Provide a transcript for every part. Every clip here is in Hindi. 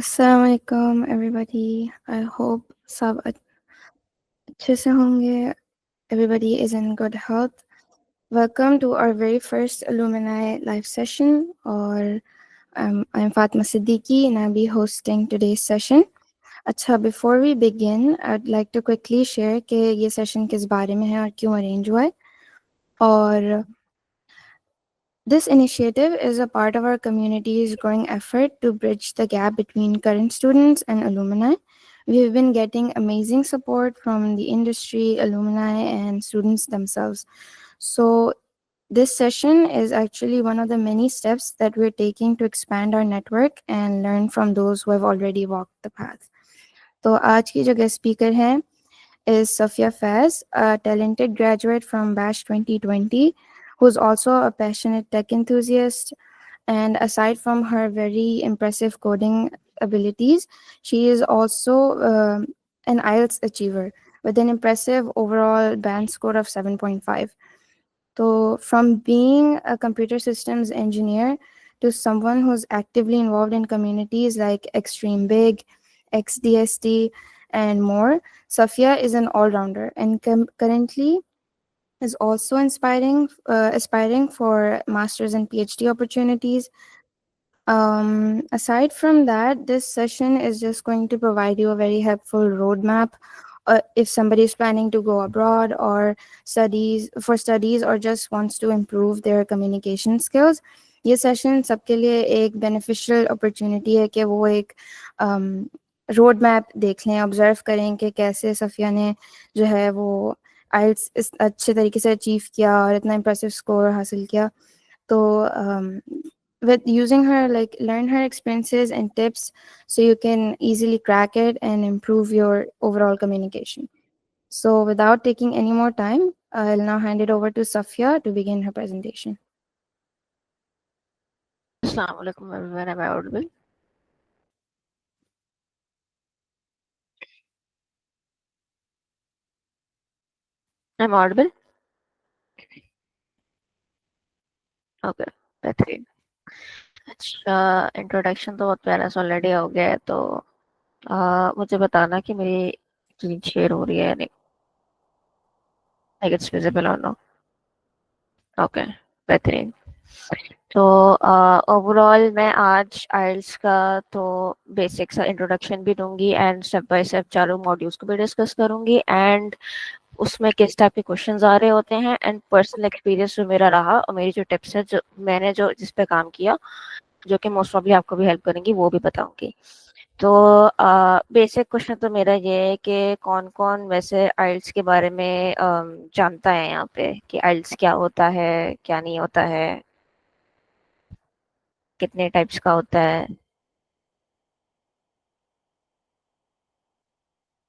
अस्सलाम वालेकुम everybody. I hope सब अच्छे से होंगे. Everybody is in good health. Welcome to our very first Alumni live session. और I'm Fatma Siddiqui and I'll be hosting today's session. अच्छा, before we begin, I'd like to quickly share कि ये session किस बारे में है और क्यों arrange हुआ है. और this initiative is a part of our community's growing effort to bridge the gap between current students and alumni. We have been getting amazing support from the industry, alumni, and students themselves. So, this session is actually one of the many steps that we're taking to expand our network and learn from those who have already walked the path. So, आज की जो guest speaker है is Safia Faz, a talented graduate from Batch 2020, who's also a passionate tech enthusiast. And aside from her very impressive coding abilities, she is also an IELTS achiever with an impressive overall band score of 7.5. So, from being a computer systems engineer to someone who's actively involved in communities like Extreme Big, XDST, and more, Safia is an all-rounder and currently is also aspiring for master's and PhD opportunities. Aside from that, this session is just going to provide you a very helpful roadmap. If somebody is planning to go abroad or studies or just wants to improve their communication skills, ये सेशन सबके लिए एक बेनिफिशियल अपॉर्चुनिटी है कि वो एक रोड मैप देख लें, ऑब्जर्व करें कि कैसे सफ़िया ने जो है वो आइल्स इस अच्छे तरीके से अचीव किया और इतना इम्प्रेसिव स्कोर हासिल किया. तो with using her, like, learn her experiences and tips so you can easily crack it and improve your overall communication. So without taking any more time, I'll now hand it over to Safia to begin her presentation. Assalamu alaikum everyone. Am I audible? I'm audible? Okay, बेहतरीन. अच्छा, इंट्रोडक्शन तो बहुत प्यारा सा ऑलरेडी हो गया है. तो मुझे बताना कि मेरी स्क्रीन शेयर हो रही है या नहीं. लाइक इट्स विजिबल और नो. ओके, बेहतरीन. तो ओवरऑल मैं आज आइल्स का तो बेसिक सा इंट्रोडक्शन भी दूंगी एंड स्टेप बाय स्टेप चारों मॉड्यूल्स को भी डिस्कस करूंगी एंड उसमें किस टाइप के क्वेश्चंस आ रहे होते हैं एंड पर्सनल एक्सपीरियंस जो मेरा रहा और मेरी जो टिप्स है जो मैंने जो जिस पे काम किया जो कि मोस्ट प्रॉब्ली आपको भी हेल्प करेंगी वो भी बताऊंगी. तो बेसिक क्वेश्चन तो मेरा ये है कि कौन कौन वैसे आइल्स के बारे में जानता है यहाँ पे कि आइल्स क्या होता है क्या नहीं होता है, कितने टाइप्स का होता है.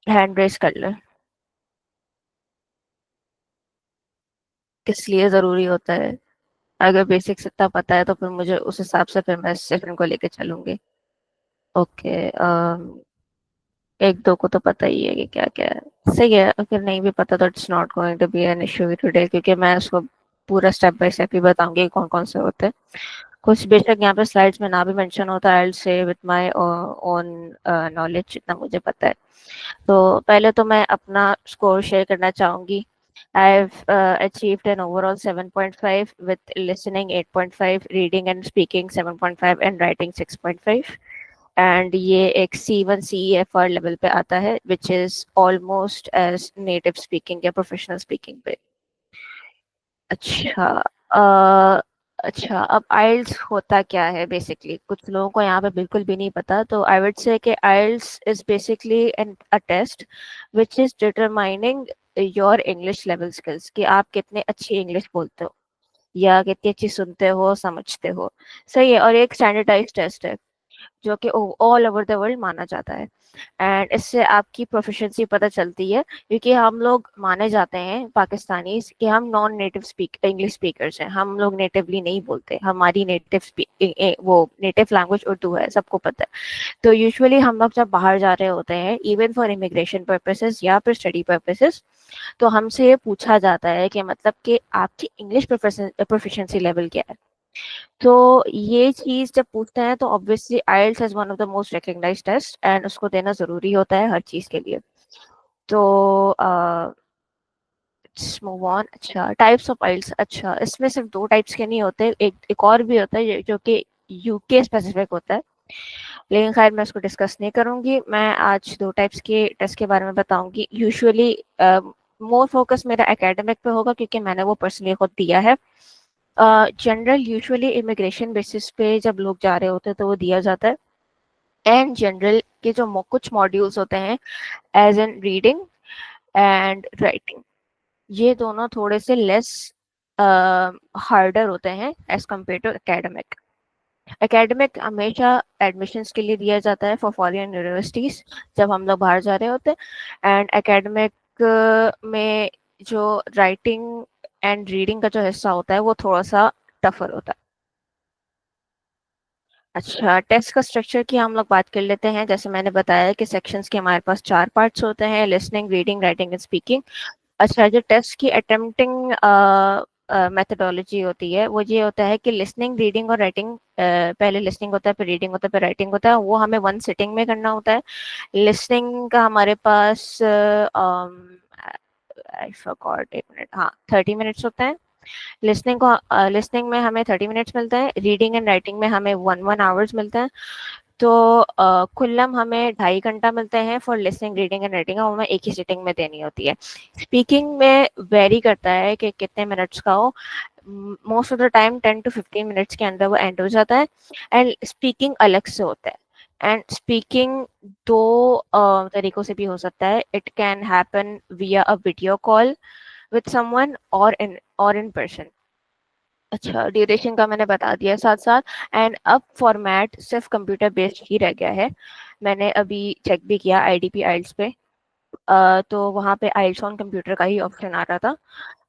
हैंड रेस कर ले. किस लिए ज़रूरी होता है? अगर बेसिक्स इतना पता है तो फिर मुझे उस हिसाब से फिर मैं इस सेशन को लेके चलूंगी. ओके, एक दो को तो पता ही है कि क्या क्या है. सही है. अगर नहीं भी पता तो it's not going to be an issue today क्योंकि मैं उसको पूरा स्टेप बाय स्टेप ही बताऊंगी कौन कौन से होते हैं. कुछ बेशक यहाँ पे स्लाइड्स में ना भी मेंशन होता है. I will say with my own knowledge जितना मुझे पता है. तो पहले तो मैं अपना स्कोर शेयर करना चाहूंगी. I've achieved an overall 7.5 with listening 8.5, reading and speaking 7.5 and writing 6.5. And ये एक C1 CEFR लेवल पे आता है which is almost as native speaking या प्रोफेशनल स्पीकिंग पे. अच्छा, अच्छा, अब आइल्स होता क्या है बेसिकली कुछ लोगों को यहाँ पे बिल्कुल भी नहीं पता. तो आई वुड से कि IELTS is basically a test which is determining your English level skills कि आप कितने अच्छी इंग्लिश बोलते हो या कितनी अच्छी सुनते हो समझते हो. सही है. और एक स्टैंडर्डाइज टेस्ट है जो कि ऑल ओवर द वर्ल्ड माना जाता है एंड इससे आपकी प्रोफिशिएंसी पता चलती है क्योंकि हम लोग माने जाते हैं पाकिस्तानी कि हम नॉन नेटिव इंग्लिश स्पीकर्स हैं. हम लोग नेटिवली नहीं बोलते. हमारी वो नेटिव लैंग्वेज उर्दू है, सबको पता है. तो यूजुअली हम लोग जब बाहर जा रहे होते हैं इवन फॉर इमिग्रेशन पर्पसेस या फिर स्टडी पर्पसेस तो हमसे ये पूछा जाता है कि मतलब कि आपकी इंग्लिश प्रोफिशिएंसी लेवल क्या है. तो ये चीज जब पूछते हैं तो obviously IELTS is one of the most recognised test and उसको देना जरूरी होता है हर चीज के लिए। तो मूव ऑन। अच्छा, टाइप्स ऑफ आइल्स। अच्छा, इसमें सिर्फ दो टाइप्स के नहीं होते, एक और भी होता है जो कि यूके स्पेसिफिक होता है, लेकिन खैर मैं उसको डिस्कस नहीं करूंगी। मैं आज दो टाइप्स के टेस्ट के बारे में बताऊंगी। यूजुअली मोर फोकस मेरा एकेडमिक पे होगा क्योंकि मैंने वो पर्सनली खुद दिया है। जनरल यूजुअली इमिग्रेशन बेसिस पे जब लोग जा रहे होते हैं तो वो दिया जाता है। एंड जनरल के जो कुछ मॉड्यूल्स होते हैं as in reading and writing, ये दोनों थोड़े से लेस हार्डर होते हैं as compare to academic. Academic हमेशा एडमिशन्स के लिए दिया जाता है फॉर फॉरेन यूनिवर्सिटीज जब हम लोग बाहर जा रहे होते हैं। एंड एकेडमिक में जो राइटिंग एंड रीडिंग का जो हिस्सा होता है वो थोड़ा सा टफर होता है। अच्छा, टेस्ट का स्ट्रक्चर की हम लोग बात कर लेते हैं। जैसे मैंने बताया कि सेक्शंस के हमारे पास चार पार्ट्स होते हैं, listening, reading, writing and speaking. अच्छा, जो टेस्ट की अटेम्प्टिंग मेथडोलॉजी होती है वो ये होता है कि लिसनिंग, रीडिंग और राइटिंग, पहले लिसनिंग होता है, फिर रीडिंग होता है, फिर राइटिंग होता है। वो हमें वन सिटिंग में करना होता है। लिसनिंग का हमारे पास आई फॉरगॉट, एक मिनट, हाँ, 30 मिनट्स होता है। लिसनिंग में हमें 30 मिनट्स मिलते हैं, रीडिंग एंड राइटिंग में हमें 1 1 आवर्स मिलते हैं। तो कुल्लम हमें 2.5 घंटा मिलते हैं for listening, reading and writing, वो हमें एक ही सिटिंग में देनी होती है। स्पीकिंग में वेरी करता है कि कितने मिनट्स का हो। Most of the time 10 to 15 minutes के अंदर वो एंड हो जाता है। एंड स्पीकिंग अलग से होता है। एंड स्पीकिंग दो तरीकों से भी हो सकता है। इट कैन हैपन विया a video call with someone और इन पर्सन। अच्छा, ड्यूरेशन का मैंने बता दिया साथ साथ। एंड अब फॉर्मेट सिर्फ कंप्यूटर बेस्ड ही रह गया है। मैंने अभी चेक भी किया आईडीपी आइल्स पे, तो वहाँ पे आइल्स ऑन कंप्यूटर का ही ऑप्शन आ रहा था,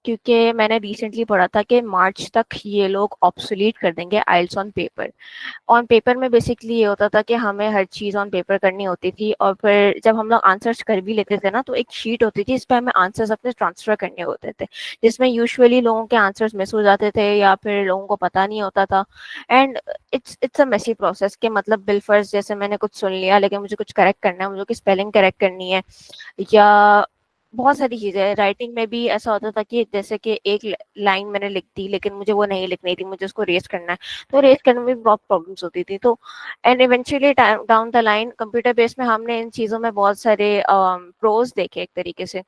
क्योंकि मैंने रिसेंटली पढ़ा था कि मार्च तक ये लोग ऑब्सोलीट कर देंगे आइल्स ऑन पेपर। ऑन पेपर में बेसिकली ये होता था कि हमें हर चीज़ ऑन पेपर करनी होती थी, और फिर जब हम लोग आंसर्स कर भी लेते थे ना तो एक शीट होती थी इस पर हमें आंसर्स अपने ट्रांसफर करने होते थे, जिसमें यूजुअली लोगों के आंसर्स मिस हो जाते थे या फिर लोगों को पता नहीं होता था। And it's a messy process के मतलब बिलफर्ज जैसे मैंने कुछ सुन लिया लेकिन मुझे कुछ करेक्ट करना है, मुझे की स्पेलिंग करेक्ट करनी है, या बहुत सारी चीजें। राइटिंग में भी ऐसा होता था कि जैसे कि एक लाइन मैंने लिख दी लेकिन मुझे वो नहीं लिखनी थी, मुझे उसको रेस करना है, तो रेस करने में भी बहुत प्रॉब्लम्स होती थी। तो and eventually down the line computer base में हमने इन चीज़ों में बहुत सारे प्रोज देखे एक तरीके से,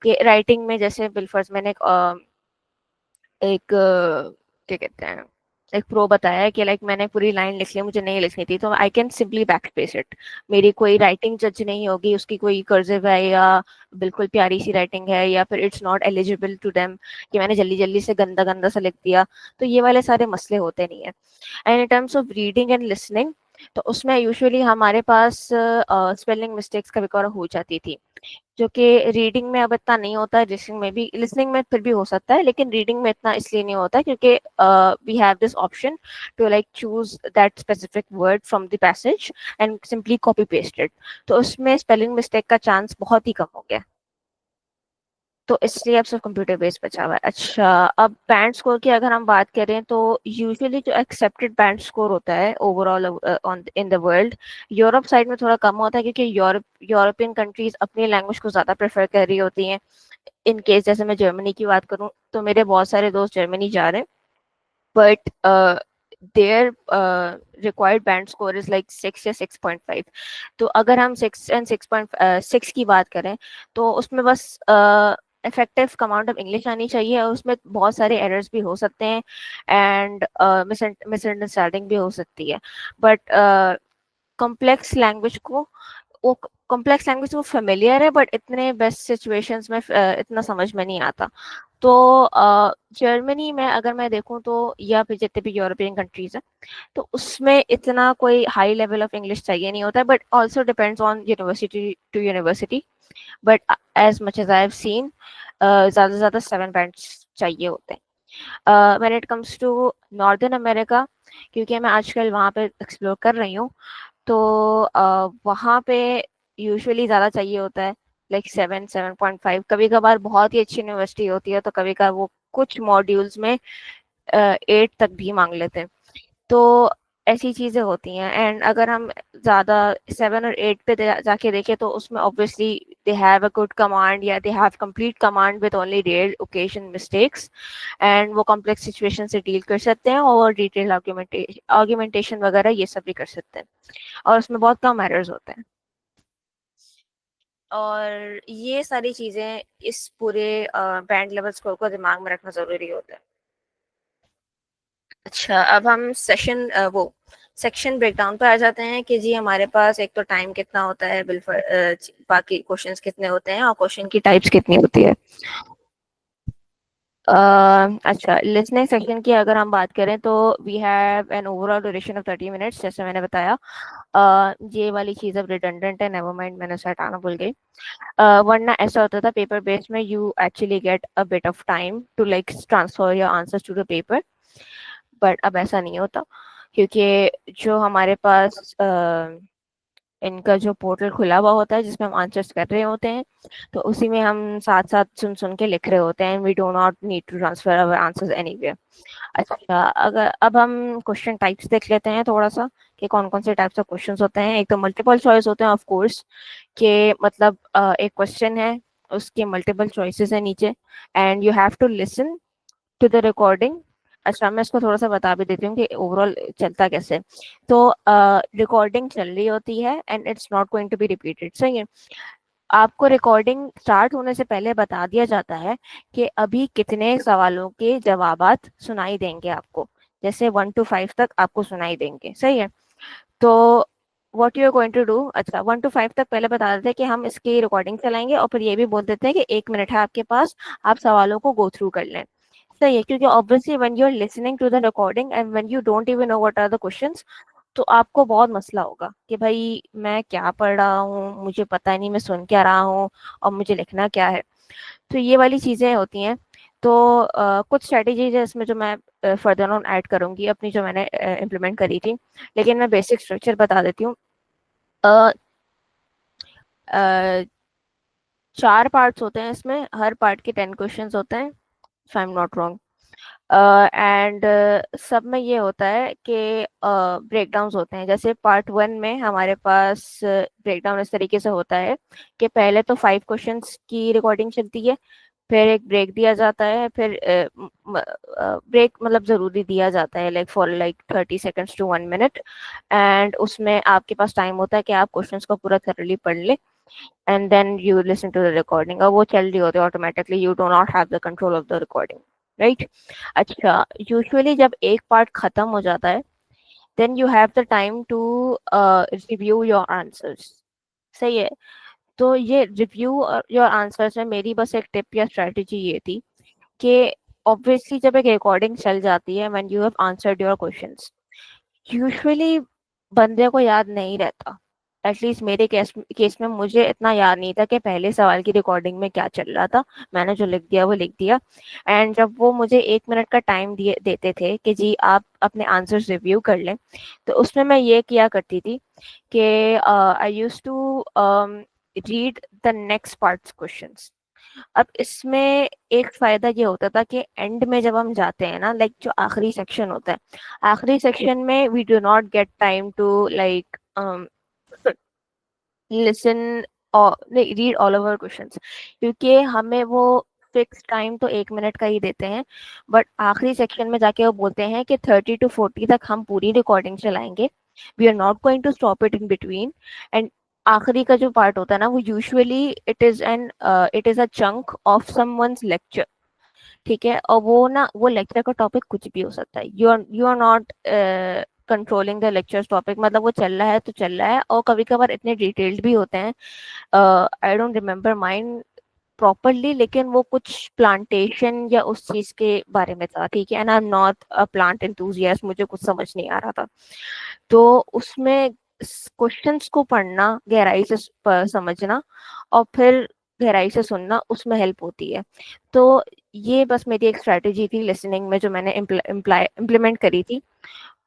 कि राइटिंग में जैसे बिलफर्ज मैंने एक क्या कहते हैं, एक प्रो बताया है कि लाइक मैंने पूरी लाइन लिख ली, मुझे नहीं लिखनी थी, तो I can simply back space it. मेरी कोई राइटिंग जज नहीं होगी, उसकी कोई कर्सिव है या बिल्कुल प्यारी सी राइटिंग है या फिर it's not eligible to them, कि मैंने जल्दी जल्दी से गंदा गंदा सा लिख दिया, तो ये वाले सारे मसले होते नहीं है। And in terms of reading and listening, तो उसमें यूजुअली हमारे पास स्पेलिंग मिस्टेक्स कभी कभार हो जाती थी, जो कि रीडिंग में अब इतना नहीं होता है, लिसनिंग में भी, लिसनिंग में फिर भी हो सकता है लेकिन रीडिंग में इतना इसलिए नहीं होता क्योंकि we have this option to like choose that specific word from the passage and simply copy paste it, तो उसमें स्पेलिंग मिस्टेक का चांस बहुत ही कम हो गया, तो इसलिए अब सिर्फ कंप्यूटर बेस्ड बचा हुआ है। अच्छा, अब बैंड स्कोर की अगर हम बात करें तो यूजुअली जो एक्सेप्टेड बैंड स्कोर होता है overall on in the world, Europe side में थोड़ा कम होता है क्योंकि यूरोपियन कंट्रीज अपनी लैंग्वेज को ज़्यादा प्रेफर कर रही होती हैं। इन केस जैसे मैं जर्मनी की बात करूं तो मेरे बहुत सारे दोस्त जर्मनी जा रहे हैं, but their required band score is like 6 या 6.5। तो अगर हम 6 की बात करें तो उसमें बस इफेक्टिव कमांड ऑफ इंग्लिश आनी चाहिए, और उसमें बहुत सारे एरर्स भी हो सकते हैं एंड मिसअंडरस्टैंडिंग भी हो सकती है, बट कॉम्प्लेक्स लैंग्वेज को वो कॉम्प्लेक्स लैंग्वेज वो फेमिलियर है, बट इतने बेस्ट सिचुएशंस में इतना समझ में नहीं आता। तो जर्मनी में अगर मैं देखूं तो, या फिर जितने भी यूरोपियन कंट्रीज हैं, तो उसमें इतना कोई हाई लेवल ऑफ इंग्लिश चाहिए नहीं होता है, but also depends on university to university. But as much as I have seen, ज़्यादा से ज़्यादा 7 बैंड्स चाहिए होते हैं। When it comes to northern America, क्योंकि मैं आजकल वहाँ पे एक्सप्लोर कर रही हूँ, तो वहाँ पे यूजुअली ज़्यादा चाहिए होता है, लाइक 7 7.5। कभी कभार बहुत ही अच्छी यूनिवर्सिटी होती है तो कभी कभार वो कुछ मॉड्यूल्स में 8 तक भी मांग लेते हैं। तो ऐसी चीजें होती हैं। एंड अगर हम ज्यादा 7 और 8 पे जाके देखें तो उसमें obviously they have a good command या they have complete command with only rare occasion mistakes, and वो कॉम्प्लेक्स सिचुएशन से डील कर सकते हैं और डिटेल आर्ग्यूमेंटेशन वगैरह ये सब भी कर सकते हैं, और उसमें बहुत कम एरर्स होते हैं। और ये सारी चीजें इस पूरे बैंड लेवल स्कोर को दिमाग में रखना जरूरी होता है। अच्छा, अब हम वो सेक्शन ब्रेकडाउन पर आ जाते हैं कि जी हमारे पास एक तो टाइम कितना होता है, बाकी क्वेश्चंस कितने होते हैं और क्वेश्चन की टाइप्स कितनी होती है। अच्छा, लिसनिंग सेक्शन की अगर हम बात करें तो we have an overall duration of 30 minutes, जैसे मैंने बताया। ये वाली चीज़ अब रिडंडेंट है, नेवर माइंड, मैंने उसे हटाना भूल गई। वरना ऐसा होता था पेपर बेस्ड में, you actually get a bit of time to like transfer your answers to the paper, but अब ऐसा नहीं होता, क्योंकि जो हमारे पास इनका जो पोर्टल खुला हुआ होता है जिसमें हम आंसर्स कर रहे होते हैं, तो उसी में हम साथ साथ सुन सुन के लिख रहे होते हैं। We do not need to transfer our answers anywhere. अच्छा, अगर अब हम क्वेश्चन टाइप्स देख लेते हैं थोड़ा सा, कि कौन कौन से टाइप्स ऑफ क्वेश्चंस होते हैं। एक तो मल्टीपल चॉइस होते हैं ऑफ कोर्स, कि मतलब एक क्वेश्चन है, उसके मल्टीपल चॉइसेस है नीचे, and you have to listen to the recording. अच्छा, मैं इसको थोड़ा सा बता भी देती हूँ कि ओवरऑल चलता कैसे। तो रिकॉर्डिंग चल रही होती है and it's not going to be repeated, सही है। आपको रिकॉर्डिंग स्टार्ट होने से पहले बता दिया जाता है कि अभी कितने सवालों के जवाबात सुनाई देंगे आपको, जैसे 1 to 5 तक आपको सुनाई देंगे, सही है। तो what you are going to do, अच्छा 1 to 5 तक पहले बता देते हैं कि हम इसकी रिकॉर्डिंग चलाएंगे, और फिर ये भी बोल देते हैं कि 1 मिनट है आपके पास, आप सवालों को गो थ्रू कर लें। सही है, क्योंकि obviously when you are listening to the recording and when you don't even know what are the questions, तो आपको बहुत मसला होगा कि भाई मैं क्या पढ़ रहा हूँ, मुझे पता नहीं मैं सुन क्या रहा हूँ और मुझे लिखना क्या है। तो ये वाली चीजें होती हैं। तो कुछ स्ट्रेटेजीज है इसमें जो मैं फर्दर ऑन ऐड करूंगी अपनी, जो मैंने इम्प्लीमेंट करी थी, लेकिन मैं बेसिक स्ट्रक्चर बता देती हूँ। अ, अ, 4 पार्ट्स होते हैं इसमें, हर पार्ट के 10 क्वेश्चंस होते हैं, if I am not wrong. And सब में ये होता है कि ब्रेकडाउन्स होते हैं। जैसे पार्ट 1 में हमारे पास ब्रेकडाउन इस तरीके से होता है कि पहले तो 5 क्वेश्चंस की रिकॉर्डिंग चलती है, फिर एक ब्रेक दिया जाता है, फिर ब्रेक मतलब जरूरी दिया जाता है, like for like 30 seconds to 1 minute, and उसमें आपके पास टाइम होता है कि आप क्वेश्चंस को पूरा थरली पढ़ ले, and then you listen to the recording, और वो चल रही होती है automatically, you do not have the control of the recording, right. अच्छा, यूजुअली जब एक पार्ट खत्म हो जाता है, then you have the time to review your answers, सही है। तो ये रिव्यू योर आंसर्स में मेरी बस एक टिप या स्ट्रेटेजी ये थी कि ऑब्वियसली जब एक रिकॉर्डिंग चल जाती है, when you have answered your questions, usually बंदे को याद नहीं रहता। एटलीस्ट मेरे केस में मुझे इतना याद नहीं था कि पहले सवाल की रिकॉर्डिंग में क्या चल रहा था, मैंने जो लिख दिया वो लिख दिया। एंड जब वो मुझे 1 मिनट का टाइम दिए देते थे कि जी आप अपने आंसर्स रिव्यू कर लें, तो उसमें मैं ये किया करती थी कि I use to read the next parts questions. अब इसमें एक फायदा ये होता था कि एंड में जब हम जाते हैं ना, लाइक जो आखिरी सेक्शन होता है, आखिरी सेक्शन में we do not get time to like listen और रीड ऑल ओवर क्वेश्चंस, क्योंकि हमें वो फिक्स टाइम तो 1 मिनट का ही देते हैं, बट आखिरी सेक्शन में जाके वो बोलते हैं कि 30 to 40 तक हम पूरी रिकॉर्डिंग चलाएंगे, we are not going to stop it in between. And आखिरी का जो पार्ट होता है ना, वो usually it is a chunk of someone's lecture, ठीक है। और वो ना, वो लेक्चर का टॉपिक कुछ भी हो सकता है, you are not controlling the lecture topic, मतलब वो चल रहा है तो चल रहा है, और कभी कभार इतने डिटेल्ड भी होते हैं। I don't remember mind properly, लेकिन वो कुछ प्लांटेशन या उस चीज के बारे में था, ठीक है। And I am not a plant enthusiast, मुझे कुछ समझ नहीं आ रहा था, तो उसमें क्वेश्चंस को पढ़ना, गहराई से समझना, और फिर गहराई से सुनना, उसमें हेल्प होती है। तो ये बस मेरी एक स्ट्रेटेजी थी लिसनिंग में जो मैंने इम्प्लीमेंट करी थी।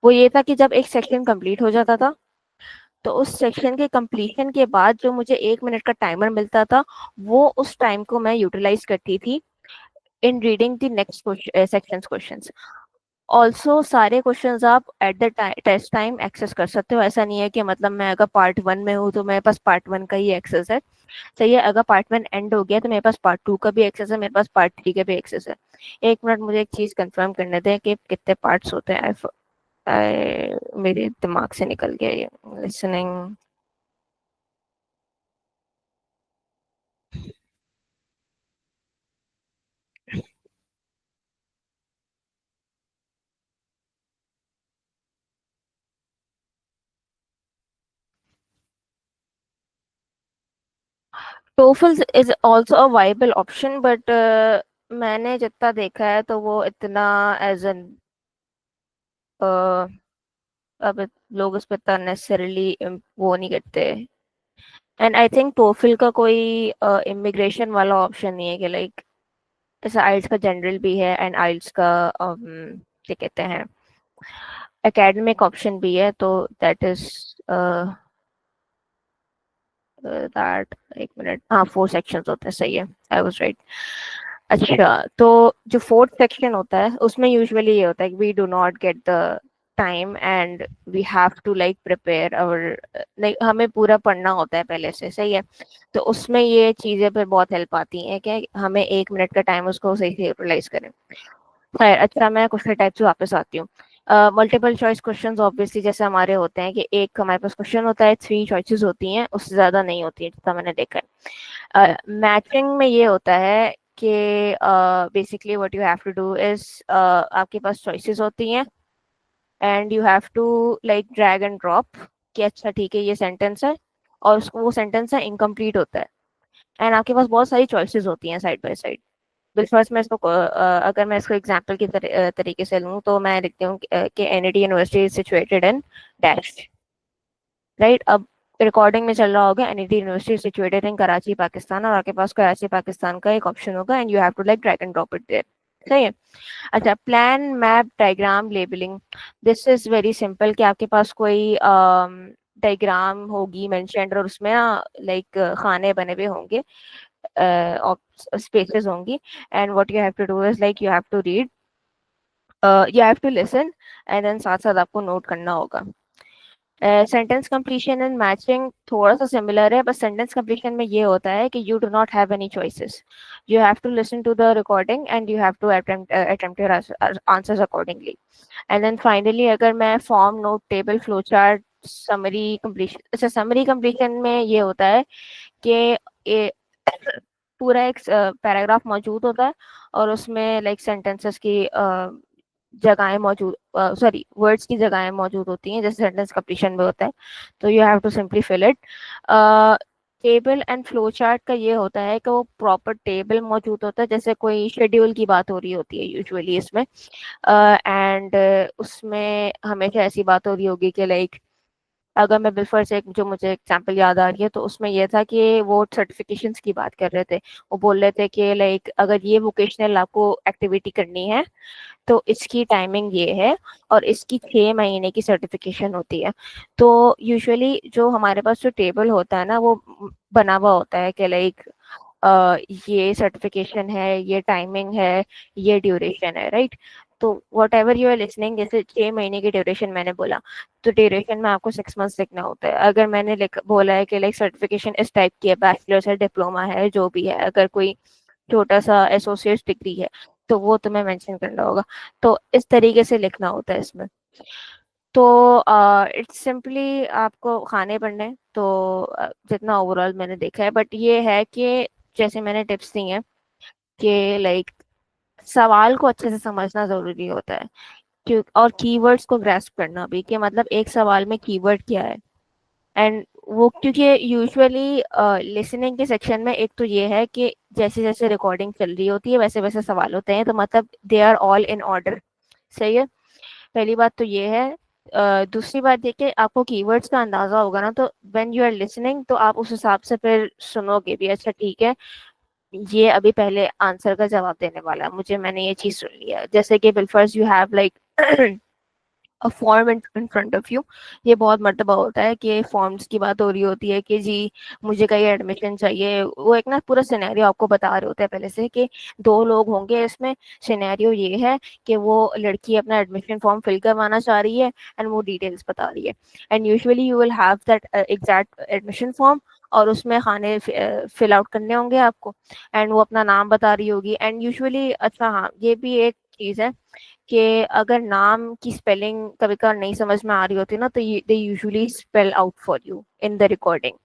वो ये था कि जब एक सेक्शन कंप्लीट हो जाता था, तो उस सेक्शन के कंप्लीशन के बाद जो मुझे 1 मिनट का टाइमर मिलता था, वो उस टाइम को मैं यूटिलाइज करती थी in reading the next section questions. Also सारे क्वेश्चंस आप at the test time access कर सकते हो। ऐसा नहीं है कि मतलब मैं अगर पार्ट 1 में हूँ तो मेरे पास पार्ट 1 का ही एक्सेस है। सही है, अगर पार्ट 1 एंड हो गया तो मेरे पास पार्ट 2 का भी एक्सेस है, मेरे पास पार्ट 3 का भी एक्सेस है। एक मिनट, मुझे एक चीज कंफर्म करने दें कि कितने पार्ट्स होते हैं। मेरे दिमाग से निकल गया ये listening. TOEFL is also a viable option, but मैंने जितना देखा है तो वो इतना एज एन अब लोग उस पर इतना नेसेसरली वो नहीं करते। एंड आई थिंक टोफिल का कोई इमिग्रेशन वाला ऑप्शन नहीं है कि लाइक, जैसे आइल्स का जनरल भी है एंड आइल्स का क्या कहते हैं एकेडमिक ऑप्शन भी है, तो दैट इज दैट, एक मिनट, हाँ 4 सेक्शंस होते हैं, सही है, आई वाज राइट। अच्छा, तो जो फोर्थ सेक्शन होता है उसमें यूजुअली ये होता है कि we do not get the time and we have to like prepare our, नहीं हमें पूरा पढ़ना होता है पहले से, सही है। तो उसमें ये चीजें पे बहुत हेल्प आती हैं कि हमें 1 मिनट का टाइम उसको सही से यूटिलाइज करें। खैर, अच्छा मैं क्वेश्चन टाइप से वापस आती हूँ। मल्टीपल चॉइस क्वेश्चंस ऑब्वियसली जैसे हमारे होते हैं कि एक हमारे पास क्वेश्चन होता है, 3 चॉइसेस होती हैं, उससे ज्यादा नहीं होती है जितना मैंने देखा है। मैचिंग में ये होता है कि basically what you have to do is, आपके पास चॉइसेस होती हैं and you have to like drag and drop कि अच्छा ठीक है ये सेंटेंस है, और उसको वो सेंटेंस है इनकम्प्लीट होता है, एंड आपके पास बहुत सारी चॉइसेस होती हैं साइड बाय साइड। फर्स्ट मैं इसको अगर मैं इसको एग्जांपल की तरीके से लूँ तो मैं लिखती हूँ कि NET university is situated in dash, right. अब रिकॉर्डिंग में चल रहा होगा NET university situated in Karachi Pakistan, और आपके पास कराची पाकिस्तान का एक ऑप्शन होगा and you have to like drag and drop it there, सही है। अच्छा, plan map diagram labelling, this is very simple कि आपके पास कोई डायग्राम होगी मेंशनड और उसमें ना लाइक खाने बने हुए होंगे, स्पेसेस होंगी, and what you have to do is like you have to read, you have to listen, and then साथ साथ आपको नोट करना होगा। सेंटेंस कंप्लीशन एंड मैचिंग थोड़ा सा सिमिलर है, बस सेंटेंस कंप्लीशन में ये होता है कि you do not have any choices, you have to listen to the recording and you have to attempt your answers accordingly. And then finally अगर मैं form, note, table, flow chart, summary completion, अच्छा समरी कंप्लीशन में ये होता है कि ए, पूरा एक पैराग्राफ मौजूद होता है और उसमें लाइक सेंटेंसेस की जगहें मौजूद, सॉरी वर्ड्स की जगहें मौजूद होती हैं जैसे सेंटेंस कंप्लीशन में होता है, तो you have to simply fill it. Table and flow chart का ये होता है कि वो प्रॉपर टेबल मौजूद होता है, जैसे कोई शेड्यूल की बात हो रही होती है यूजुअली इसमें, एंड उसमें हमेशा ऐसी बात हो रही होगी कि लाइक, अगर मैं बिल्फर से जो मुझे एग्जांपल याद आ रही है तो उसमें यह था कि वो सर्टिफिकेशंस की बात कर रहे थे। वो बोल रहे थे कि लाइक अगर ये वोकेशनल आपको एक्टिविटी करनी है तो इसकी टाइमिंग ये है और इसकी 6 महीने की सर्टिफिकेशन होती है। तो यूजुअली जो हमारे पास जो टेबल होता है ना वो बना हुआ होता है कि लाइक ये सर्टिफिकेशन है, ये टाइमिंग है, ये ड्यूरेशन है, राइट। तो whatever you are listening, जैसे 6 महीने की ड्यूरेशन मैंने बोला, तो ड्यूरेशन में आपको 6 मंथ्स लिखना होता है। अगर मैंने बोला है कि लाइक सर्टिफिकेशन इस टाइप की है, बैचलर्स है, डिप्लोमा है, जो भी है, अगर कोई छोटा सा एसोसिएट डिग्री है तो वो तुम्हें मेंशन करना होगा। तो इस तरीके से लिखना होता है इसमें। तो इट्स सिंपली आपको खाने पड़ने हैं, तो जितना ओवरऑल मैंने देखा है, बट ये है कि जैसे मैंने टिप्स दी हैं कि लाइक सवाल को अच्छे से समझना जरूरी होता है, क्यों, और कीवर्ड्स को ग्रैस्प करना भी कि मतलब एक सवाल में कीवर्ड क्या है। एंड वो क्योंकि यूजुअली लिसनिंग के सेक्शन में एक तो ये है कि जैसे जैसे रिकॉर्डिंग चल रही होती है वैसे वैसे सवाल होते हैं, तो मतलब they are all in order, सही है। पहली बात तो ये है। दूसरी बात ये कि आपको कीवर्ड्स का अंदाजा होगा ना, तो व्हेन यू आर लिसनिंग तो आप उस हिसाब से फिर सुनोगे भी, अच्छा ठीक है ये अभी पहले आंसर का जवाब देने वाला है मुझे, मैंने ये चीज सुन लिया, जैसे कि बिलफर्स you have like a form in front of you. ये बहुत मर्तबा होता है कि फॉर्म्स की बात हो रही होती है कि जी मुझे कहीं एडमिशन चाहिए, वो एक ना पूरा सिनेरियो आपको बता रहे होते हैं पहले से कि दो लोग होंगे इसमें, सिनेरियो ये है कि वो लड़की अपना एडमिशन फॉर्म फिल करवाना चाह रही है एंड वो डिटेल्स बता रही है, and usually you will have that exact admission form, और उसमें खाने फिल आउट करने होंगे आपको, एंड वो अपना नाम बता रही होगी, एंड यूजुअली अच्छा हाँ ये भी एक चीज़ है कि अगर नाम की स्पेलिंग कभी कभार नहीं समझ में आ रही होती ना, तो they usually spell out for you in the recording,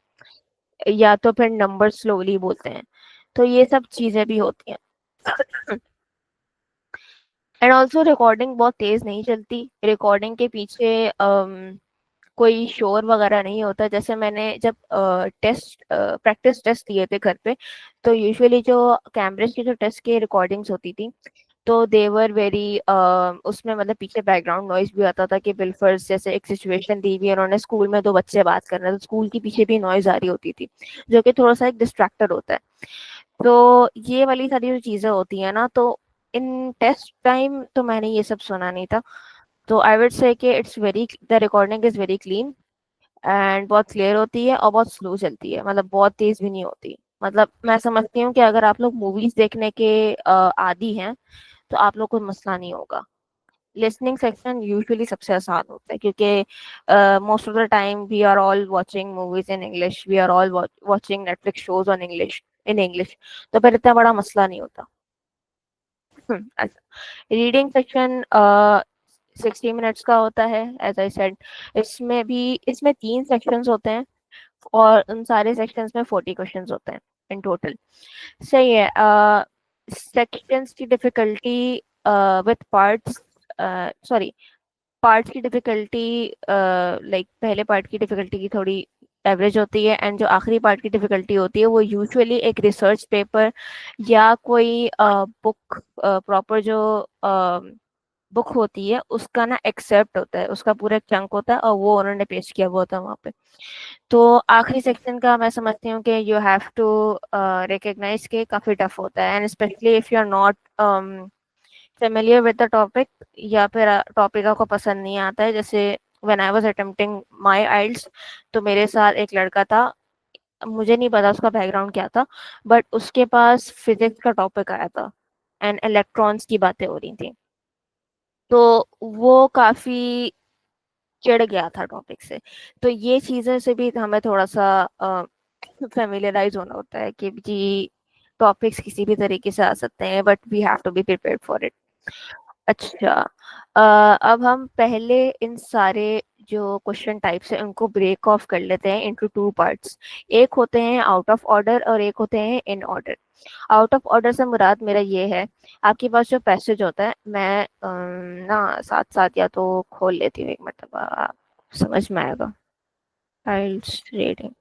या तो फिर नंबर स्लोली बोलते हैं, तो ये सब चीजें भी होती हैं। एंड ऑल्सो रिकॉर्डिंग बहुत तेज नहीं चलती, रिकॉर्डिंग के पीछे कोई शोर वगैरह नहीं होता। जैसे मैंने जब टेस्ट प्रैक्टिस टेस्ट दिए थे घर पे, तो यूजुअली जो कैमरेज की जो टेस्ट की रिकॉर्डिंग्स होती थी, तो देवर वेरी उसमें मतलब पीछे बैकग्राउंड नॉइज भी आता था कि बिल्फर्स जैसे एक सिचुएशन दी हुई है, उन्होंने स्कूल में दो बच्चे बात कर रहे हैं, तो स्कूल के पीछे भी नॉइज आ रही होती थी, जो कि थोड़ा सा एक डिस्ट्रैक्टर होता है। तो ये वाली सारी जो चीजें होती है ना, तो इन टेस्ट टाइम तो मैंने ये सब सुना नहीं था। तो आई वुड से कि it's very, the recording is very clean and बहुत क्लियर होती है और बहुत स्लो चलती है, मतलब बहुत तेज भी नहीं होती। मतलब मैं समझती हूँ कि अगर आप लोग मूवीज देखने के आदी हैं तो आप लोग को मसला नहीं होगा। लिसनिंग सेक्शन यूजुअली सबसे आसान होता है, क्योंकि most of the time we are all watching movies in English, we are all watching Netflix shows on English, in English, तो फिर इतना बड़ा मसला नहीं होता। अच्छा, रीडिंग सेक्शन 60 मिनट्स का होता है एज आई सेड। इसमें 3 सेक्शंस होते हैं, और उन सारे सेक्शंस में 40 क्वेश्चंस होते हैं इन टोटल। सही है। सेक्शंस की difficulty with parts, sorry, parts की डिफिकल्टी, लाइक पहले पार्ट की डिफिकल्टी की थोड़ी एवरेज होती है, एंड जो आखिरी पार्ट की डिफिकल्टी होती है वो यूजुअली एक रिसर्च पेपर या कोई बुक, प्रॉपर जो बुक होती है उसका ना एक्सेप्ट होता है, उसका पूरा एक चंक होता है और वो उन्होंने पेश किया हुआ होता है वहाँ पे। तो आखिरी सेक्शन का मैं समझती हूँ कि यू हैव टू रिकग्नाइज के काफी टफ होता है, and specially if you are not familiar with the topic, या फिर टॉपिक आपको पसंद नहीं आता है। जैसे when I was attempting my आइल्स, तो मेरे साथ एक लड़का था, मुझे नहीं पता उसका बैकग्राउंड क्या था, बट उसके पास फिजिक्स का टॉपिक आया था एंड इलेक्ट्रॉन्स की बातें हो रही थी, तो वो काफी चिढ़ गया था टॉपिक से। तो ये चीजें से भी हमें थोड़ा सा फेमिलियराइज होना होता है कि जी टॉपिक्स किसी भी तरीके से आ सकते हैं, but we have to be prepared for it. अच्छा, अब हम पहले इन सारे जो क्वेश्चन टाइप्स हैं उनको ब्रेक ऑफ कर लेते हैं इनटू 2 पार्ट्स। एक होते हैं आउट ऑफ ऑर्डर और एक होते हैं in order. Out of order से मुराद मेरा ये है, आपके पास जो पैसेज होता है, मैं ना साथ साथ या तो खोल लेती हूँ एक मतलब समझ में आएगा। Files reading,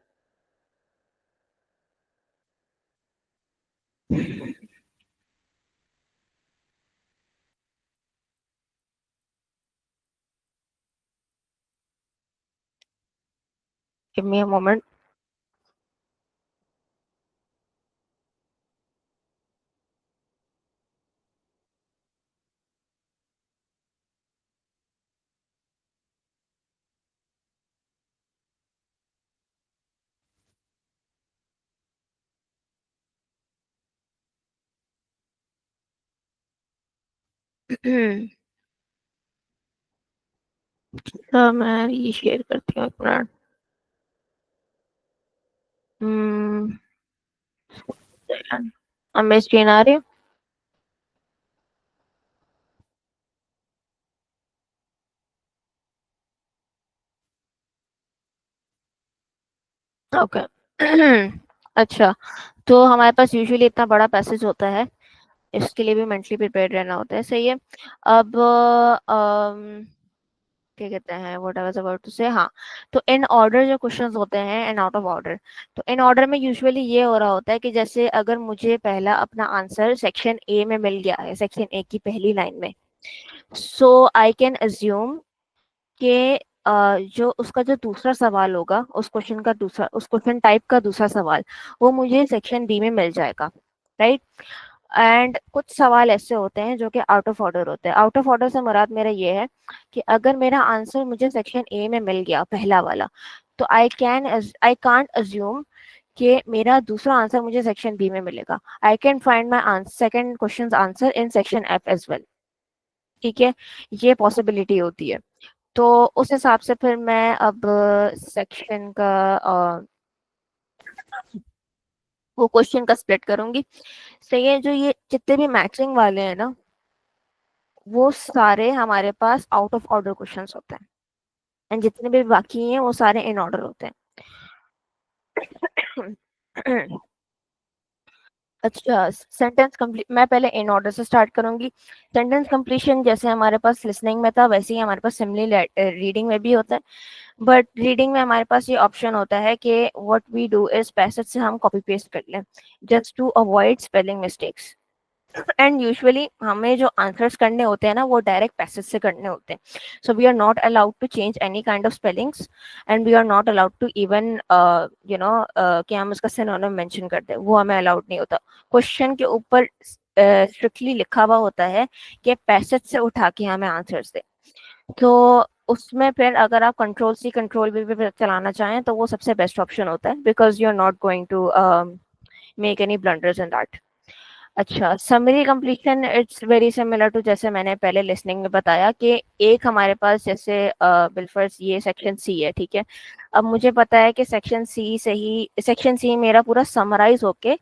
give me a moment. तो मैं ये शेयर करती हूँ एक मिनट। हम्म, अब मेरी स्क्रीन आ रही है। ओके। अच्छा, तो हमारे पास यूजुअली इतना बड़ा पैसेज होता है, इसके लिए भी मेंटली प्रिपेयर्ड रहना होता है। सही है। अब क्या कहते हैं, what I was about to say, हाँ, तो इन ऑर्डर जो क्वेश्चंस होते हैं एंड आउट ऑफ ऑर्डर, तो इन ऑर्डर में यूजुअली ये हो रहा होता है कि जैसे अगर मुझे पहला अपना आंसर सेक्शन ए में मिल गया है, सेक्शन ए की पहली लाइन में, सो आई कैन अज्यूम कि जो उसका जो दूसरा सवाल होगा, उस क्वेश्चन टाइप का दूसरा सवाल, वो मुझे सेक्शन बी में मिल जाएगा, राइट। एंड कुछ सवाल ऐसे होते हैं जो कि आउट ऑफ ऑर्डर होते हैं। आउट ऑफ ऑर्डर से मुराद मेरा ये है कि अगर मेरा आंसर मुझे सेक्शन ए में मिल गया, पहला वाला, तो आई कांट अज्यूम कि मेरा दूसरा आंसर मुझे सेक्शन बी में मिलेगा। I can find my second question answer in section F as well. ठीक है, ये पॉसिबिलिटी होती है। तो उस हिसाब से फिर मैं अब सेक्शन का वो क्वेश्चन का स्प्लिट करूंगी। सही है, जो ये जितने भी मैचिंग वाले हैं ना, वो सारे हमारे pass out of order questions होते हैं, एंड जितने भी बाकी हैं वो सारे इन ऑर्डर होते हैं। अच्छा, सेंटेंस कंप्लीट मैं पहले इन ऑर्डर से स्टार्ट करूंगी। सेंटेंस कंप्लीशन जैसे हमारे पास लिसनिंग में था, वैसे ही हमारे पास सिमिलरली रीडिंग में भी होता है। बट रीडिंग में हमारे पास ये ऑप्शन होता है कि what we do is passage से हम कॉपी पेस्ट कर लें, just to avoid spelling mistakes. And usually हमें जो आंसर्स करने होते हैं ना, वो डायरेक्ट पैसेज से करने होते हैं। So we are not allowed to change any kind of spellings, and we are not allowed to even you know कि हम उसका सिनोनिम मेंशन कर दें, वो हमें अलाउड नहीं होता। क्वेश्चन के ऊपर स्ट्रिक्टली लिखा हुआ होता है कि पैसेज से उठा के हमें आंसर्स दें। तो उसमें फिर अगर आप कंट्रोल सी कंट्रोल भी चलाना चाहें तो वो सबसे बेस्ट ऑप्शन होता है, because you are not going to make any blunders in that. अच्छा, summary completion it's very similar to जैसे मैंने पहले लिसनिंग में बताया कि एक हमारे पास जैसे बिलफर्स ये सेक्शन सी है, ठीक है। अब मुझे पता है कि सेक्शन सी मेरा पूरा समराइज होके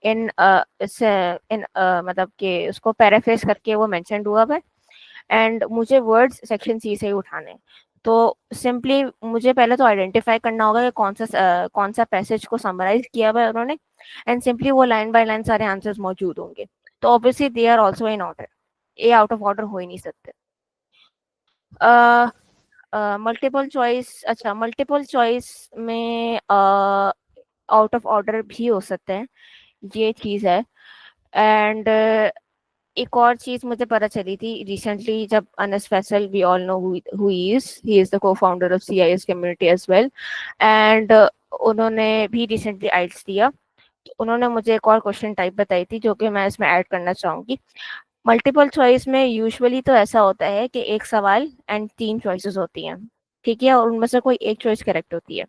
इन मतलब कि उसको पैराफ्रेज करके वो मेंशन्ड हुआ है, एंड मुझे वर्ड्स सेक्शन सी से ही उठाने हैं। तो सिंपली मुझे पहले तो आइडेंटिफाई करना होगा कि कौन सा पैसेज को समराइज किया हुआ है उन्होंने, एंड सिंपली वो लाइन बाय लाइन सारे आंसर्स मौजूद होंगे। तो obviously they are also in order, ए आउट ऑफ ऑर्डर हो ही नहीं सकते। मल्टीपल चॉइस, अच्छा मल्टीपल चॉइस में आउट ऑफ ऑर्डर भी हो सकते हैं, ये चीज़ है। एंड एक और चीज मुझे पता चली थी रिसेंटली, जब Anas Faisal, we all know who he is the co-founder of CIS community as well, and उन्होंने भी रिसेंटली आइल्स दिया। तो उन्होंने मुझे एक और क्वेश्चन टाइप बताई थी जो कि मैं इसमें ऐड करना चाहूंगी। मल्टीपल चॉइस में यूजुअली तो ऐसा होता है कि एक सवाल एंड 3 चॉइसेस होती हैं, ठीक है, और उनमें से कोई एक चॉइस करेक्ट होती है।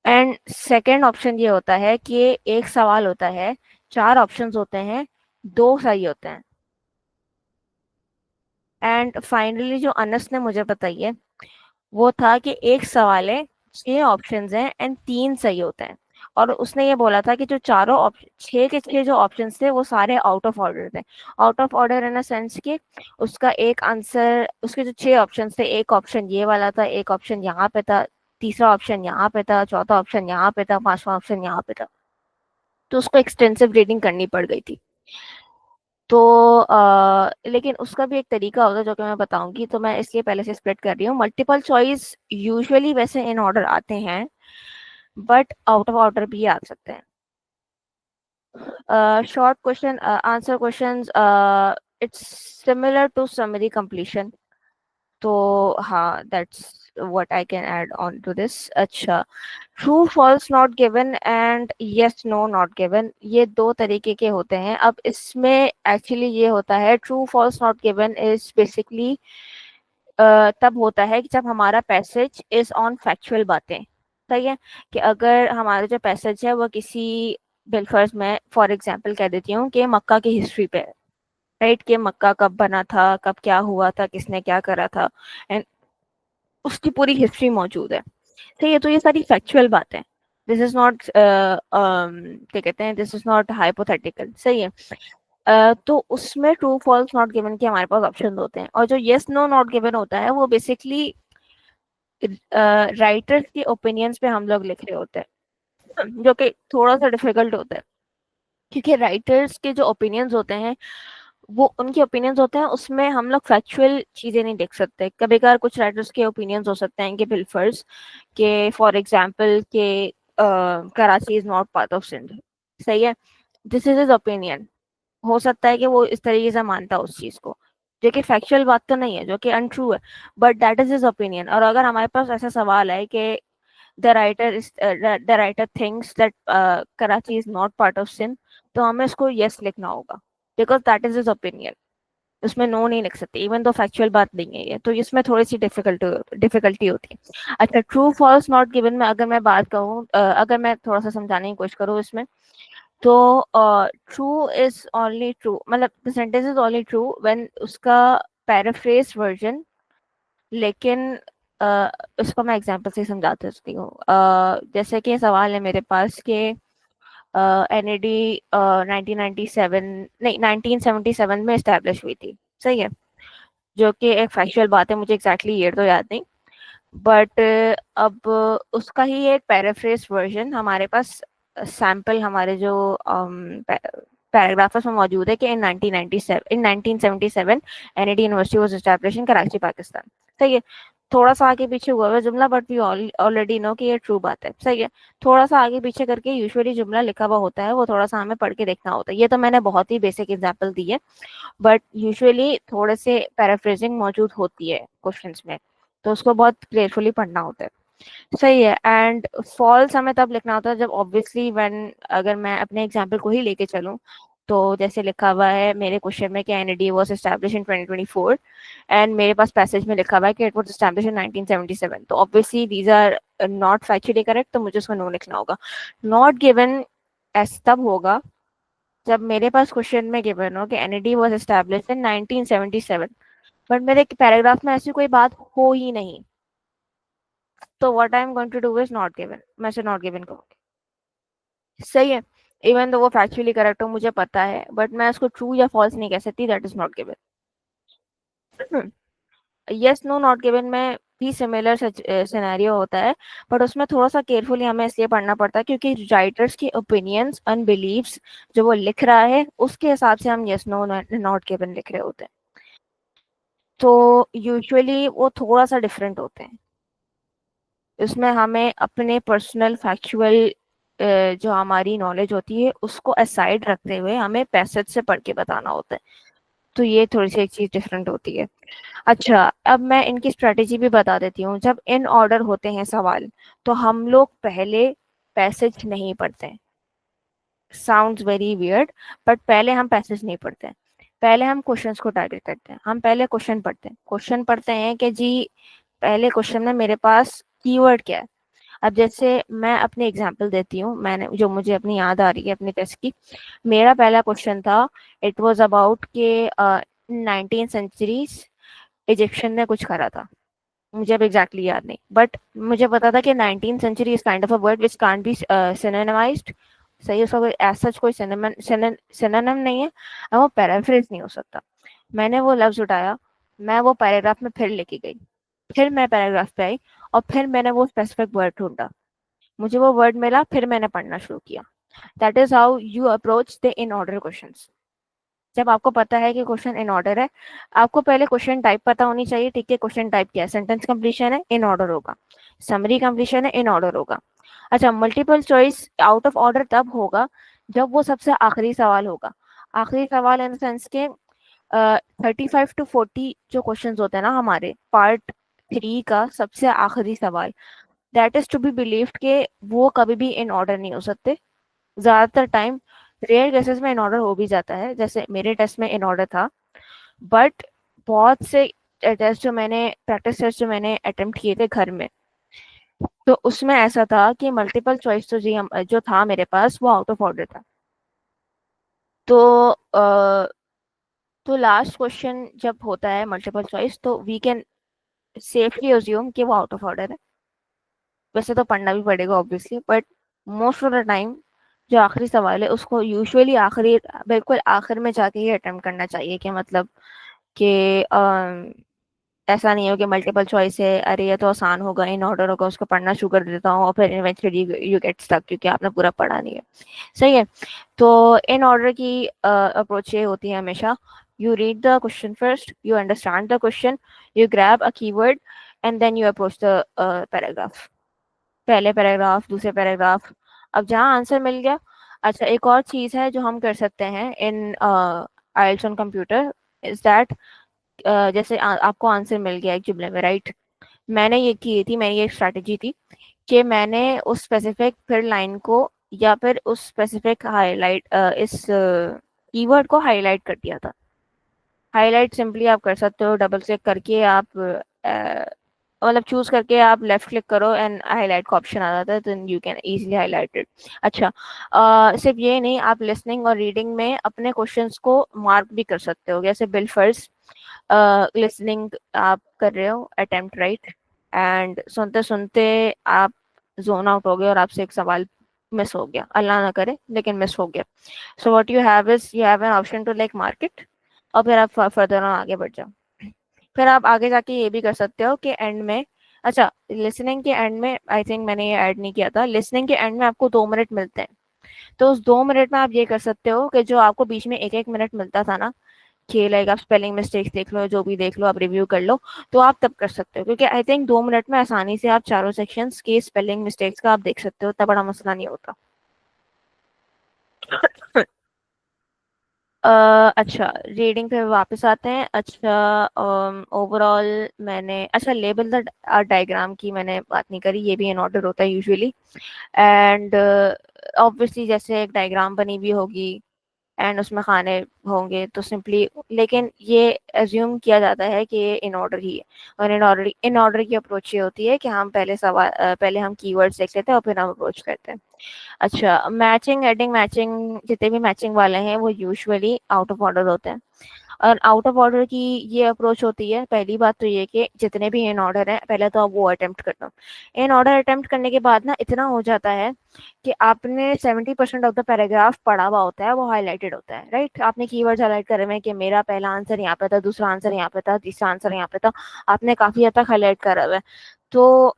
एंड सेकेंड ऑप्शन ये होता है कि एक सवाल होता है, 4 ऑप्शंस होते हैं, 2 सही होते हैं। एंड फाइनली जो अनस ने मुझे बताई है वो था कि एक सवाल है, 6 ऑप्शंस हैं एंड 3 सही होते हैं। और उसने ये बोला था कि जो चारों ऑप्शन, 6 के 6 जो ऑप्शंस थे वो सारे आउट ऑफ ऑर्डर थे। Out of order in a sense कि उसका एक आंसर, उसके जो 6 ऑप्शंस थे, एक ऑप्शन ये वाला था, एक ऑप्शन यहाँ पे था, तीसरा ऑप्शन यहाँ पे था, चौथा ऑप्शन यहाँ पे था, पांचवा ऑप्शन यहाँ पे था। तो उसको एक्सटेंसिव रीडिंग करनी पड़ गई थी। तो लेकिन उसका भी एक तरीका होता है जो कि मैं बताऊंगी, तो मैं इसलिए पहले से स्प्लिट कर रही हूँ। मल्टीपल चॉइस यूजुअली वैसे इन ऑर्डर आते हैं, बट आउट ऑफ ऑर्डर भी आ सकते हैं। Short question answer questions, it's similar to summary completion. तो हाँ, that's what I can add on to this. अच्छा, true false not given and yes no not given, ये 2 तरीके के होते हैं। अब इसमें एक्चुअली ये होता है, true false not given is basically तब होता है कि जब हमारा पैसेज इज ऑन फैक्चुअल बातें। सही है, कि अगर हमारा जो पैसेज है वो किसी, बिलफर्ज मैं फॉर एग्जांपल कह देती हूँ कि मक्का की हिस्ट्री पे है, राइट, कि मक्का कब बना था, कब क्या हुआ था, किसने क्या करा था, एंड उसकी पूरी हिस्ट्री मौजूद है। सही है, तो ये सारी फैक्चुअल बातें, दिस इज नॉट क्या कहते हैं, दिस इज नॉट हाइपोथेटिकल। सही है। तो उसमें ट्रू फॉल्स नॉट गिवन के हमारे पास ऑप्शन होते हैं, और जो यस नो नॉट गिवन होता है वो बेसिकली राइटर्स के ओपिनियंस पे हम लोग लिख रहे होते हैं, जो कि थोड़ा सा डिफिकल्ट होता है, क्योंकि राइटर्स के जो ओपिनियंस होते हैं वो उनके ओपिनियंस होते हैं, उसमें हम लोग फैक्चुअल चीजें नहीं देख सकते। कभी कभार कुछ राइटर्स के ओपिनियंस हो सकते हैं कि बिलफर्स के, फॉर एग्जांपल के Karachi is not part of Sindh. सही है, दिस इज हिज ओपिनियन। हो सकता है कि वो इस तरीके से मानता है उस चीज को, जो कि फैक्चुअल बात तो नहीं है, जो कि अनट्रू है, but that is his opinion. और अगर हमारे पास ऐसा सवाल है कि the writer thinks that Karachi is not part of Sindh, तो हमें इसको यस लिखना होगा। Because that is his opinion. उसमें नो नहीं लिख सकते इवन तो फैक्चुअल बात नहीं है ये, तो इसमें थोड़ी सी डिफिकल्टी होती है। अच्छा, ट्रू फॉल्स नॉट गिवन में अगर मैं बात कहूँ, अगर मैं थोड़ा सा समझाने की कोशिश करूँ इसमें, तो ट्रू इज ओनली ट्रू, मतलब the sentence is only true when उसका पैराफ्रेज वर्जन, लेकिन उसको मैं एग्जांपल से समझा सकती हूँ। जैसे कि सवाल है मेरे पास कि एनएडी 1997 नहीं 1977 में इस्टेब्लिश हुई थी, सही है, जो कि एक फैक्चुअल बात है, मुझे एग्जैक्टली ईयर तो याद नहीं, बट अब उसका ही एक पैराफ्रेज वर्जन हमारे पास सैंपल हमारे जो पैराग्राफ में मौजूद है कि इन 1977 NIT university was established in Karachi Pakistan, सही है। थोड़ा सा आगे पीछे हुआ है जुमला, बट वी ऑलरेडी नो कि ये ट्रू बात है, सही है। थोड़ा सा आगे पीछे करके यूजुअली जुमला लिखा हुआ होता है, वो थोड़ा सा हमें पढ़ के देखना होता है। ये तो मैंने बहुत ही बेसिक एग्जांपल दी है, बट यूजुअली थोड़े से पैराफ्रेजिंग मौजूद होती है क्वेश्चंस में, तो उसको बहुत केयरफुली पढ़ना होता है, सही है। एंड फॉल्स हमें तब लिखना होता है जब ऑब्वियसली व्हेन, अगर मैं अपने एग्जांपल को ही लेके चलूं, तो जैसे लिखा हुआ है मेरे क्वेश्चन में कि NAD was establish in 2024 and मेरे पास पैसेज में लिखा हुआ है कि इट वाज एस्टैब्लिश इन 1977, तो obviously these are not factually correct, तो मुझे उसको नो लिखना होगा। नॉट गिवन एस तब होगा जब मेरे पास क्वेश्चन में गिवन हो कि NAD was establish in 1977, but मेरे पैराग्राफ में ऐसी कोई बात हो ही नहीं, तो what I am going to do is not given, मैं इसे नॉट गिवन कहूंगी, सही है। इवन तो वो फैक्चुअली करेक्ट हो मुझे पता है, बट मैं उसको ट्रू या फॉल्स नहीं कह सकती, that is not given. Yes no not given में भी सिमिलर सिनेरियो होता है, बट उसमें थोड़ा सा केयरफुली हमें इसलिए पढ़ना पड़ता है क्योंकि राइटर्स की ओपिनियंस एंड बिलीव्स जो वो लिख रहा है उसके हिसाब से हम यस नो नॉट गिवन लिख रहे होते हैं, तो यूजुअली वो थोड़ा सा डिफरेंट होते हैं। इसमें हमें अपने पर्सनल फैक्चुअल जो हमारी नॉलेज होती है उसको असाइड रखते हुए हमें पैसेज से पढ़ के बताना होता है, तो ये थोड़ी सी एक चीज डिफरेंट होती है। अच्छा, अब मैं इनकी स्ट्रेटेजी भी बता देती हूँ। जब इन ऑर्डर होते हैं सवाल, तो हम लोग पहले पैसेज नहीं पढ़ते हैं, साउंड्स वेरी वियर्ड, बट पहले हम पैसेज नहीं पढ़ते हैं, पहले हम क्वेश्चंस को टारगेट करते हैं। हम पहले क्वेश्चन पढ़ते हैं, क्वेश्चन पढ़ते हैं कि जी पहले क्वेश्चन में मेरे पास कीवर्ड क्या है। अब जैसे मैं अपनी एग्जांपल देती हूँ, मैंने जो मुझे अपनी याद आ रही है अपने टेस्ट की, मेरा पहला क्वेश्चन था, इट वाज अबाउट के 19 सेंचुरीज इजिप्शियन ने कुछ करा था, मुझे अब एग्जैक्टली याद नहीं, बट मुझे पता था कि 19 century is kind of a word which can't be synonymised, सही, उसका कोई ऐसा कोई सिनोनिम नहीं है और वो पैराफ्रेज नहीं हो सकता। मैंने वो लफ्ज उठाया, मैं वो पैराग्राफ में फिर लेके गई, फिर मैं पैराग्राफ पे आई और फिर मैंने वो स्पेसिफिक वर्ड ढूंढा, मुझे वो वर्ड मिला, फिर मैंने पढ़ना शुरू किया। That is how you approach the in order questions. जब आपको पता है कि क्वेश्चन इन ऑर्डर है, आपको पहले क्वेश्चन टाइप पता होनी चाहिए, ठीक है, क्वेश्चन टाइप क्या है, सेंटेंस कंप्लीशन है, इन ऑर्डर होगा, समरी कंप्लीशन है, इन ऑर्डर होगा। अच्छा, multiple choice out of order तब होगा जब वो सबसे आखिरी सवाल होगा। आखिरी सवाल इन सेंस के 35 to 40 जो क्वेश्चन होते हैं ना हमारे पार्ट 3 का सबसे आखिरी सवाल, that is to be believed के वो कभी भी इन ऑर्डर नहीं हो सकते। ज्यादातर टाइम रेयर केसेस में इन ऑर्डर हो भी जाता है, जैसे मेरे टेस्ट में इन ऑर्डर था, बट बहुत से टेस्ट जो मैंने प्रैक्टिस टेस्ट जो मैंने अटेम्प्ट किए थे घर में, तो उसमें ऐसा था कि मल्टीपल चॉइस तो जी हम जो था मेरे पास वो आउट ऑफ ऑर्डर था, तो तो लास्ट क्वेश्चन जब होता है मल्टीपल चॉइस तो वी कैन सेफली अज्यूम कि वो आउट ऑफ ऑर्डर है। वैसे तो पढ़ना भी पड़ेगा obviously, but most of the time जो आखिरी सवाल है उसको यूजुअली आखिरी बिल्कुल आखिर में जाके ही अटेम्प्ट करना चाहिए, कि मतलब कि ऐसा नहीं हो कि मल्टीपल चॉइस है, अरे ये तो आसान होगा, इन ऑर्डर होगा, उसको पढ़ना शुरू कर देता हूँ और फिर इवेंचुअली यू गेट स्टक क्योंकि आपने पूरा पढ़ा नहीं है, सही है। तो इन ऑर्डर की अप्रोच ये होती है हमेशा, you read the question first, you understand the question, you grab a keyword and then you approach the paragraph, पहले पैराग्राफ दूसरे पैराग्राफ। अब जहाँ आंसर मिल गया, अच्छा एक और चीज है जो हम कर सकते हैं इन आइल्स ऑन कंप्यूटर, इज दैट जैसे आपको आंसर मिल गया एक जुमले में, राइट, मैंने ये की थी, मैंने ये स्ट्रैटेजी थी कि मैंने उस स्पेसिफिक फिर लाइन को या फिर उस स्पेसिफिक हाईलाइट इस कीवर्ड को हाईलाइट कर दिया था। हाईलाइट सिंपली आप कर सकते हो, डबल क्लिक करके आप मतलब चूज करके आप लेफ्ट क्लिक करो एंड हाईलाइट का ऑप्शन आ जाता है, then you can easily highlight it. अच्छा, सिर्फ ये नहीं, आप लिसनिंग और रीडिंग में अपने क्वेश्चंस को मार्क भी कर सकते हो। जैसे बिल फर्स्ट लिसनिंग आप कर रहे हो अटेम्प्ट राइट, एंड सुनते सुनते आप जोन आउट हो गए और आपसे एक सवाल मिस हो गया, अल्लाह ना करे लेकिन मिस हो गया। So what you have is you have an option to like mark it, और फिर आप फर्दर ऑन आगे बढ़ जाओ। फिर आप आगे जाके ये भी कर सकते हो कि एंड में, अच्छा लिसनिंग के एंड में आई थिंक मैंने ये ऐड नहीं किया था, लिसनिंग के एंड में आपको 2 मिनट मिलते हैं। तो उस 2 मिनट में आप ये कर सकते हो कि जो आपको बीच में एक एक मिनट मिलता था ना, कि लाइक आप स्पेलिंग मिस्टेक्स देख लो, जो भी देख लो, आप रिव्यू कर लो, तो आप तब कर सकते हो, क्योंकि आई थिंक 2 मिनट में आसानी से आप चारों सेक्शंस के स्पेलिंग मिस्टेक्स का आप देख सकते हो, इतना बड़ा मसला नहीं होता। अच्छा, रीडिंग पे वापस आते हैं। अच्छा, ओवरऑल मैंने, अच्छा लेबल द डायग्राम की मैंने बात नहीं करी, ये भी इन ऑर्डर होता है यूजुअली। एंड ऑब्वियसली जैसे एक डायग्राम बनी हुई होगी एंड उसमें खाने होंगे तो सिंपली, लेकिन ये एज्यूम किया जाता है कि ये इन ऑर्डर ही है। और इन ऑर्डर की अप्रोच ये होती है कि हम पहले सवाल पहले हम कीवर्ड्स देख लेते हैं और फिर हम अप्रोच करते हैं। अच्छा, मैचिंग एडिंग मैचिंग, जितने भी मैचिंग वाले हैं वो यूजुअली आउट ऑफ ऑर्डर होते हैं। और आउट ऑफ ऑर्डर की ये अप्रोच होती है, पहली बात तो ये कि जितने भी इन ऑर्डर हैं पहले तो आप वो अटेम्प्ट कर लो। इन ऑर्डर अटेम्प्ट करने के बाद ना इतना हो जाता है कि आपने 70% ऑफ द पैराग्राफ पढ़ा हुआ होता है, वो हाईलाइटेड होता है, राइट। आपने कीवर्ड्स हाईलाइट करे हुए हैं कि मेरा पहला आंसर यहाँ पे था, दूसरा आंसर यहाँ पे था, तीसरा आंसर यहाँ पे था, आपने काफी हद तक हाईलाइट करा हुआ है। तो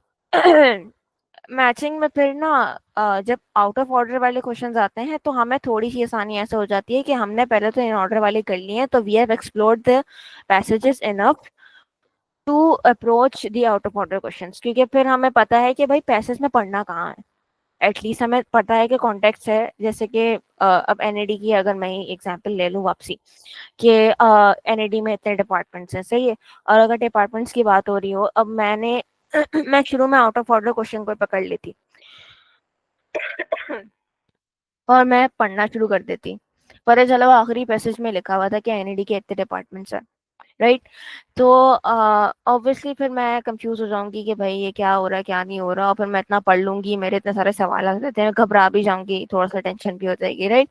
मैचिंग में फिर ना जब आउट ऑफ ऑर्डर वाले क्वेश्चंस आते हैं तो हमें थोड़ी सी आसानी ऐसे हो जाती है कि हमने पहले तो इन ऑर्डर वाले कर लिए हैं, तो we have explored the passages enough to approach the out of order questions, क्योंकि फिर हमें पता है कि भाई पैसेज में पढ़ना कहाँ है। एटलीस्ट हमें पता है कि कॉन्टेक्स्ट है। जैसे कि अब एनएडी की अगर मैं एग्जांपल ले लूँ वापसी, कि एनएडी में इतने डिपार्टमेंट्स हैं, सही है। और अगर डिपार्टमेंट्स की बात हो रही हो, अब मैंने मैं शुरू में आउट ऑफ ऑर्डर क्वेश्चन को पकड़ लेती और मैं पढ़ना शुरू कर देती, पता चला वो आखिरी पैसेज में लिखा हुआ था कि एनईडी के इतने डिपार्टमेंट्स हैं, राइट। तो ऑब्वियसली फिर मैं कंफ्यूज हो जाऊंगी कि भाई ये क्या हो रहा है क्या नहीं हो रहा, और फिर मैं इतना पढ़ लूंगी, मेरे इतने सारे सवाल आ जाते हैं, घबरा भी जाऊंगी, थोड़ा सा टेंशन भी हो जाएगी, राइट।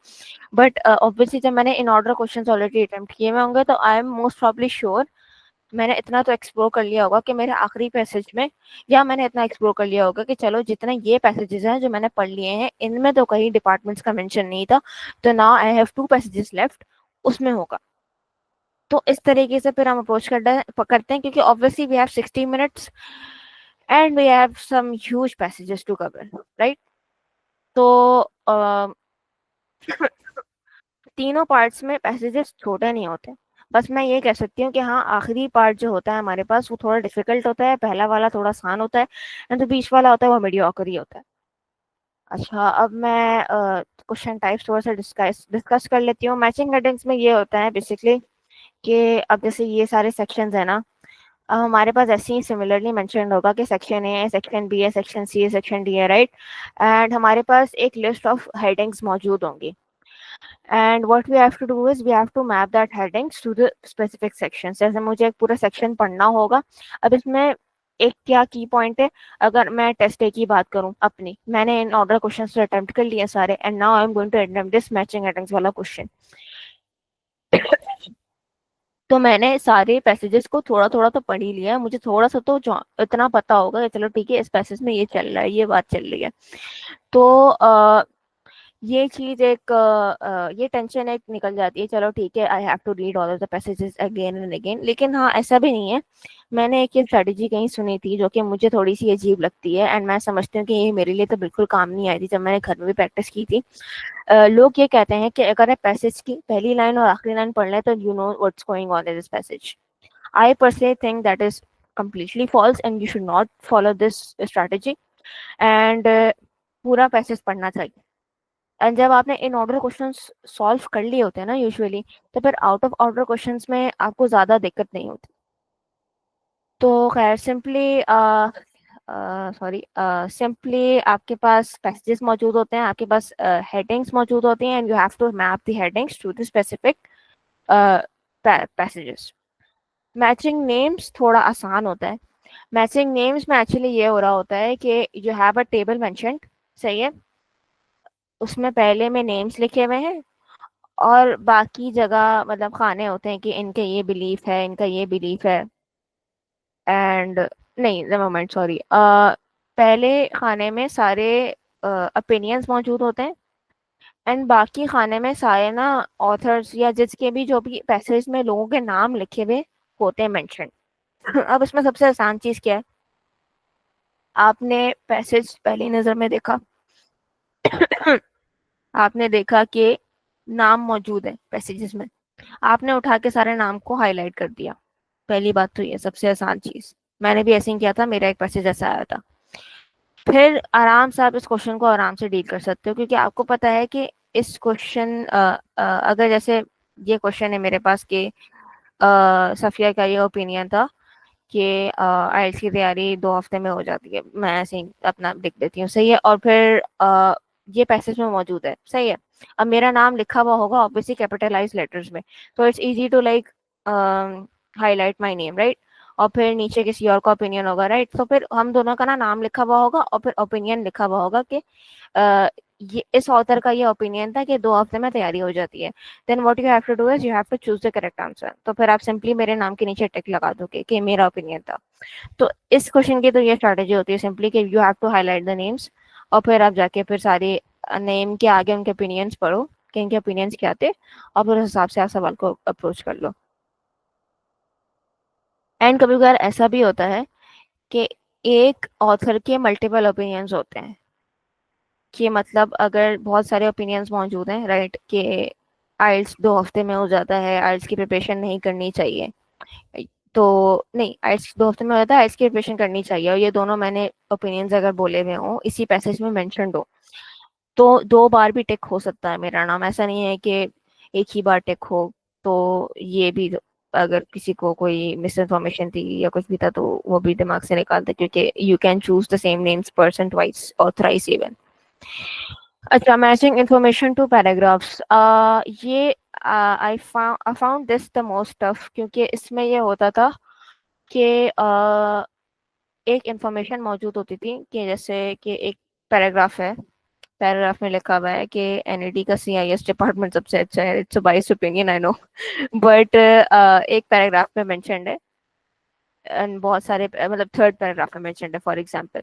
बट ऑब्वियसली जब मैंने in order questions already attempt किए हुए होंगे तो I am most probably sure मैंने इतना तो एक्सप्लोर कर लिया होगा कि मेरे आखिरी पैसेज में, या मैंने इतना एक्सप्लोर कर लिया होगा कि चलो जितने ये पैसेजेस हैं जो मैंने पढ़ लिए हैं इनमें तो कहीं डिपार्टमेंट्स का मेंशन नहीं था, तो now I have 2 passages left, उसमें होगा। तो इस तरीके से फिर हम अप्रोच करते हैं, क्योंकि obviously we have 60 minutes and we have some huge passages to cover, right. तो तीनों पार्ट्स में पैसेजेस छोटे नहीं होते। बस मैं ये कह सकती हूँ कि हाँ, आखिरी पार्ट जो होता है हमारे पास वो थोड़ा डिफिकल्ट होता है, पहला वाला थोड़ा आसान होता है, एंड जो बीच वाला होता है वो मीडियोकर ही होता है। अच्छा, अब मैं क्वेश्चन टाइप्स थोड़ा सा डिस्कस डिस्कस कर लेती हूँ। मैचिंग हेडिंग्स में ये होता है बेसिकली कि अब जैसे ये सारे सेक्शंस है ना, अब हमारे पास ऐसे ही सिमिलरली मेंशन होगा कि सेक्शन ए है, सेक्शन बी है, सेक्शन सी है, सेक्शन डी है, राइट। एंड हमारे पास एक लिस्ट ऑफ हेडिंग्स मौजूद होंगी, and what we have to do is we have to map that headings to the specific sections। जैसे मुझे एक पूरा सेक्शन पढ़ना होगा, अब इसमें एक क्या की पॉइंट है, अगर मैं टेस्ट ए की बात करूं अपनी, मैंने इन ऑर्डर क्वेश्चन अटेम्प्ट कर लिए सारे, and now I am going to attempt this matching headings वाला क्वेश्चन। तो मैंने सारे पैसेजेस को थोड़ा थोड़ा तो पढ़ ही लिया है, मुझे थोड़ा सा तो इतना पता होगा कि चलो ठीक है, इस पैसेज में ये चल रहा है, ये बात चल रही है। तो ये चीज एक ये टेंशन एक निकल जाती है, चलो ठीक है, I have to read all of the passages again and again. लेकिन हाँ, ऐसा भी नहीं है। मैंने एक ये स्ट्रेटेजी कहीं सुनी थी जो कि मुझे थोड़ी सी अजीब लगती है, एंड मैं समझती हूँ कि ये मेरे लिए तो बिल्कुल काम नहीं आई थी जब मैंने घर में भी प्रैक्टिस की थी। लोग ये कहते हैं कि अगर आप पैसेज की पहली लाइन और आखिरी लाइन पढ़ लें तो you know what's going on in this passage. I personally think that is completely false and you should not follow this strategy, and पूरा पैसेज पढ़ना चाहिए। एंड जब आपने इन ऑर्डर क्वेश्चंस सॉल्व कर लिए होते हैं ना यूजुअली, तो फिर आउट ऑफ ऑर्डर क्वेश्चंस में आपको ज़्यादा दिक्कत नहीं होती। तो खैर सिंपली सॉरी, सिंपली आपके पास पैसेजेस मौजूद होते हैं, आपके पास हेडिंग्स मौजूद होती हैं, and you have to map the headings to the specific passages. Matching names थोड़ा आसान होता है। मैचिंग नेम्स में एक्चुअली ये हो रहा होता है कि you have a table mentioned, सही है, उसमें पहले में नेम्स लिखे हुए हैं और बाकी जगह मतलब खाने होते हैं कि इनके ये बिलीफ है, इनका ये बिलीफ है, एंड नहीं द मोमेंट सॉरी, पहले खाने में सारे ओपिनियंस मौजूद होते हैं, एंड बाकी खाने में सारे ना ऑथर्स या जिसके भी जो भी पैसेज में लोगों के नाम लिखे हुए होते हैं मेंशन। अब इसमें सबसे आसान चीज क्या है, आपने पैसेज पहली नजर में देखा, आपने देखा कि नाम मौजूद है पैसेजेस में, आपने उठा के सारे नाम को हाईलाइट कर दिया। पहली बात तो ये सबसे आसान चीज, मैंने भी ऐसे ही किया था, मेरा एक पैसेज ऐसा आया था। फिर आराम से आप इस क्वेश्चन को आराम से डील कर सकते हो, क्योंकि आपको पता है कि इस क्वेश्चन अगर जैसे ये क्वेश्चन है मेरे पास कि सफिया का ये ओपिनियन था कि आइल्स की तैयारी 2 हफ्ते में हो जाती है, मैं ऐसे ही अपना लिख देती हूँ, सही है, और फिर ये पैसेज में मौजूद है, सही है। अब मेरा नाम लिखा हुआ होगा ऑब्वियसली कैपिटलाइज लेटर्स में, तो it's easy to like highlight my name, right. और फिर नीचे किसी और का ओपिनियन होगा, राइट, तो फिर हम दोनों का ना नाम लिखा हुआ होगा और फिर ओपिनियन लिखा हुआ होगा कि ये इस ऑथर का ये ओपिनियन था कि 2 हफ्ते में तैयारी हो जाती है। Then what you have to do is you have to choose the correct answer, तो फिर आप सिंपली मेरे नाम के नीचे टिक लगा दोगे कि मेरा ओपिनियन था। तो इस क्वेश्चन की तो ये स्ट्रैटेजी होती है सिंपली कि you have to highlight the names, और फिर आप जाके फिर सारे नेम के आगे उनके ओपिनियंस पढ़ो कि इनके ओपिनियंस क्या थे, और फिर उस हिसाब से आप सवाल को अप्रोच कर लो। एंड कभी कभार ऐसा भी होता है कि एक ऑथर के मल्टीपल ओपिनियंस होते हैं, कि मतलब अगर बहुत सारे ओपिनियंस मौजूद हैं, राइट, कि आइल्स 2 हफ्ते में हो जाता है, आइल्स की प्रिपरेशन नहीं करनी चाहिए, तो नहीं, आइल्स 2 हफ्ते में हो जाता है, आइल्स की प्रिपरेशन करनी चाहिए, और ये दोनों मैंने ओपिनियंस अगर बोले हुए हों, इसी पैसेज में मेंशन्ड हो, तो 2 बार भी टिक हो सकता है मेरा नाम, ऐसा नहीं है कि एक ही बार टिक हो। तो ये भी, अगर किसी को कोई मिस इन्फॉर्मेशन थी या कुछ भी था तो वो भी दिमाग से निकालते, क्योंकि you can choose the same names person twice और थ्राइस इवन। अच्छा, मैचिंग इंफॉर्मेशन टू पैराग्राफ्स, ये I found this the most tough, क्योंकि इसमें ये होता था कि एक इंफॉर्मेशन मौजूद होती थी कि जैसे कि एक पैराग्राफ है, पैराग्राफ में लिखा हुआ है कि एनईडी का सीआईएस डिपार्टमेंट सबसे अच्छा है, it's a biased opinion I know, but एक पैराग्राफ में मेंशन्ड है, एंड बहुत सारे मतलब थर्ड पैराग्राफ में मेंशन्ड है, फॉर एग्जांपल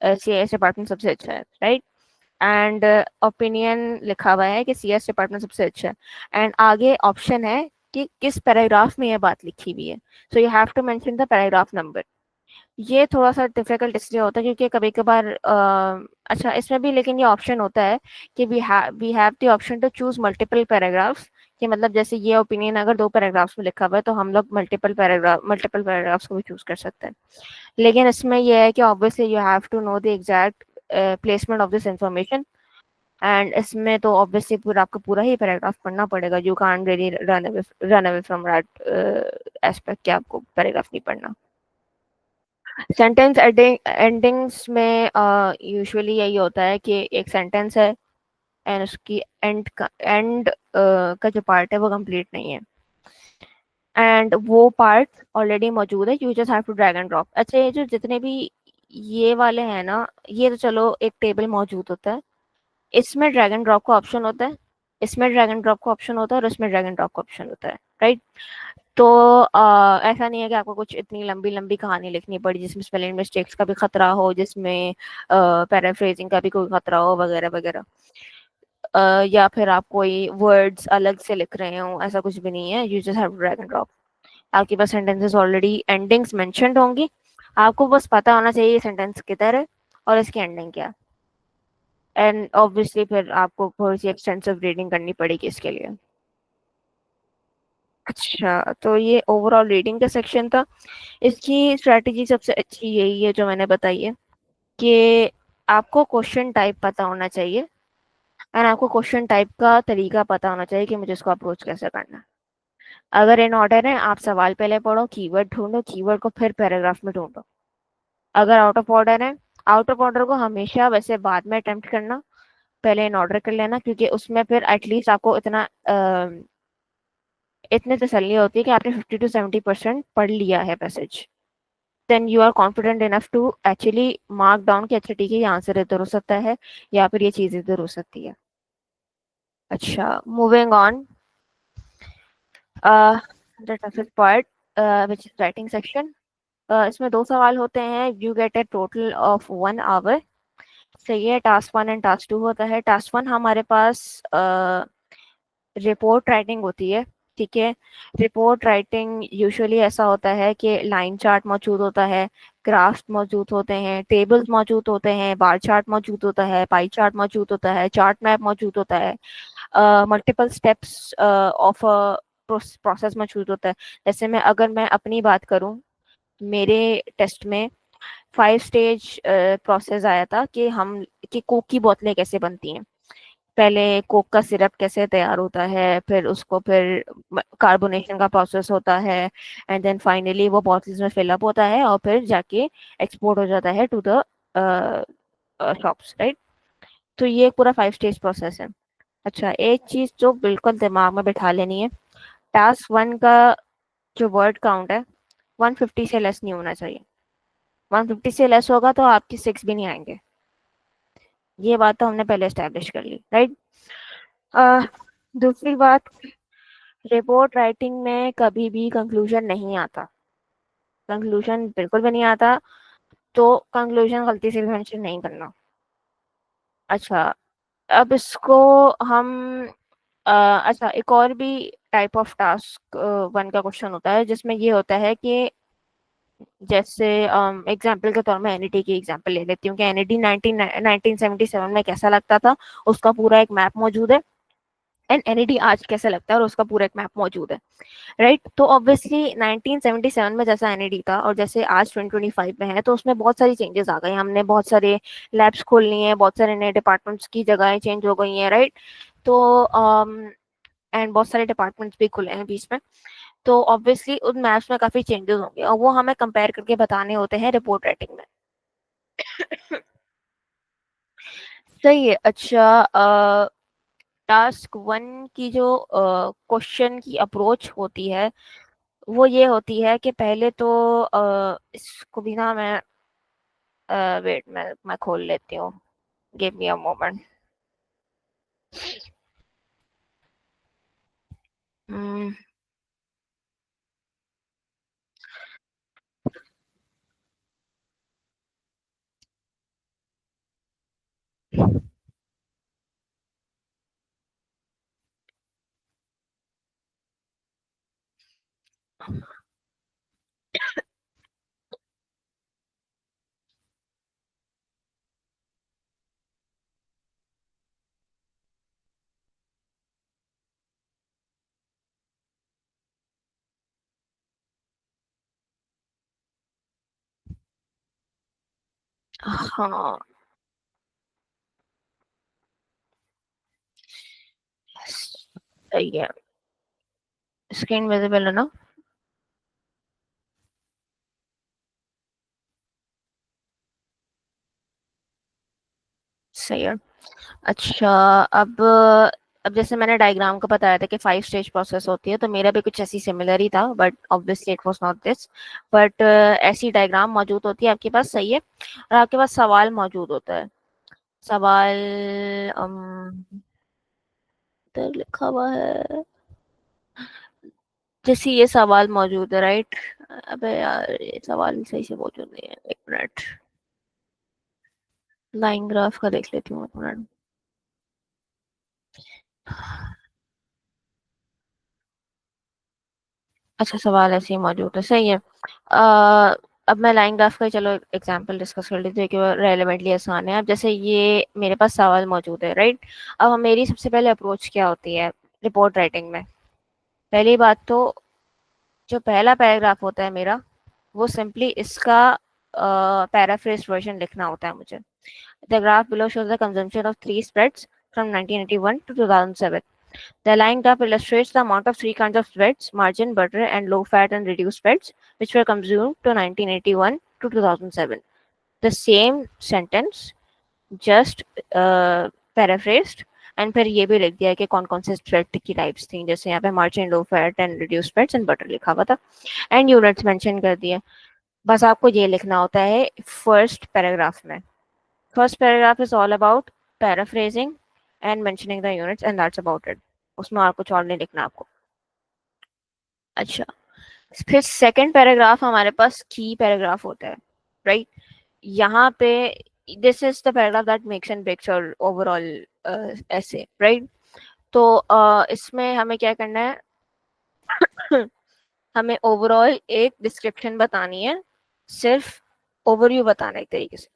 सीआईएस डिपार्टमेंट सबसे अच्छा है, राइट, एंड ओपिनियन लिखा हुआ है कि सीएस डिपार्टमेंट सबसे अच्छा है, एंड आगे ऑप्शन है कि किस पैराग्राफ में ये बात लिखी हुई है, so you have to mention the paragraph number. ये थोड़ा सा डिफिकल्ट इसलिए होता है क्योंकि कभी कभार अच्छा इसमें भी लेकिन ये ऑप्शन होता है कि we have the option to choose multiple paragraphs, कि मतलब जैसे ये ओपिनियन अगर 2 पैराग्राफ्स में लिखा हुआ है तो हम लोग मल्टीपल पैराग्राफ्स को भी चूज कर सकते हैं। लेकिन इसमें यह है कि obviously you have to know the exact placement of this information, and इसमें तो ऑब्वियसली पूरा आपको पूरा ही पैराग्राफ पढ़ना पड़ेगा, you can't really run away from that aspect कि आपको पैराग्राफ नहीं पढ़ना। सेंटेंस एंडिंग्स में यूजुअली यही होता है कि एक सेंटेंस है एंड उसकी एंड का जो पार्ट है वो कंप्लीट नहीं है, एंड वो पार्ट ऑलरेडी मौजूद है, you just have to drag and drop. अच्छा, ये जो जितने भी ये वाले हैं ना, ये तो चलो एक टेबल मौजूद होता है, इसमें ड्रैग एंड ड्रॉप का ऑप्शन होता है, इसमें ड्रैग एंड ड्रॉप का ऑप्शन होता है, और इसमें ड्रैग एंड ड्रॉप का ऑप्शन होता है, राइट। तो ऐसा नहीं है कि आपको कुछ इतनी लंबी लंबी कहानी लिखनी पड़ी जिसमें स्पेलिंग मिस्टेक्स का भी खतरा हो, जिसमें पैराफ्रेजिंग का भी कोई खतरा हो, वगैरह वगैरह, या फिर आप कोई वर्ड्स अलग से लिख रहे हो, ऐसा कुछ भी नहीं है, you just have to drag and drop. आपके पास सेंटेंसेस ऑलरेडी एंडिंग्स मेंशन्ड होंगी, आपको बस पता होना चाहिए ये सेंटेंस किधर है और इसकी एंडिंग क्या है, एंड ऑब्वियसली फिर आपको थोड़ी सी एक्सटेंसिव रीडिंग करनी पड़ेगी इसके लिए। अच्छा, तो ये ओवरऑल रीडिंग का सेक्शन था। इसकी स्ट्रैटेजी सबसे अच्छी यही है जो मैंने बताई है, कि आपको क्वेश्चन टाइप पता होना चाहिए, एंड आपको क्वेश्चन टाइप का तरीका पता होना चाहिए कि मुझे इसको अप्रोच कैसे करना है। अगर इन ऑर्डर है, आप सवाल पहले पढ़ो, कीवर्ड ढूंढो, कीवर्ड को फिर पैराग्राफ में ढूंढो, अगर आउट ऑफ ऑर्डर है, आउट ऑफ ऑर्डर को हमेशा वैसे बाद में अटेम्प्ट करना, पहले इन ऑर्डर कर लेना, क्योंकि उसमें फिर एटलीस्ट आपको इतने तसल्ली होती है कि आपने 50 to 70% पढ़ लिया है passage. Then you are confident enough to actually mark down कि अच्छा ठीक है, ये आंसर इधर हो सकता है या फिर ये चीज इधर हो सकती है। अच्छा, moving on, the toughest part which is writing section. इसमें दो सवाल होते हैं, you get a total of 1 hour. सही है, टास्क 1 एंड टास्क 2 होता है। टास्क 1 हमारे पास रिपोर्ट राइटिंग होती है। ठीक है, रिपोर्ट राइटिंग यूजुअली ऐसा होता है कि लाइन चार्ट मौजूद होता है, ग्राफ्स मौजूद होते हैं, टेबल्स मौजूद होते हैं, बार चार्ट मौजूद होता है, पाई चार्ट मौजूद होता है, चार्ट मैप मौजूद होता है, मल्टीपल स्टेप्स ऑफ प्रोसेस मौजूद होता है। जैसे मैं अपनी बात करूं, मेरे टेस्ट में 5 स्टेज प्रोसेस आया था कि कोक की बोतलें कैसे बनती हैं। पहले कोक का सिरप कैसे तैयार होता है, फिर कार्बोनेशन का प्रोसेस होता है, एंड देन फाइनली वो बॉटल्स में फिल अप होता है और फिर जाके एक्सपोर्ट हो जाता है टू द शॉप्स, राइट। तो ये एक पूरा 5 स्टेज प्रोसेस है। अच्छा, एक चीज जो बिल्कुल दिमाग में बिठा लेनी है, टास्क 1 का जो वर्ड काउंट है 150 से लेस नहीं होना चाहिए। 150 से लेस होगा तो आपके 6 भी नहीं आएंगे। ये बात तो हमने पहले एस्टेब्लिश कर ली, राइट। दूसरी बात, रिपोर्ट राइटिंग में कभी भी कंक्लूजन नहीं आता, कंक्लूजन बिल्कुल भी नहीं आता। तो कंक्लूजन गलती से भी मेंशन नहीं करना। अच्छा, अब इसको हम अच्छा, एक और भी टाइप ऑफ टास्क 1 का क्वेश्चन होता है जिसमें ये होता है कि जैसे एग्जाम्पल के तौर में एनईटी की एग्जाम्पल ले लेती हूँ कि एनईटी 1977 में कैसा लगता था, उसका पूरा एक मैप मौजूद है। एंड एनईटी आज कैसा लगता है और उसका पूरा एक मैप मौजूद है, राइट। तो ऑब्वियसली 1977 में जैसा एनईडी था और जैसे आज 2025 में है, तो उसमें बहुत सारी चेंजेस आ गए। हमने बहुत सारे लैब्स खोल लिए हैं, बहुत सारे नए डिपार्टमेंट्स की जगहें चेंज हो गई हैं, राइट। तो एंड बहुत सारे डिपार्टमेंट्स भी खुले हैं बीच में। तो ऑब्वियसली उन मैप्स में काफी चेंजेस होंगे और वो हमें कंपेयर करके बताने होते हैं रिपोर्ट राइटिंग में। सही है। अच्छा, टास्क 1 की जो क्वेश्चन की अप्रोच होती है वो ये होती है कि पहले तो इसको भी ना मैं वेट मैं खोल लेती हूँ, गिव मी अ मोमेंट। हाँ, सही है। स्क्रीन विजिबल है ना? सही है। अच्छा, अब अब जैसे मैंने डायग्राम का बताया था कि 5 स्टेज प्रोसेस होती है, तो मेरा भी कुछ ऐसी सिमिलर ही था, but obviously it was not this. But ऐसी डायग्राम मौजूद होती है आपके पास, सही है। और आपके पास सवाल मौजूद होता है। सवाल इधर लिखा हुआ है, जैसे ये सवाल मौजूद है, राइट। अबे यार, ये सवाल सही से मौजूद नहीं है, एक मिनट। लाइन ग्राफ का देख लेती हूँ, एक मिनट। अच्छा, सवाल ऐसे ही मौजूद है, सही है। अब मैं लाइन ग्राफ का चलो एग्जांपल डिस्कस कर लेती हूँ कि वो रेलेवेंटली आसान है। अब जैसे ये मेरे पास सवाल मौजूद है, राइट। अब मेरी सबसे पहले अप्रोच क्या होती है रिपोर्ट राइटिंग में? पहली बात तो जो पहला पैराग्राफ होता है मेरा, वो सिंपली इसका पैराफ्रेज वर्जन लिखना होता है मुझे। The graph below shows the consumption of three spreads from 1981 to 2007. The line graph illustrates the amount of three kinds of spreads, margin, butter, and low fat and reduced spreads, which were consumed to 1981 to 2007. The same sentence, just paraphrased, and फिर ये भी लिख दिया है कि कौन कौन से स्प्रेड की टाइप्स थी, जैसे यहाँ पे margin, low fat and reduce fats and butter लिखा हुआ था, एंड यूनिट्स मेंशन कर दिए। बस आपको ये लिखना होता है फर्स्ट पैराग्राफ में। First paragraph is all about paraphrasing and mentioning the units and that's about it. उसमें और कुछ और नहीं लिखना आपको। अच्छा, फिर सेकंड पैराग्राफ हमारे पास की पैराग्राफ होता है, राइट? यहाँ पे this is the paragraph that makes and breaks your overall ऐसे, राइट? तो इसमें हमें क्या करना है हमें ओवरऑल एक डिस्क्रिप्शन बतानी है, सिर्फ ओवरव्यू बताना है एक तरीके से।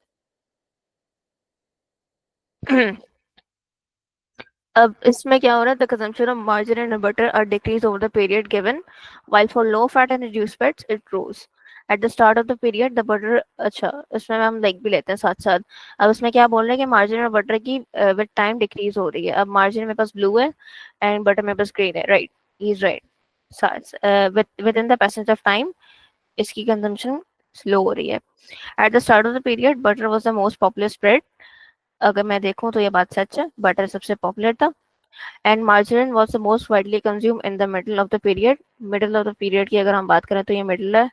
अब इसमें क्या हो रहा है, the consumption of margarine and butter are decrease over the period given, while for low fat and reduced fats it rose at the start of the period the butter. अच्छा, इसमें हम लाइक भी लेते हैं साथ साथ। अब इसमें क्या बोल रहे हैं कि मार्जिन और बटर की विद टाइम डिक्रीज हो रही है। अब मार्जिन मेरे पास ब्लू है एंड बटर मेरे पास ग्रीन है, right? He is right. With in the passage of time इसकी कंजम्पशन स्लो हो रही है। Eight the start of the period butter was the most popular spread. अगर मैं देखूं तो ये बात सच है, बटर सबसे पॉपुलर था। And margarine was the most widely consume in the middle of the period. Middle of the period की अगर हम बात करें तो ये मिडल है,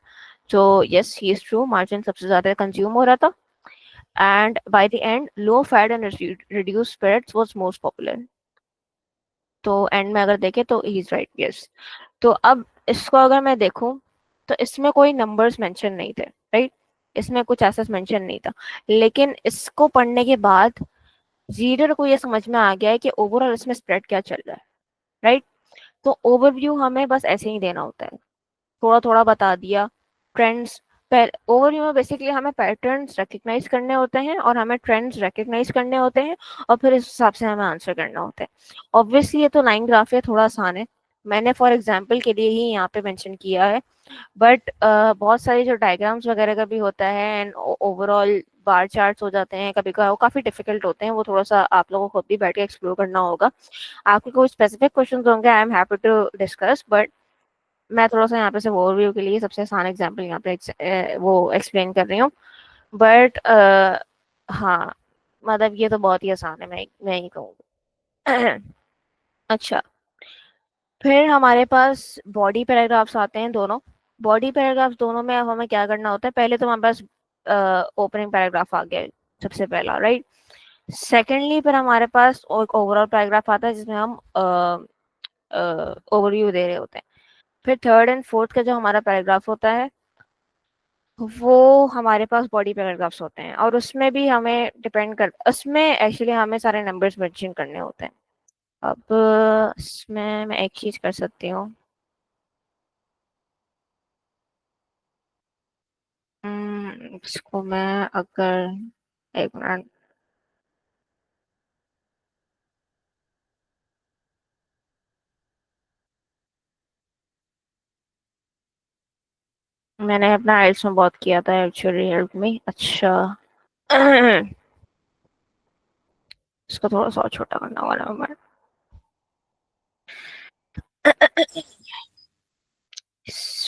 तो yes he is true, margin सबसे ज्यादा कंज्यूम हो रहा था। And by the and low fat and reduce spreads was most popular. तो एंड में अगर देखें तो ही इज राइट, यस। तो अब इसको अगर मैं देखूं तो इसमें कोई नंबर्स मेंशन नहीं थे, राइट? इसमें कुछ ऐसा मेंशन नहीं था, लेकिन इसको पढ़ने के बाद रीडर को ये समझ में आ गया है कि ओवरऑल इसमें स्प्रेड क्या चल रहा है, राइट? तो ओवरव्यू हमें बस ऐसे ही देना होता है, थोड़ा थोड़ा बता दिया ट्रेंड्स। ओवरव्यू में बेसिकली हमें पैटर्न्स रिकग्नाइज करने होते हैं और हमें ट्रेंड्स रिकग्नाइज करने होते हैं, और फिर इस हिसाब से हमें आंसर करना होता है। ऑब्वियसली ये तो लाइन ग्राफ है, थोड़ा आसान है, मैंने फॉर एग्जाम्पल के लिए ही यहाँ पे मेंशन किया है। बट बहुत सारी जो डायग्राम्स वगैरह का भी होता है एंड ओवरऑल बार चार्ट्स हो जाते हैं कभी कभी, वो काफ़ी डिफिकल्ट होते हैं, वो थोड़ा सा आप लोगों को खुद भी बैठ के एक्सप्लोर करना होगा। आपके कोई स्पेसिफिक क्वेश्चन होंगे, I am happy to discuss, but मैं थोड़ा सा यहाँ पे सिर्फ ओवरव्यू के लिए सबसे आसान एग्जाम्पल यहाँ पे वो एक्सप्लेन कर रही हूँ। बट हाँ, मतलब ये तो बहुत ही आसान है, मैं ही कहूँगी। अच्छा, फिर हमारे पास बॉडी पैराग्राफ्स आते हैं दोनों। बॉडी पैराग्राफ्स दोनों में अब हमें क्या करना होता है, पहले तो हमारे पास ओपनिंग पैराग्राफ आ गया सबसे पहला, राइट? सेकेंडली फिर हमारे पास ओवरऑल पैराग्राफ आता है जिसमें हम ओवरव्यू दे रहे होते हैं। फिर थर्ड एंड फोर्थ का जो हमारा पैराग्राफ होता है वो हमारे पास बॉडी पैराग्राफ्स होते हैं, और उसमें भी हमें डिपेंड कर, उसमें एक्चुअली हमें सारे नंबर्स मेंशन करने होते हैं। अब इसमें मैं एक चीज कर सकती हूँ, इसको मैं अगर एक मिनट, मैंने अपना आइल्स में बहुत किया था, एक्चुअली हेल्प मी। अच्छा। इसको थोड़ा सा और छोटा करना वाला हूँ मैं।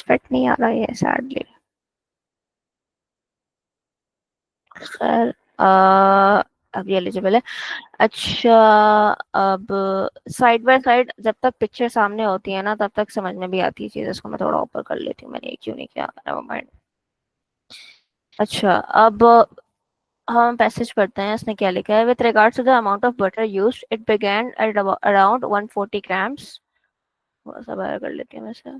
फिट नहीं आ रहा है सैडली। खैर, अब ये एलिजिबल है। अच्छा, अब साइड बाय साइड जब तक पिक्चर सामने होती है ना तब तक समझ में भी आती है चीज। इसको मैं थोड़ा ऊपर कर लेती हूँ, मैंने ये क्यों नहीं किया, नेवर माइंड। अच्छा, अब हम पैसेज पढ़ते हैं, इसने क्या लिखा है। With regards to the amount of butter used it began at around 140 grams. थोड़ा सा बाहर कर लेती हूँ वैसे।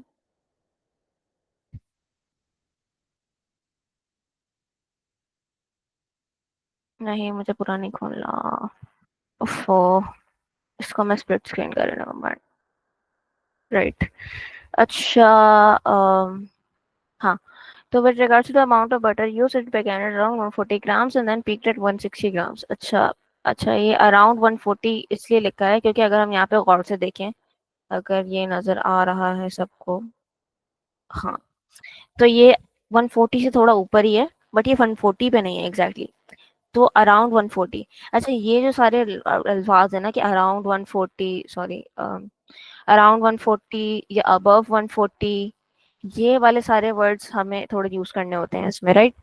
नहीं, मुझे पूरा नहीं खोलना। ओफो, इसको मैं स्प्लिट स्क्रीन कर रही हूँ, राइट? अच्छा, हाँ, तो with regards to the amount of butter used, it began at around 140 grams and then peaked at 160 grams। अच्छा, अच्छा, ये अराउंड 140 इसलिए लिखा है क्योंकि अगर हम यहाँ पे गौर से देखें, अगर ये नजर आ रहा है सबको, हाँ, तो ये 140 से थोड़ा ऊपर ही है, बट ये 140 पे नहीं है एग्जैक्टली exactly। तो अराउंड 140। अच्छा, ये जो सारे अल्फाज है ना कि अराउंड 140, सॉरी, अराउंड 140 या अबव 140, ये वाले सारे वर्ड्स हमें थोड़े यूज करने होते हैं इसमें, राइट?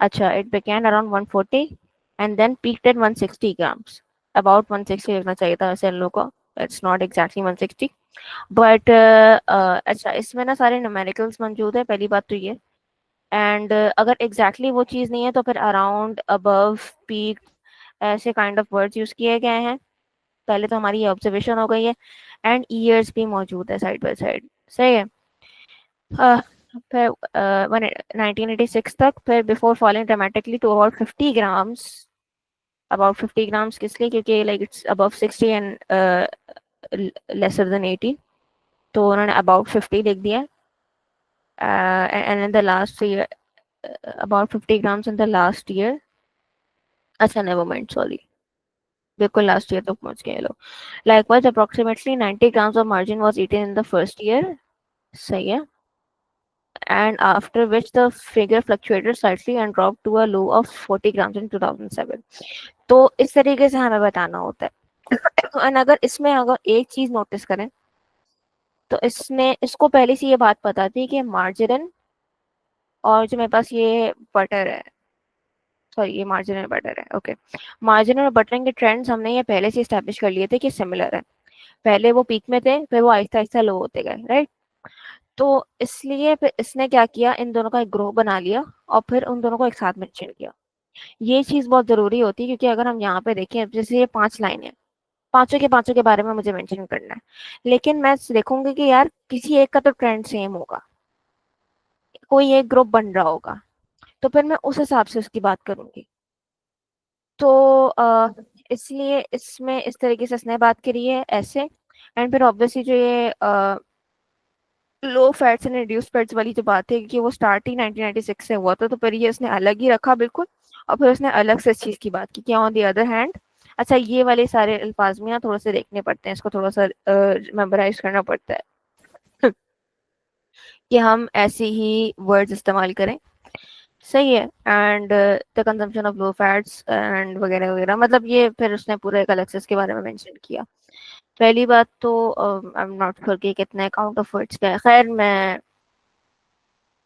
अच्छा, it began around 140 and then peaked at 160 grams. About 160 लिखना चाहिए था वैसे इन लोगों को. It's not exactly 160. बट अच्छा, इसमें ना सारे न्यूमेरिकल्स मौजूद है, पहली बात तो ये. एंड अगर एग्जैक्टली exactly वो चीज़ नहीं है तो फिर अराउंड, अबव, पीक, ऐसे काइंड ऑफ वर्ड्स यूज किए गए हैं. पहले तो हमारी ये ऑब्जर्वेशन हो गई है. एंड ईयर्स भी मौजूद है साइड बाय साइड. सही है. अह, फिर 1986 तक, फिर before falling dramatically to about 50 grams. About 50 grams किस लिए? क्योंकि like it's above 60 and lesser than 80. तो उन्होंने अबाउट 50 लिख दिया. And in the last year, about 50 grams in the last year. अच्छा, नेवर माइंड, सॉरी. बिल्कुल लास्ट ईयर तक पहुंच गए ये लोग. Likewise approximately 90 grams of margarine was eaten in the first year. सही है. And after which the figure fluctuated slightly and dropped to a low of 40 grams in 2007. तो इस तरीके से हमें बताना होता है. और अगर इसमें अगर एक चीज नोटिस करें तो इसमें इसको पहले से ये बात पता थी कि मार्जरीन और जो मेरे पास ये बटर है, सॉरी ये मार्जिन और बटर है. ओके. मार्जिन और बटरिंग के ट्रेंड्स हमने ये पहले से स्टैब्लिश कर लिए थे कि सिमिलर है. पहले वो पीक में थे, फिर वो आहिस्ता आहिस्ता लो होते गए, राइट. तो इसलिए फिर इसने क्या किया, इन दोनों का एक ग्रुप बना लिया और फिर उन दोनों को एक साथ मेंशन किया. ये चीज बहुत जरूरी होती है क्योंकि अगर हम यहाँ पे देखें, जैसे ये 5 लाइन है, पांचों के बारे में मुझे मेंशन करना है. लेकिन मैं देखूंगी कि यार किसी एक का तो ट्रेंड सेम होगा, कोई एक ग्रुप बन रहा होगा, तो फिर मैं उस हिसाब से उसकी बात करूंगी. तो इसलिए इसमें इस तरीके से इसने बात करी है ऐसे. एंड फिर ऑब्वियसली जो ये लो फैट्स एंड रिड्यूस फैट्स वाली जो बात है कि वो स्टार्ट ही 1996 से हुआ था, तो फिर ये उसने अलग ही रखा बिल्कुल. और फिर उसने अलग से इस चीज की बात की कि ऑन द अदर हैंड. अच्छा, ये वाले सारे अल्फाज में ना थोड़ा सा देखने पड़ते हैं, इसको थोड़ा सा मेमोराइज करना पड़ता है कि हम ऐसे ही वर्ड्स इस्तेमाल करें. सही है. And the consumption of low fats and वगैरह वगैरह, मतलब ये फिर उसने पूरे एक अलग से इसके बारे में मेंशन किया. पहली बात तो आई एम नॉट श्योर कि कितने काउंट ऑफ वर्ड्स का है, खैर मैं.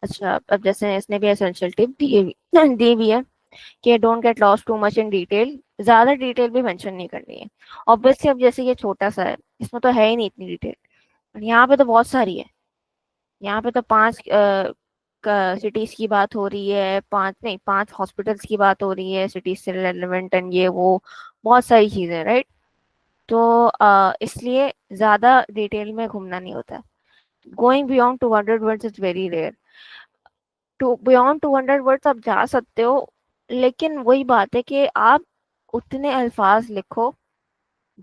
अच्छा, अब जैसे इसने भी एसेंशियल टिप दी भी है कि don't get lost too much in detail. ज्यादा डिटेल भी मेंशन नहीं करनी है. ऑब्वियसली अब जैसे ये छोटा सा है, इसमें तो है ही नहीं इतनी डिटेल. यहाँ पे तो बहुत सारी है. यहाँ पे तो 5 सिटीज की बात हो रही है, 5 नहीं 5 हॉस्पिटल्स की बात हो रही है, सिटीज से रेलेवेंट एंड ये वो, बहुत सारी चीजें, राइट. तो इसलिए ज्यादा डिटेल में घूमना नहीं होता. Going beyond 200 words is very rare. To beyond 200 words आप जा सकते हो, लेकिन वही बात है कि आप उतने अल्फाज लिखो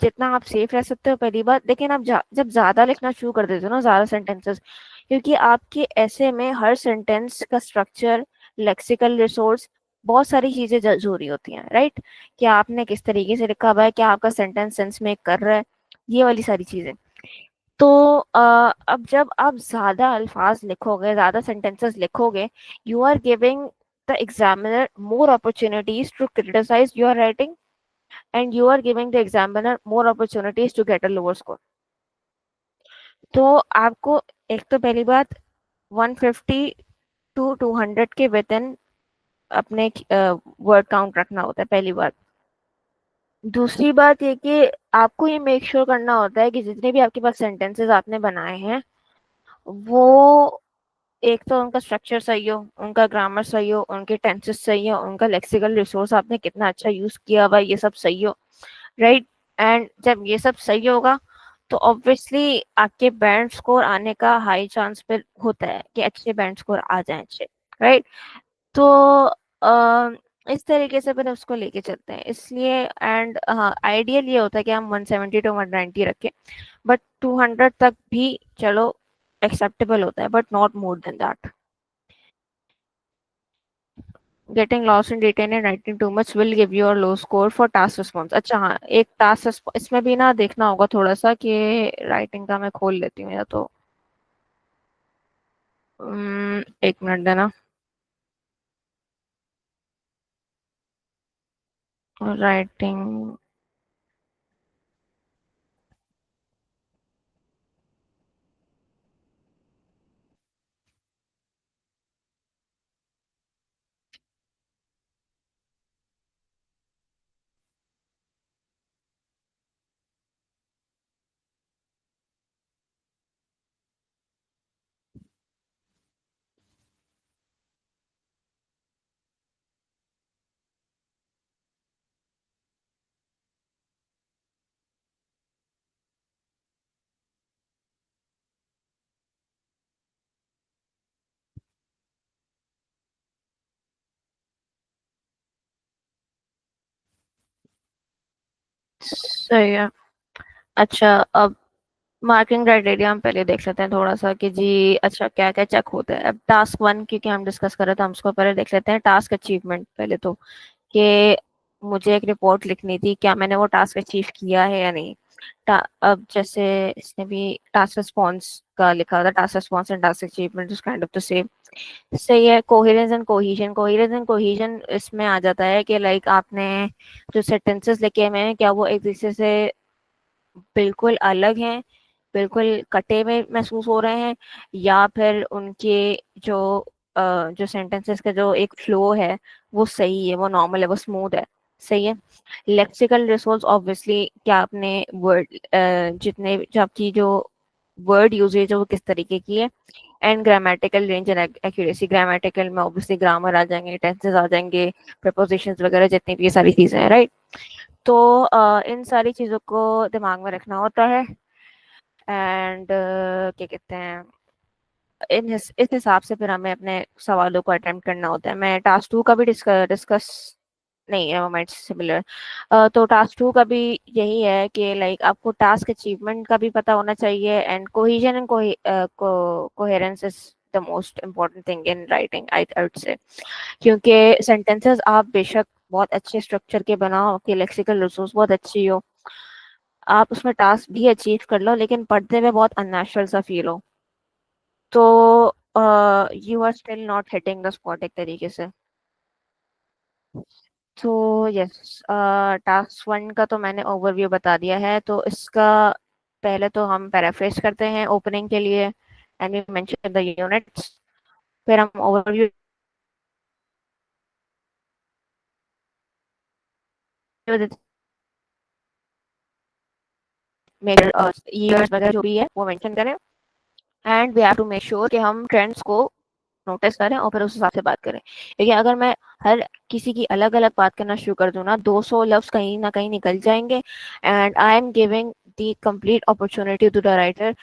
जितना आप सेफ रह सकते हो, पहली बात. लेकिन आप जब ज्यादा लिखना शुरू कर देते हो ना, ज्यादा सेंटेंसेस, क्योंकि आपके ऐसे में हर सेंटेंस का स्ट्रक्चर, लेक्सिकल रिसोर्स, बहुत सारी चीजें जरूरी होती हैं, राइट. कि आपने किस तरीके से लिखा हुआ है, क्या आपका सेंटेंस सेंस मेक कर रहा है, ये वाली सारी चीजें. तो अब जब आप ज्यादा अल्फाज लिखोगे, ज्यादा सेंटेंसेस लिखोगे, you are giving the examiner more opportunities to criticise your writing, and you are giving the examiner more opportunities to get a lower score. तो आपको एक तो पहली बात 150 टू 200 के विद इन अपने वर्ड काउंट रखना होता है, पहली बात. दूसरी बात ये कि आपको ये मेक श्योर करना होता है कि जितने भी आपके पास सेंटेंसेस आपने बनाए हैं, वो एक तो उनका स्ट्रक्चर सही हो, उनका ग्रामर सही हो, उनके टेंसेस सही हो, उनका लेक्सिकल रिसोर्स आपने कितना अच्छा यूज किया हुआ, ये सब सही हो, राइट. एंड जब ये सब सही होगा तो ऑब्वियसली आपके बैंड स्कोर आने का हाई चांस फिर होता है कि अच्छे बैंड स्कोर आ जाए, अच्छे, राइट. तो अ, इस तरीके से फिर उसको लेके चलते हैं, इसलिए. एंड हाँ, आइडियल ये होता है कि हम 170 टू 190 रखें, बट 200 तक भी चलो एक्सेप्टेबल होता है, but not more than that. Getting lost in detail and writing too much will give you a low score for task response. अच्छा हाँ, एक टास्क इसमें भी ना देखना होगा थोड़ा सा कि राइटिंग का मैं खोल लेती हूँ या तो. एक मिनट देना. राइटिंग. सही है। अच्छा, अब मार्किंग क्राइटेरिया हम पहले देख लेते हैं थोड़ा सा कि जी अच्छा क्या क्या चेक होता है। अब टास्क वन क्योंकि हम डिस्कस कर रहे थे, हम उसको पहले देख लेते हैं। टास्क अचीवमेंट पहले तो, कि मुझे एक रिपोर्ट लिखनी थी, क्या मैंने वो टास्क अचीव किया है या नहीं। अब जैसे इसने भी टास्क रिस्पॉन्स का लिखा था, task response and task achievement is kind of the same. सही है। कोहेरेंस एंड कोहीजन, कोहेरेंस एंड कोहीजन इसमें आ जाता है कि लाइक आपने जो सेंटेंसेस लिखे हुए हैं क्या वो एक दूसरे से बिल्कुल अलग हैं, बिल्कुल कटे हुए महसूस हो रहे हैं, या फिर उनके जो जो सेंटेंसेस का जो एक फ्लो है वो सही है, वो नॉर्मल है, वो स्मूथ है। सही है। लेक्सिकल रिसोर्स ऑब्वियसली क्या आपने वर्ड जितने जो आपकी जो वर्ड यूजेज है वो किस तरीके की है। And grammatical range and accuracy, grammatical में ऑब्वियसली ग्रामर आ जाएंगे, टेंसेस आ जाएंगे, प्रपोजिशंस वगैरह जितनी भी ये सारी चीजें हैं, राइट। तो इन सारी चीज़ों को दिमाग में रखना होता है। एंड क्या कहते हैं, इस हिसाब से फिर हमें अपने सवालों को अटेम्प्ट करना होता है। मैं टास्क टू का भी डिस्कस नहीं है सिमिलर। तो टास्क टू का भी यही है कि लाइक आपको टास्क अचीवमेंट का भी पता होना चाहिए, and cohesion and coherence is the most important thing in writing, I would से। क्योंकि सेंटेंसेस आप बेशक बहुत अच्छे स्ट्रक्चर के बनाओ, आपकी लेक्सिकल रिसोर्स बहुत अच्छी हो, आप उसमें टास्क भी अचीव कर लो, लेकिन पढ़ते हुए बहुत अननेचुरल सा फील हो, तो you are still not hitting the spot एक तरीके से। तो यस, टास्क वन का तो मैंने ओवरव्यू बता दिया है, तो इसका पहले तो हम पैराफ्रेज करते हैं ओपनिंग के लिए, and we mention the units. फिर हम ओवरव्यू मेजर ईयर्स वगैरह जो भी है वो मेंशन करें, and we have to make sure कि हम ट्रेंड्स को नोटिस करें और फिर उस हिसाब से बात करें। क्योंकि अगर मैं हर किसी की अलग अलग बात करना शुरू कर दूं ना, 200 लफ्ज कहीं ना कहीं निकल जाएंगे, and I am giving the complete opportunity to the writer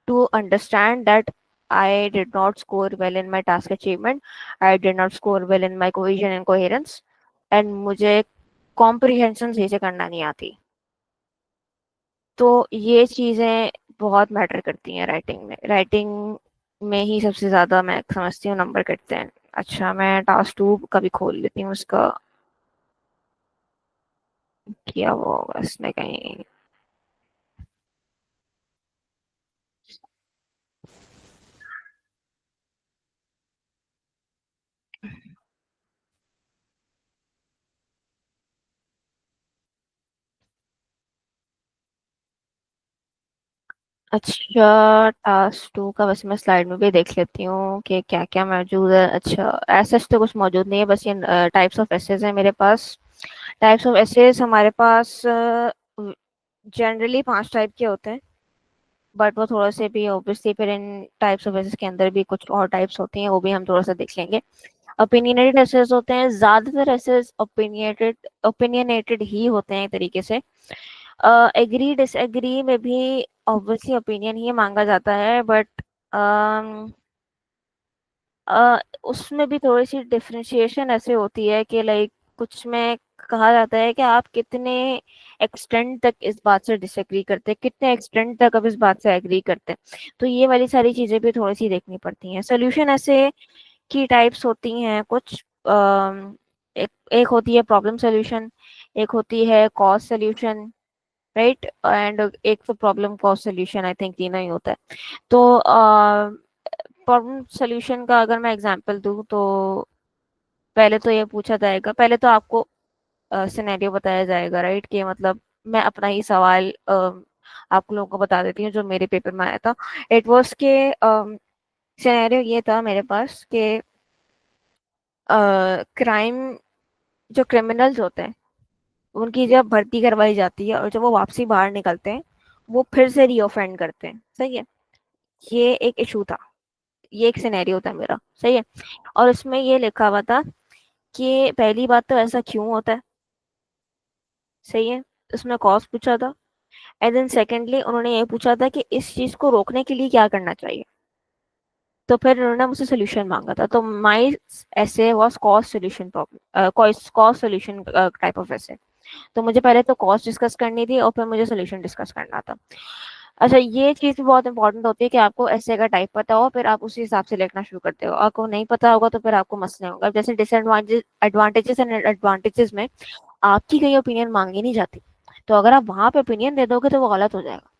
to understand that I did not score well in my task achievement, I did not score well in my cohesion and coherence, and मुझे comprehension सही से करना नहीं आती। तो ये चीजें बहुत मैटर करती हैं राइटिंग में। राइटिंग में ही सबसे ज्यादा मैं समझती हूँ नंबर कटते हैं। अच्छा, मैं टास्क टू का भी खोल लेती हूँ उसका, किया वो होगा इसमें कहीं। अच्छा, टास्क टू का बस मैं स्लाइड में भी देख लेती हूँ कि क्या क्या मौजूद है। अच्छा, ऐसा तो कुछ मौजूद नहीं है, बस ये टाइप्स ऑफ एसेज है मेरे पास। टाइप्स ऑफ एसेज हमारे पास जनरली 5 टाइप के होते हैं, बट वो थोड़ा से भी ऑब्वियसली फिर इन टाइप्स ऑफ एसेज के अंदर भी कुछ और टाइप्स होती हैं, वो भी हम थोड़ा सा देख लेंगे। ओपिनियनेटेड एसेज होते हैं, ज्यादातर एसेज ओपिनियनेटेड ही होते हैं एक तरीके से। एग्री डिसएग्री में भी ऑब्वियसली ओपिनियन ही मांगा जाता है, बट उसमें भी थोड़ी सी डिफरेंशिएशन ऐसे होती है कि लाइक कुछ में कहा जाता है कि आप कितने एक्सटेंड तक इस बात से डिसएग्री करते हैं, कितने एक्सटेंड तक आप इस बात से एग्री करते हैं। तो ये वाली सारी चीजें भी थोड़ी सी देखनी पड़ती हैं। सोल्यूशन ऐसे की टाइप्स होती हैं कुछ, एक होती है प्रॉब्लम सोल्यूशन, एक होती है कॉज सोल्यूशन, राइट, एंड एक तो problem cause solution, I think तीनों ही होता है। तो प्रॉब्लम सोल्यूशन का अगर मैं एग्जांपल दूं तो पहले तो ये पूछा जाएगा, पहले तो आपको सिनेरियो बताया जाएगा, राइट, कि मतलब मैं अपना ही सवाल आप लोगों को बता देती हूँ जो मेरे पेपर में आया था। इट वाज के सिनेरियो ये था मेरे पास कि क्राइम जो क्रिमिनल्स होते हैं उनकी जब भर्ती करवाई जाती है और जब वो वापसी बाहर निकलते हैं वो फिर से रीऑफेंड करते हैं। सही है। ये एक इशू था, ये एक सिनेरियो था मेरा। सही है। और उसमें ये लिखा हुआ था कि पहली बात तो ऐसा क्यों होता है। सही है। उसमें कॉज पूछा था, एंड देन सेकेंडली उन्होंने ये पूछा था कि इस चीज को रोकने के लिए क्या करना चाहिए। तो फिर उन्होंने मुझसे सोल्यूशन मांगा था, तो माई ऐसे was cause solution problem, cause solution type of ऐसे। तो मुझे पहले तो कॉस्ट डिस्कस करनी थी और फिर मुझे सोल्यूशन डिस्कस करना था। अच्छा, ये चीज़ भी बहुत इंपॉर्टेंट होती है कि आपको ऐसे का टाइप पता हो, फिर आप उसी हिसाब से लिखना शुरू करते हो। आपको नहीं पता होगा तो फिर आपको मसले होंगे। अब जैसे डिसएडवांटेज एडवांटेजेस एंड एडवांटेजेस में आपकी कहीं ओपिनियन मांगी नहीं जाती, तो अगर आप वहां पे ओपिनियन दे दोगे तो वो गलत हो जाएगा।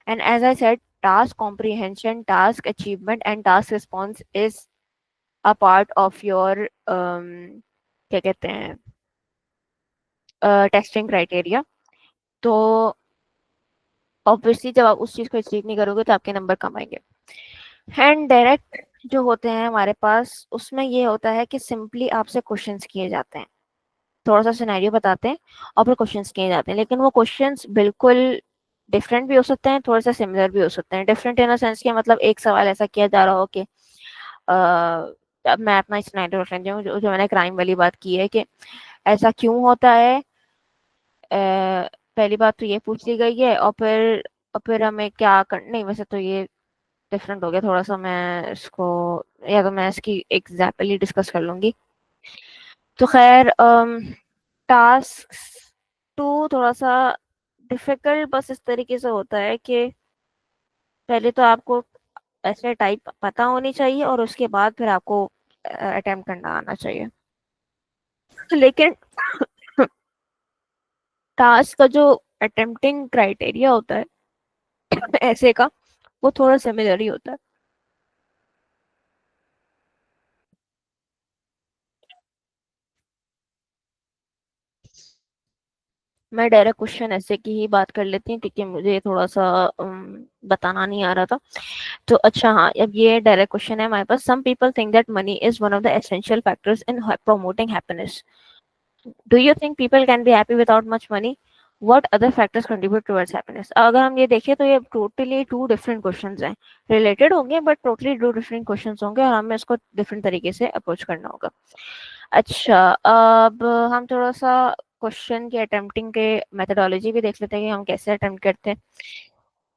And as I said, task comprehension, task achievement and task response is a part of your क्या कहते हैं, टेस्टिंग क्राइटेरिया। तो ऑब्वियसली जब आप उस चीज़ को अचीव नहीं करोगे तो आपके नंबर कम आएंगे। हैंड डायरेक्ट जो होते हैं हमारे पास, उसमें ये होता है कि सिंपली आपसे क्वेश्चंस किए जाते हैं, थोड़ा सा सिनेरियो बताते हैं और फिर क्वेश्चंस किए जाते हैं। लेकिन वो क्वेश्चंस बिल्कुल डिफरेंट भी हो सकते हैं, थोड़ा सा सिमिलर भी हो सकते हैं। डिफरेंट इन द सेंस कि मतलब एक सवाल ऐसा किया जा रहा हो कि अब मैं अपना सिनेरियो रख लेती हूँ, जो मैंने क्राइम वाली बात की है कि ऐसा क्यों होता है। पहली बात तो ये पूछ ली गई है, और फिर हमें क्या कर, नहीं वैसे तो ये डिफरेंट हो गया थोड़ा सा। मैं इसको, या तो मैं इसकी एग्जाम्पल ही डिस्कस कर लूंगी। तो खैर, टास्क टू थोड़ा सा डिफिकल्ट बस इस तरीके से होता है कि पहले तो आपको ऐसे टाइप पता होनी चाहिए और उसके बाद फिर आपको अटेम्प्ट करना आना चाहिए। लेकिन टास्क का जो अटेम्प्टिंग क्राइटेरिया होता है ऐसे का, वो थोड़ा सिमिलर ही होता है। मैं डायरेक्ट क्वेश्चन ऐसे की ही बात कर लेती हूँ क्योंकि मुझे थोड़ा सा बताना नहीं आ रहा था। तो अच्छा, हाँ, अब ये डायरेक्ट क्वेश्चन है हमारे पास। Some people think that money is one of the essential factors in promoting happiness. Do you think people can be happy without much money? What other factors contribute towards happiness? अगर हम ये देखें तो ये टोटली टू डिफरेंट क्वेश्चंस हैं। रिलेटेड होंगे but totally two different questions होंगे और हमें इसको डिफरेंट तरीके से अप्रोच करना होगा। अच्छा, अब हम थोड़ा सा क्वेश्चन के अटेम्प्टिंग के मेथडोलॉजी भी देख लेते हैं कि हम कैसे अटेम्प्ट करते हैं।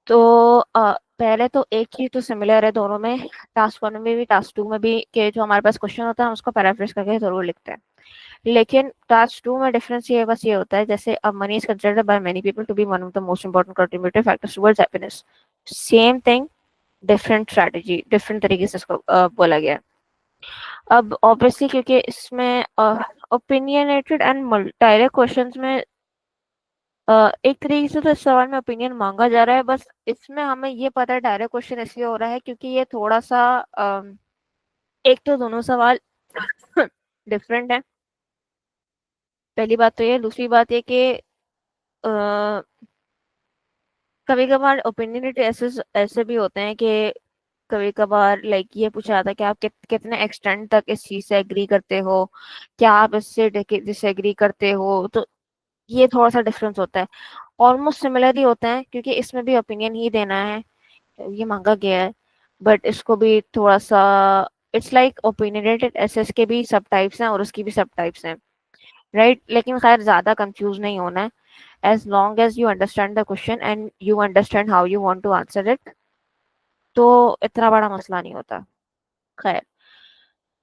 तो पहले तो एक चीज तो सिमिलर है दोनों में, टास्क वन में भी टास्क टू में भी, कि जो हमारे पास क्वेश्चन होता है हम उसको पैराफ्रेज करके जरूर लिखते हैं। लेकिन टास्क टू में डिफरेंस ये बस ये होता है, जैसे अब money is considered by many people to be one of the most important contributive factors towards happiness. Same thing, different strategy, different तरीके से इसको बोला गया है। अब ऑब्वियसली क्योंकि इसमें ओपिनियनेटेड एंड डायरेक्ट क्वेश्चंस में एक तरीके से तो इस सवाल में ओपिनियन मांगा जा रहा है, बस इसमें हमें ये पता है डायरेक्ट क्वेश्चन इसलिए हो रहा है क्योंकि ये थोड़ा सा एक तो दोनों सवाल डिफरेंट है, पहली बात तो ये। दूसरी बात ये कि कभी कभार ओपिनियनेटेड ऐसे ऐसे भी होते हैं कि कभी कभार लाइक ये पूछा जाता है कि आप कितने एक्सटेंड तक इस चीज से एग्री करते हो, क्या आप इससे डिसएग्री करते हो। तो ये थोड़ा सा डिफरेंस होता है। ऑलमोस्ट सिमिलर ही होता है क्योंकि इसमें भी ओपिनियन ही देना है, ये मांगा गया है। बट इसको भी थोड़ा सा, इट्स लाइक ओपिनियनेटेड एसेस के भी सब टाइप्स हैं और उसकी भी सब टाइप्स हैं, राइट। लेकिन खैर ज्यादा कंफ्यूज नहीं होना है। As long as you understand the question and you understand how you want to answer it, तो इतना बड़ा मसला नहीं होता। खैर,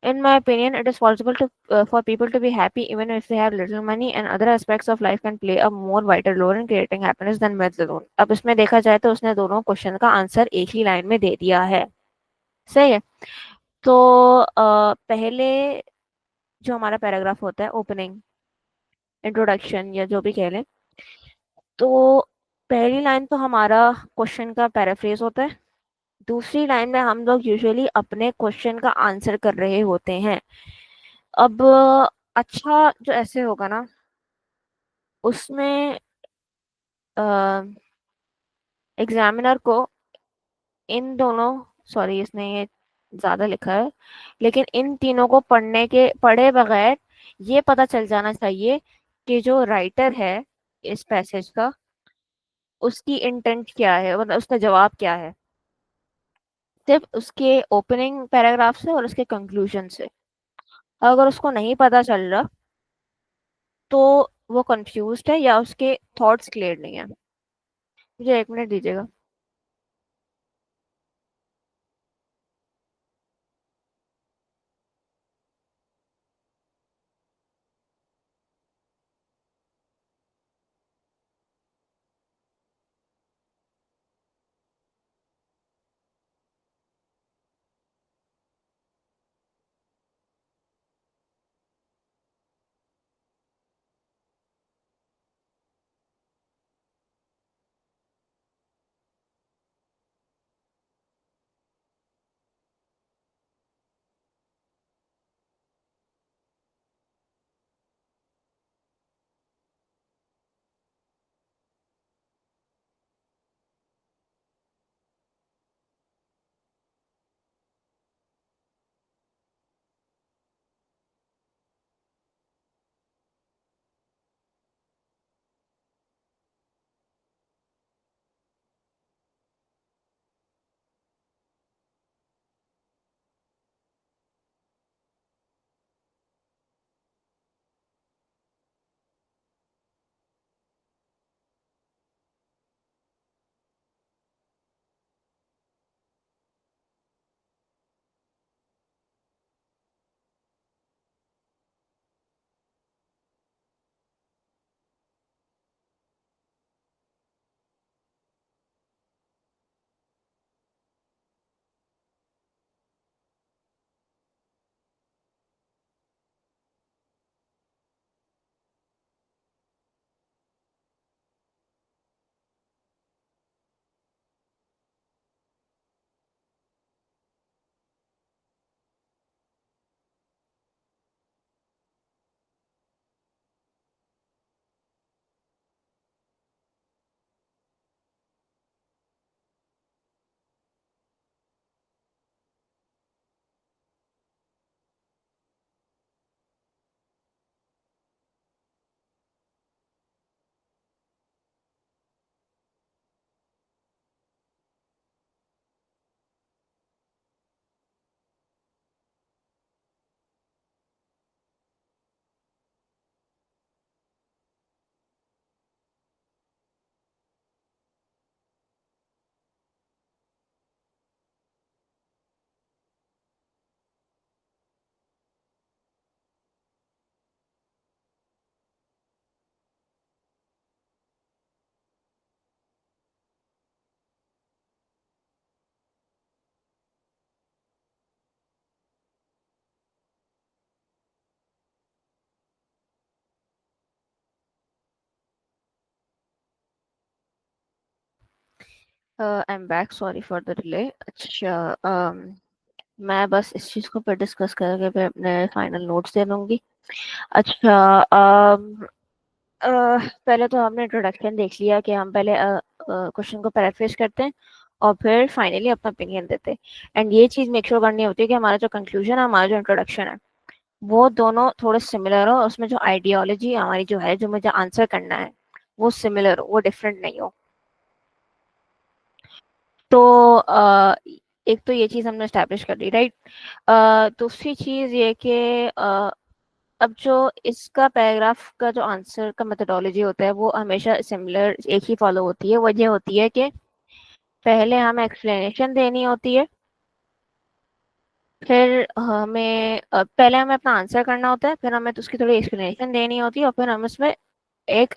in my opinion, it is possible to for people to be happy even if they have little money, and other aspects of life can play a more vital role in creating happiness than wealth alone. अब इसमें देखा जाए तो उसने दोनों क्वेश्चन का आंसर एक ही लाइन में दे दिया है। सही है। तो पहले जो हमारा पैराग्राफ होता है, ओपनिंग, इंट्रोडक्शन या जो भी कह लें, तो पहली लाइन तो हमारा क्वेश्चन का पैराफ्रेज होता है। दूसरी लाइन में हम लोग यूजुअली अपने क्वेश्चन का आंसर कर रहे होते हैं। अब अच्छा जो ऐसे होगा ना, उसमें एग्जामिनर को इन दोनों, सॉरी इसने ये ज्यादा लिखा है, लेकिन इन तीनों को पढ़े बगैर ये पता चल जाना चाहिए कि जो राइटर है इस पैसेज का, उसकी इंटेंट क्या है, मतलब उसका जवाब क्या है, सिर्फ उसके ओपनिंग पैराग्राफ से और उसके कंक्लूजन से। अगर उसको नहीं पता चल रहा तो वो कंफ्यूज्ड है या उसके थॉट्स क्लियर नहीं है। मुझे 1 मिनट दीजिएगा। I am back, sorry for the delay. अच्छा, मैं बस इस चीज़ को फिर डिस्कस करके फिर अपने फाइनल नोट्स दे दूंगी। अच्छा, पहले तो हमने इंट्रोडक्शन देख लिया कि हम पहले क्वेश्चन को पैराफ्रेज करते हैं और फिर फाइनली अपना ओपिनियन देते हैं। एंड ये चीज़ मेक श्योर करनी होती है कि हमारा जो कंक्लूजन है, हमारा जो इंट्रोडक्शन है, वो दोनों थोड़े सिमिलर हो, उसमें जो आइडियोलॉजी हमारी जो है, जो मुझे आंसर करना है, वो सिमिलर हो, वो डिफरेंट नहीं हो। तो एक तो ये चीज़ हमने स्टैब्लिश कर ली, राइट। दूसरी चीज़ ये कि अब जो इसका पैराग्राफ का जो आंसर का मेथोडोलॉजी होता है, वो हमेशा सिमिलर एक ही फॉलो होती है। वो ये होती है कि पहले हमें एक्सप्लेनेशन देनी होती है, फिर हमें पहले हमें अपना आंसर करना होता है, फिर हमें तो उसकी थोड़ी एक्सप्लेनेशन देनी होती है, और फिर हमें उसमें एक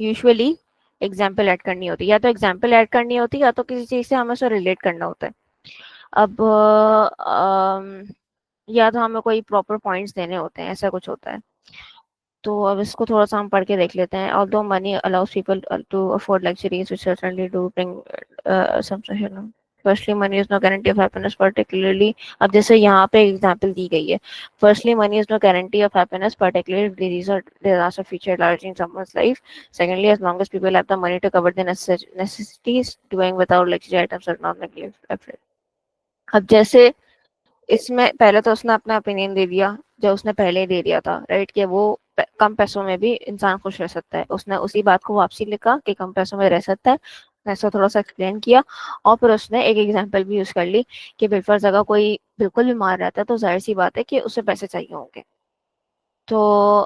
यूजुअली एग्जाम्पल ऐड करनी होती है। या तो एग्जाम्पल ऐड करनी होती है, या तो किसी चीज़ से हमें उसे रिलेट करना होता है। अब या तो हमें कोई प्रॉपर पॉइंट्स देने होते हैं, ऐसा कुछ होता है। तो अब इसको थोड़ा सा हम पढ़ के देख लेते हैं। Although money allows people to afford luxuries, which certainly do bring some social. Firstly, money is no guarantee of happiness, particularly. अब जैसे यहाँ पे एग्जांपल दी गई है, Firstly, money is no guarantee of happiness, particularly if disaster feature largely in someone's life. Secondly, as long as people have the money to cover the necessities, doing without luxury items are not neglected. अब जैसे इसमें पहले तो उसने अपना ओपिनियन दे दिया, जो उसने पहले ही दे दिया था, राइट, कि वो कम पैसों में भी इंसान खुश रह सकता है। उसने उसी बात को वापसी लिखा कि कम पैसों में रह सकता है, ऐसा थोड़ा सा एक्सप्लेन किया। और फिर उसने एक एग्जांपल भी यूज कर ली कि बिल्कुल अगर कोई बिल्कुल बीमार रहता है, तो जाहिर सी बात है कि उसे पैसे चाहिए होंगे। तो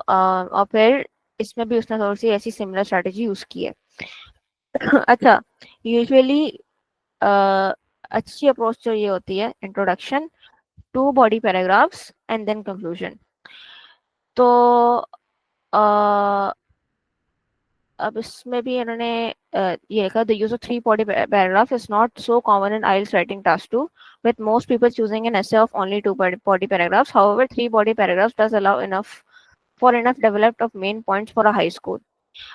और फिर इसमें भी उसने थोड़ी सी ऐसी सिमिलर स्ट्रेटेजी यूज की है। अच्छा, यूजुअली अच्छी अप्रोच जो ये होती है, introduction, two body paragraphs and then conclusion. तो अब इसमें भी इन्होंने ये लिखा, the use of three body paragraph is not so common in IELTS writing task two, with most people choosing an essay of only two body paragraphs. However, three body paragraphs does allow enough for enough developed of main points for a high score.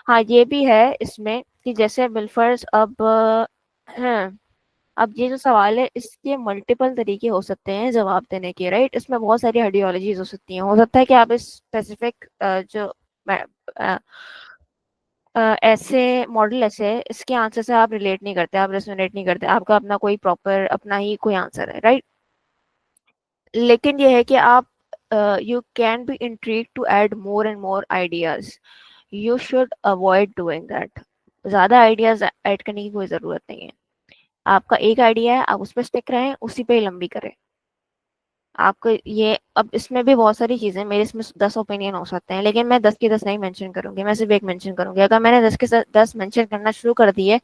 हाँ, ये भी है इसमें कि जैसे बिल्फर्स अब हाँ, अब ये जो सवाल है, इसके मल्टीपल तरीके हो सकते हैं जवाब देने के, राइट। इसमें बहुत सारी आइडियोलॉजीज हो सकती हैं। हो सकता है कि आप इस स्पेसिफिक जो ऐसे मॉडल ऐसे है, इसके आंसर से आप रिलेट नहीं करते, आप रेजोनेट नहीं करते, आपका अपना कोई प्रॉपर अपना ही कोई आंसर है, राइट। लेकिन ये है कि आप you can be intrigued to add more and more ideas. You should avoid doing that. ज्यादा आइडियाज ऐड करने की कोई जरूरत नहीं है। आपका एक आइडिया है, आप उस पर स्टिक रहें, उसी पे ही लंबी करें। आपको ये, अब इसमें भी बहुत सारी चीजें, मेरे इसमें 10 ओपिनियन हो सकते हैं, लेकिन मैं 10 की 10 नहीं मेंशन करूंगी, मैं सिर्फ एक मेंशन करूंगी। अगर मैंने 10 के 10 मेंशन करना शुरू कर दिए,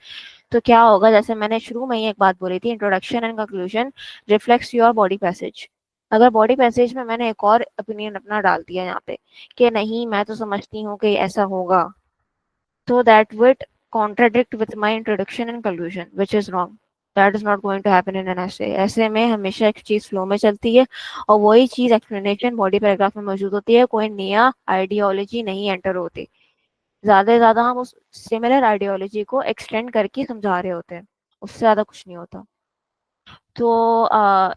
तो क्या होगा, जैसे मैंने शुरू में ही एक बात बोली थी, introduction and conclusion reflects your body passage. अगर बॉडी पैसेज में मैंने एक और ओपिनियन अपना डाल दिया यहाँ पे कि नहीं, मैं तो समझती हूँ कि ऐसा होगा, so that would contradict with my introduction and conclusion, which is wrong. That is not going to happen in an essay. ऐसे में हमेशा एक चीज फ्लो में चलती है, और वही चीज एक्सप्लेनेशन बॉडी पैराग्राफ में मौजूद होती है। कोई नया आइडियोलॉजी नहीं एंटर होती। ज्यादा से ज्यादा हम उस सिमिलर आइडियोलॉजी को एक्सटेंड करके समझा रहे होते हैं, उससे ज्यादा कुछ नहीं होता। तो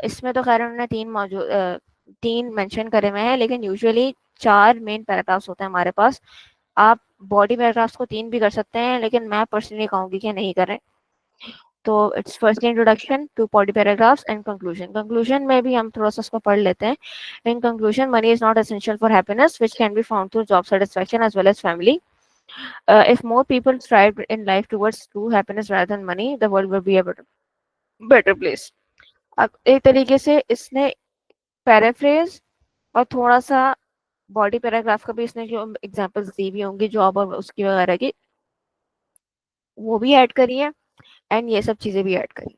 इसमें तो खैर उन्होंने तीन मेंशन करे हुए हैं, लेकिन यूजुअली चार मेन पैराग्राफ्स होते हैं हमारे पास। आप बॉडी पैराग्राफ्स को तीन भी कर सकते हैं, लेकिन मैं पर्सनली कहूंगी कि नहीं करें। तो it's firstly introduction, two body paragraphs and conclusion. Conclusion में भी हम थोड़ा सा उसको पढ़ लेते हैं। In conclusion, money is not essential for happiness, which can be found through job satisfaction as well as family. If more people strive in life towards true happiness rather than money, the world will be a better place. अब एक तरीके से इसने पैराफ्रेज और थोड़ा सा बॉडी पैराग्राफ का भी इसने जो एग्जांपल्स दी भी होंगी जॉब और उसकी वगैरह की, वो भी ऐड करी है, एंड ये सब चीजें भी ऐड करी।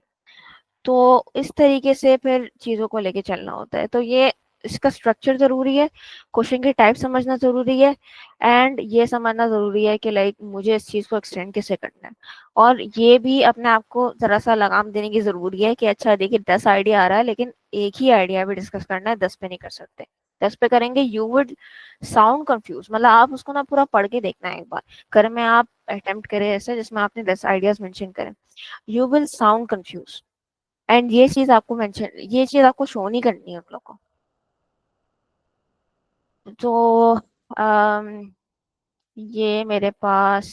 तो इस तरीके से फिर चीजों को लेके चलना होता है। तो ये इसका स्ट्रक्चर जरूरी है, क्वेश्चन के टाइप समझना जरूरी है, एंड ये समझना जरूरी है कि लाइक मुझे इस चीज को एक्सटेंड कैसे करना है। और ये भी अपने आप को जरा सा लगाम देने की जरूरी है कि अच्छा देखिए, 10 आइडिया आ रहा है, लेकिन एक ही आइडिया भी डिस्कस करना है, 10 पे नहीं कर सकते। 10 पे करेंगे यू वुड साउंड कंफ्यूज, मतलब आप उसको ना पूरा पढ़ के देखना है एक बार, घर में आप अटेम्प्ट करें ऐसे जिसमें आपने 10 आइडियाज मेंशन करें, you will sound confuse. And ये चीज आपको शो नहीं करनी है उन लोगों को। तो ये मेरे पास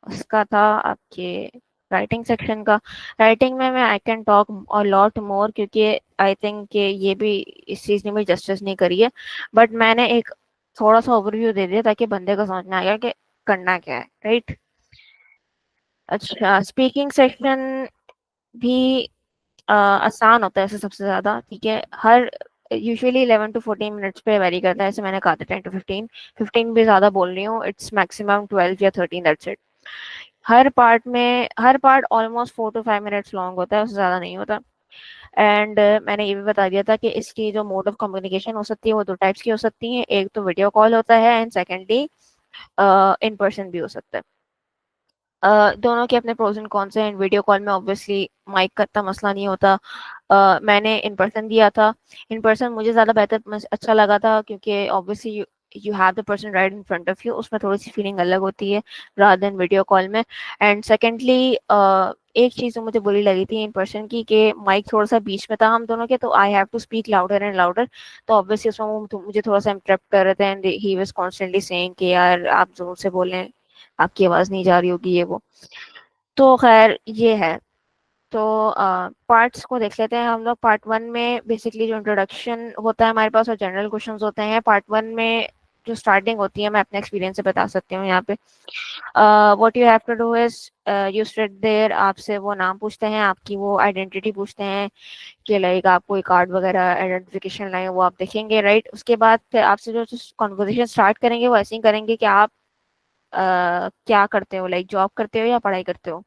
उसका था आपके राइटिंग सेक्शन का। राइटिंग में मैं I can talk a lot more, क्योंकि आई थिंक कि ये भी इस चीज़ ने मुझे जस्टिस नहीं करी है, बट मैंने एक थोड़ा सा ओवरव्यू दे दिया ताकि बंदे को समझ में आ गया कि करना क्या है, राइट। अच्छा, स्पीकिंग सेक्शन भी आसान होता है ऐसे सबसे ज्यादा, ठीक है। हर यूजुअली 11 to 14 मिनट्स पे वेरी करता है, ऐसे मैंने कहा था 10 to 15, 15 भी ज्यादा बोल रही हूँ, इट्स मैक्सिमम 12 या 13, that's it. Her part almost 4 to 5 minutes long होता है, उससे ज्यादा नहीं होता। एंड मैंने ये भी बता दिया था कि इसकी जो मोड ऑफ कम्युनिकेशन हो सकती है वो दो टाइप्स की हो सकती है, एक तो वीडियो कॉल होता है एंड सेकेंडली इन पर्सन भी हो सकता है। दोनों के अपने प्रोज एंड कॉन्स हैं। वीडियो कॉल में ऑब्वियसली माइक का इतना मसला नहीं होता। मैंने इन पर्सन दिया था। इन पर्सन मुझे ज़्यादा बेहतर अच्छा लगा था, क्योंकि obviously you have the person right in front of you, उसमें थोड़ी सी फीलिंग अलग होती है रादर देन वीडियो कॉल में। एंड सेकेंडली एक चीज़ जो मुझे बुरी लगी थी इन पर्सन की, कि माइक थोड़ा सा बीच में था हम दोनों के, तो I have to speak louder and louder. तो ऑब्वियसली उसमें वो मुझे थोड़ा सा इंटरप्ट कर रहे थे and he was constantly saying कि यार आप जोर से बोलें, आपकी आवाज़ नहीं जा रही होगी, ये वो। तो खैर ये है। तो पार्ट्स को देख लेते हैं हम लोग। पार्ट 1 में बेसिकली जो इंट्रोडक्शन होता है हमारे पास और जनरल क्वेश्चंस होते हैं। पार्ट 1 में जो स्टार्टिंग होती है मैं अपने एक्सपीरियंस से बता सकती हूँ यहाँ पे। What you have to do is you sit there, आपसे वो नाम पूछते हैं, आपकी वो आइडेंटिटी पूछते हैं कि लाइक आप कोई कार्ड वगैरह आइडेंटिफिकेशन लाए वो आप देखेंगे, राइट। उसके बाद फिर आपसे जो कॉन्वर्जेशन स्टार्ट करेंगे वो ऐसे ही करेंगे कि आप क्या करते हो, लाइक जॉब करते हो या पढ़ाई करते हो,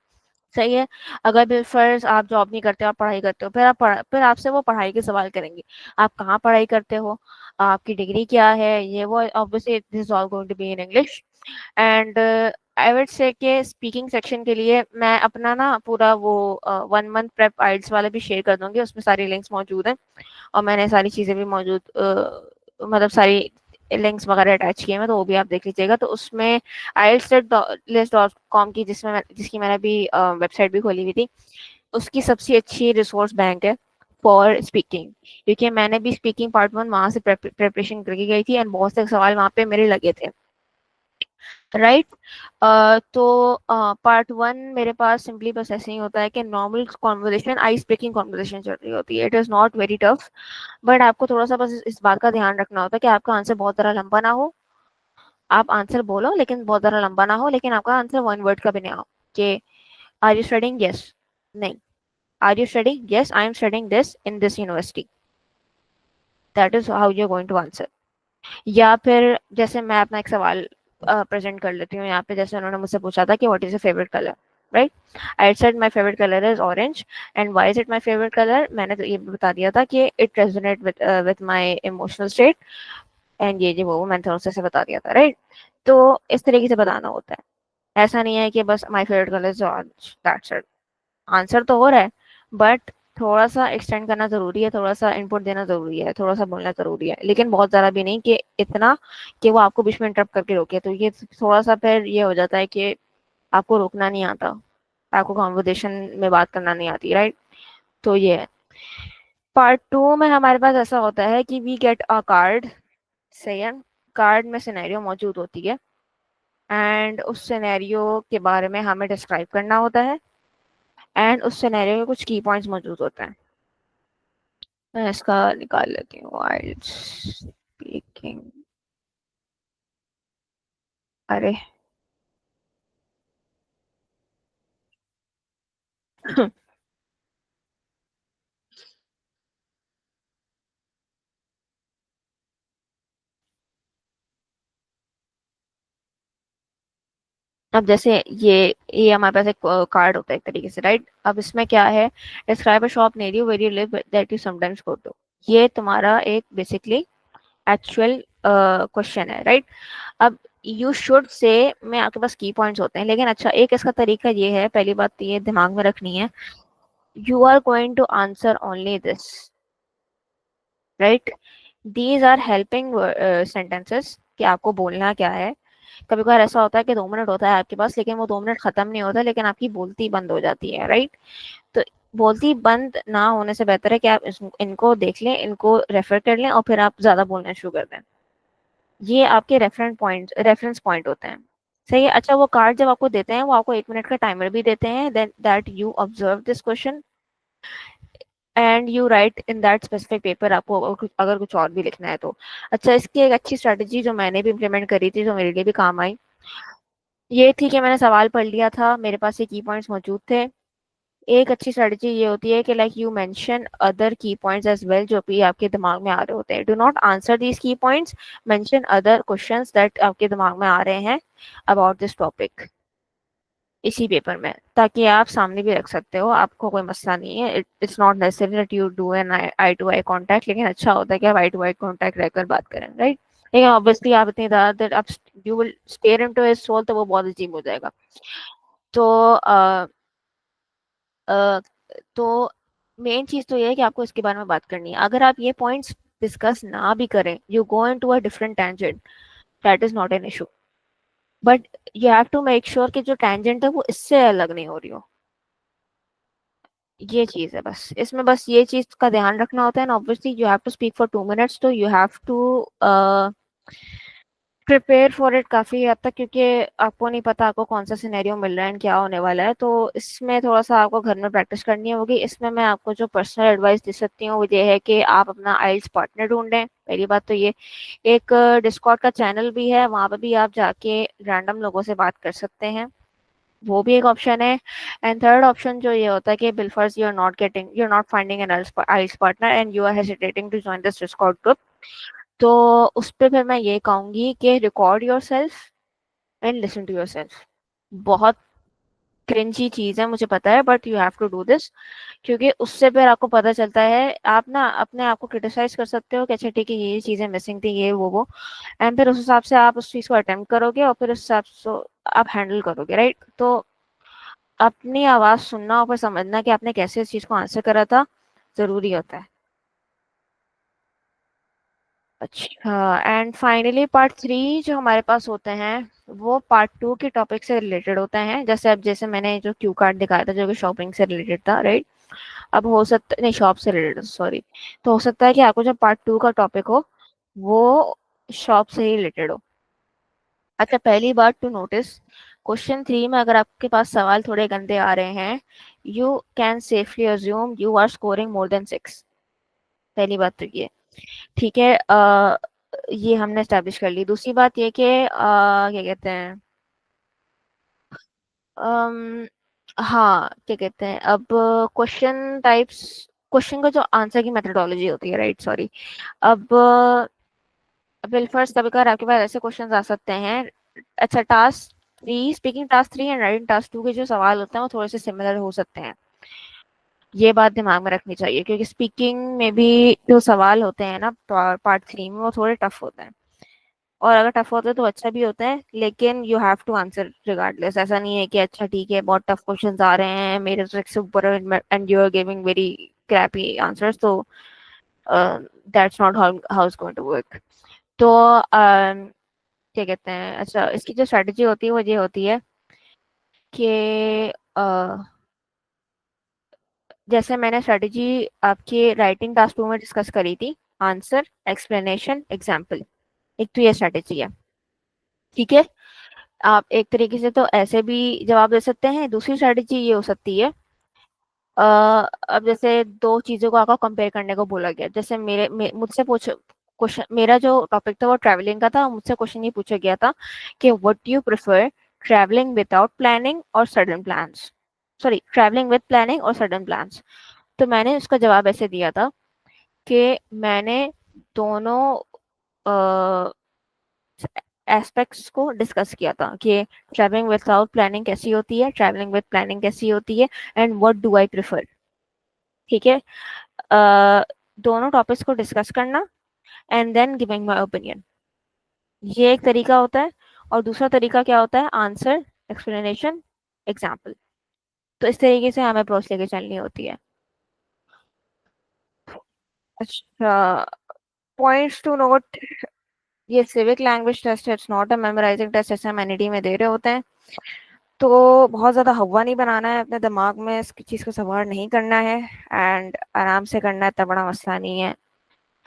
सही है। अगर बिलफर्ज आप जॉब नहीं करते, आप पढ़ाई करते हो, फिर आपसे वो पढ़ाई के सवाल करेंगे। आप कहाँ पढ़ाई करते हो, आपकी डिग्री क्या है, ये वो। Obviously this is all going to be in English. And I would say कि स्पीकिंग सेक्शन के लिए मैं अपना ना पूरा वो 1 मंथ प्रेप आइल्स वाला भी शेयर कर दूंगी, उसमें सारी लिंक्स मौजूद हैं और मैंने सारी चीज़ें भी मौजूद मतलब सारी लिंक्स वगैरह अटैच किए हैं, तो वो भी आप देख लीजिएगा। तो उसमें IELTS.com की जिसकी मैंने अभी वेबसाइट भी खोली हुई थी, उसकी सबसे अच्छी रिसोर्स बैंक है फॉर स्पीकिंग, क्योंकि मैंने भी स्पीकिंग पार्ट 1 वहाँ से प्रेपरेशन करके गई थी एंड बहुत से सवाल वहाँ पे मेरे लगे थे, राइट। तो पार्ट 1 मेरे पास सिंपली बस ऐसे ही होता है कि normal conversation, ice breaking conversation चल रही होती है। It is not very tough, but आपको थोड़ा सा बस इस बात का ध्यान रखना होता है कि आपका आंसर बहुत ज़्यादा लंबा ना हो। आप आंसर बोलो लेकिन बहुत ज़्यादा लंबा ना हो, लेकिन आपका आंसर 1 वर्ड का भी नहीं हो। कि आर यू स्टडिंग, यस, नहीं, are you studying, yes I am studying this in this university, that is how you are going to answer. या फिर जैसे मैं अपना एक सवाल प्रेजेंट कर लेती हूँ यहाँ पे। जैसे उन्होंने मुझसे पूछा था कि what is your favourite colour, right. I said my favourite colour is orange. And why is it my favourite colour, मैंने तो ये भी बता दिया था कि it resonate with my emotional state and ये वो मैंने थोड़ा सा बता दिया था, राइट। तो इस तरीके से बताना होता है। ऐसा नहीं है कि बस my favourite colour is orange, that's it. Answer तो हो रहा है, बट थोड़ा सा एक्सटेंड करना जरूरी है, थोड़ा सा इनपुट देना जरूरी है, थोड़ा सा बोलना जरूरी है, लेकिन बहुत ज्यादा भी नहीं कि इतना कि वो आपको बीच में इंटरप्ट करके रोके। तो ये थोड़ा सा फिर ये हो जाता है कि आपको रोकना नहीं आता, आपको कॉन्वर्सेशन में बात करना नहीं आती, राइट। तो ये है। पार्ट 2 में हमारे पास ऐसा होता है कि वी गेट अ कार्ड, सही है। कार्ड में सिनेरियो मौजूद होती है एंड उस सिनेरियो के बारे में हमें डिस्क्राइब करना होता है एंड उस सिनेरियो में कुछ की पॉइंट्स मौजूद होते हैं। मैं इसका निकाल लेती हूँ, वाइल्ड स्पीकिंग। अरे अब जैसे ये हमारे पास एक कार्ड होता है एक तरीके से, राइट। अब इसमें क्या है, describe a shop near you where you live that you sometimes go to. ये तुम्हारा एक बेसिकली एक्चुअल क्वेश्चन है, राइट। अब यू शुड से में आपके पास की पॉइंट्स होते हैं, लेकिन अच्छा एक इसका तरीका ये है, पहली बात तो ये दिमाग में रखनी है, you are going to answer only this, right. These are helping sentences कि आपको बोलना क्या है। कभी कभार ऐसा होता है कि 2 मिनट होता है आपके पास, लेकिन वो 2 मिनट खत्म नहीं होता, लेकिन आपकी बोलती बंद हो जाती है, राइट। तो बोलती बंद ना होने से बेहतर है कि आप इनको देख लें, इनको रेफर कर लें और फिर आप ज्यादा बोलना शुरू कर दें। ये आपके रेफरेंस पॉइंट होते हैं। सही है। अच्छा, वो कार्ड जब आपको देते हैं वो आपको 1 मिनट का टाइमर भी देते हैं, then that you observe this question and you write in that specific paper, आपको अगर कुछ और भी लिखना है तो। अच्छा, इसकी एक अच्छी स्ट्रेटजी जो मैंने भी इम्प्लीमेंट करी थी, जो मेरे लिए भी काम आई, ये थी कि मैंने सवाल पढ़ लिया था, मेरे पास ये की पॉइंट्स मौजूद थे। एक अच्छी स्ट्रेटजी ये होती है कि लाइक यू मेंशन अदर की पॉइंट्स एज वेल, जो भी आपके दिमाग में आ रहे होते हैं। डू नॉट आंसर दीज की points, mention other questions that आपके दिमाग में आ रहे हैं अबाउट दिस टॉपिक इसी पेपर में, ताकि आप सामने भी रख सकते हो, आपको कोई मसला नहीं है। It's not necessary that you do an eye to eye contact, लेकिन अच्छा होता है कि आप आई टू आई कॉन्टैक्ट रहकर बात करें, राइट। लेकिन ऑब्वियसली आप इतनी ज्यादा देर आप you will stare into his soul, तो वो बहुत अजीब हो जाएगा। तो अ, तो मेन चीज तो ये है कि आपको इसके बारे में बात करनी है। अगर आप ये पॉइंट्स डिस्कस ना भी करें, you go into a different tangent, that is not an issue, but you have to make sure कि जो टेंजेंट है वो इससे अलग नहीं हो रही हो। ये चीज है बस इसमें, बस ये चीज का ध्यान रखना होता है। And obviously you have to speak for 2 minutes, तो you have to prepare for it काफी हद तक, क्योंकि आपको नहीं पता आपको कौन सा सिनेरियो मिल रहा है and क्या होने वाला है। तो इसमें थोड़ा सा आपको घर में प्रैक्टिस करनी होगी। इसमें मैं आपको जो पर्सनल एडवाइस दे सकती हूँ वो ये है कि आप अपना आइल्स पार्टनर ढूंढें। पहली बात तो ये, एक डिस्कॉर्ड का चैनल भी है, वहां पर भी आप जाके रैंडम लोगों से बात कर सकते हैं, वो भी एक ऑप्शन है। एंड थर्ड ऑप्शन जो ये होता है कि बिलफर्स you are not finding an IELTS partner and you are hesitating to join this discord group, तो उस पे फिर मैं ये कहूंगी कि record yourself and listen to yourself. बहुत क्रिंजी चीज है मुझे पता है, but you have to do this, क्योंकि उससे फिर आपको पता चलता है, आप ना अपने आप को क्रिटिसाइज कर सकते हो कि अच्छा ठीक है ये चीजें मिसिंग थी, ये वो, एंड फिर उस हिसाब से आप उस चीज को अटेम्प्ट करोगे और फिर उस हिसाब से आप हैंडल करोगे, राइट। तो अपनी आवाज सुनना और फिर समझना कि आपने कैसे इस चीज को आंसर करा था, जरूरी होता है। अच्छा, एंड फाइनली पार्ट 3 जो हमारे पास होते हैं वो पार्ट 2 के टॉपिक से रिलेटेड होते हैं। जैसे अब जैसे मैंने जो क्यू कार्ड दिखाया था जो कि शॉपिंग से रिलेटेड था, राइट। अब हो सकता नहीं, शॉप से रिलेटेड, सॉरी। तो हो सकता है कि आपको जो पार्ट 2 का टॉपिक हो वो शॉप से ही रिलेटेड हो। अच्छा, पहली बात टू नोटिस, क्वेश्चन 3 में अगर आपके पास सवाल थोड़े गंदे आ रहे हैं, you can safely assume you are scoring more than 6। पहली बात तो ये, ठीक है। ये हमने स्टैब्लिश कर ली। दूसरी बात ये कि क्या कहते हैं, अम, हाँ क्या कहते हैं, अब क्वेश्चन टाइप्स, क्वेश्चन का जो आंसर की मेथडोलॉजी होती है, राइट, सॉरी। अब वेल फर्स्ट, कभी कभार आपके पास ऐसे क्वेश्चंस आ सकते हैं। अच्छा, टास्क 3 एंड राइटिंग टास्क 2 के जो सवाल होते हैं वो थोड़े से सिमिलर हो सकते हैं, ये बात दिमाग में रखनी चाहिए, क्योंकि स्पीकिंग में भी जो सवाल होते हैं ना पार्ट 3 में वो थोड़े टफ होते हैं। और अगर टफ होते हैं तो अच्छा भी होता है, लेकिन you have to answer regardless. ऐसा नहीं है कि अच्छा ठीक है बहुत टफ क्वेश्चंस आ रहे हैं मेरे से ऊपर and you are giving very crappy answers, तो that's not how how it's going to work. तो क्या कहते हैं, अच्छा इसकी जो स्ट्रेटजी होती है वो ये होती है कि जैसे मैंने स्ट्रेटजी आपके राइटिंग टास्क 2 में डिस्कस करी थी, आंसर, एक्सप्लेनेशन, एग्जाम्पल, एक तो ये स्ट्रेटजी है, ठीक है। आप एक तरीके से तो ऐसे भी जवाब दे सकते हैं। दूसरी स्ट्रेटजी ये हो सकती है, अ, अब जैसे दो चीजों को आपको कंपेयर करने को बोला गया, जैसे मुझसे पूछ क्वेश्चन, मेरा जो टॉपिक था वो ट्रैवलिंग का था, मुझसे क्वेश्चन ये पूछा गया था कि what do you prefer, travelling without planning और sudden plans, sorry travelling with planning और सडन प्लान्स। तो मैंने उसका जवाब ऐसे दिया था कि मैंने दोनों एस्पेक्ट्स को डिस्कस किया था कि ट्रैवलिंग विदाउट प्लानिंग कैसी होती है, ट्रैवलिंग विद प्लानिंग कैसी होती है, and what do I prefer, ठीक है। अ, दोनों टॉपिक्स को डिस्कस करना and then giving my opinion, ये एक तरीका होता है। और दूसरा तरीका क्या होता है, आंसर, एक्सप्लेनेशन, एग्जाम्पल। तो इस तरीके से हमें अप्रोच लेके चलनी होती है। अच्छा, पॉइंट्स टू नोट, ये सिविक लैंग्वेज टेस्ट है, it's not a memorising test जैसे हम एनईटी में दे रहे होते हैं। तो बहुत ज़्यादा हवा नहीं बनाना है अपने दिमाग में, इस चीज़ को सवार नहीं करना है, एंड आराम से करना है, इतना बड़ा मसला नहीं है।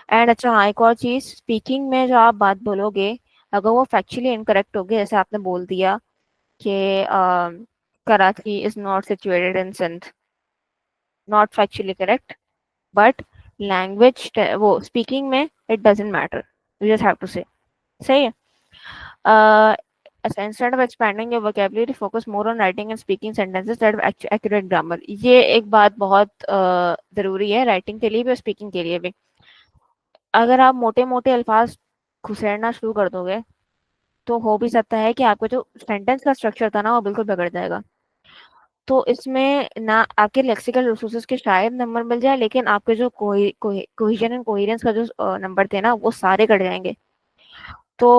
एंड अच्छा हाँ, एक और चीज़, स्पीकिंग में जो आप बात बोलोगे, अगर वो फैक्चुअली इनकरेक्ट होगी, जैसे आपने बोल दिया कि Karachi is not situated in Sindh, not factually correct, but language वो स्पीकिंग में it doesn't matter, you just have to say, सही है। Instead of expanding your vocabulary, focus more on writing and speaking sentences that have accurate grammar. ये एक बात बहुत ज़रूरी है, राइटिंग के लिए भी और स्पीकिंग के लिए भी। अगर आप मोटे मोटे अल्फाज घुसेड़ना शुरू कर दोगे, तो हो भी सकता है कि आपका जो सेंटेंस का स्ट्रक्चर था ना, वो बिल्कुल बिगड़ जाएगा। तो इसमें ना आपके लेक्सिकल रिसोर्सेज के शायद नंबर मिल जाए, लेकिन आपके जो कोहिजन एंड कोहेरेंस का जो नंबर थे ना, वो सारे कट जाएंगे। तो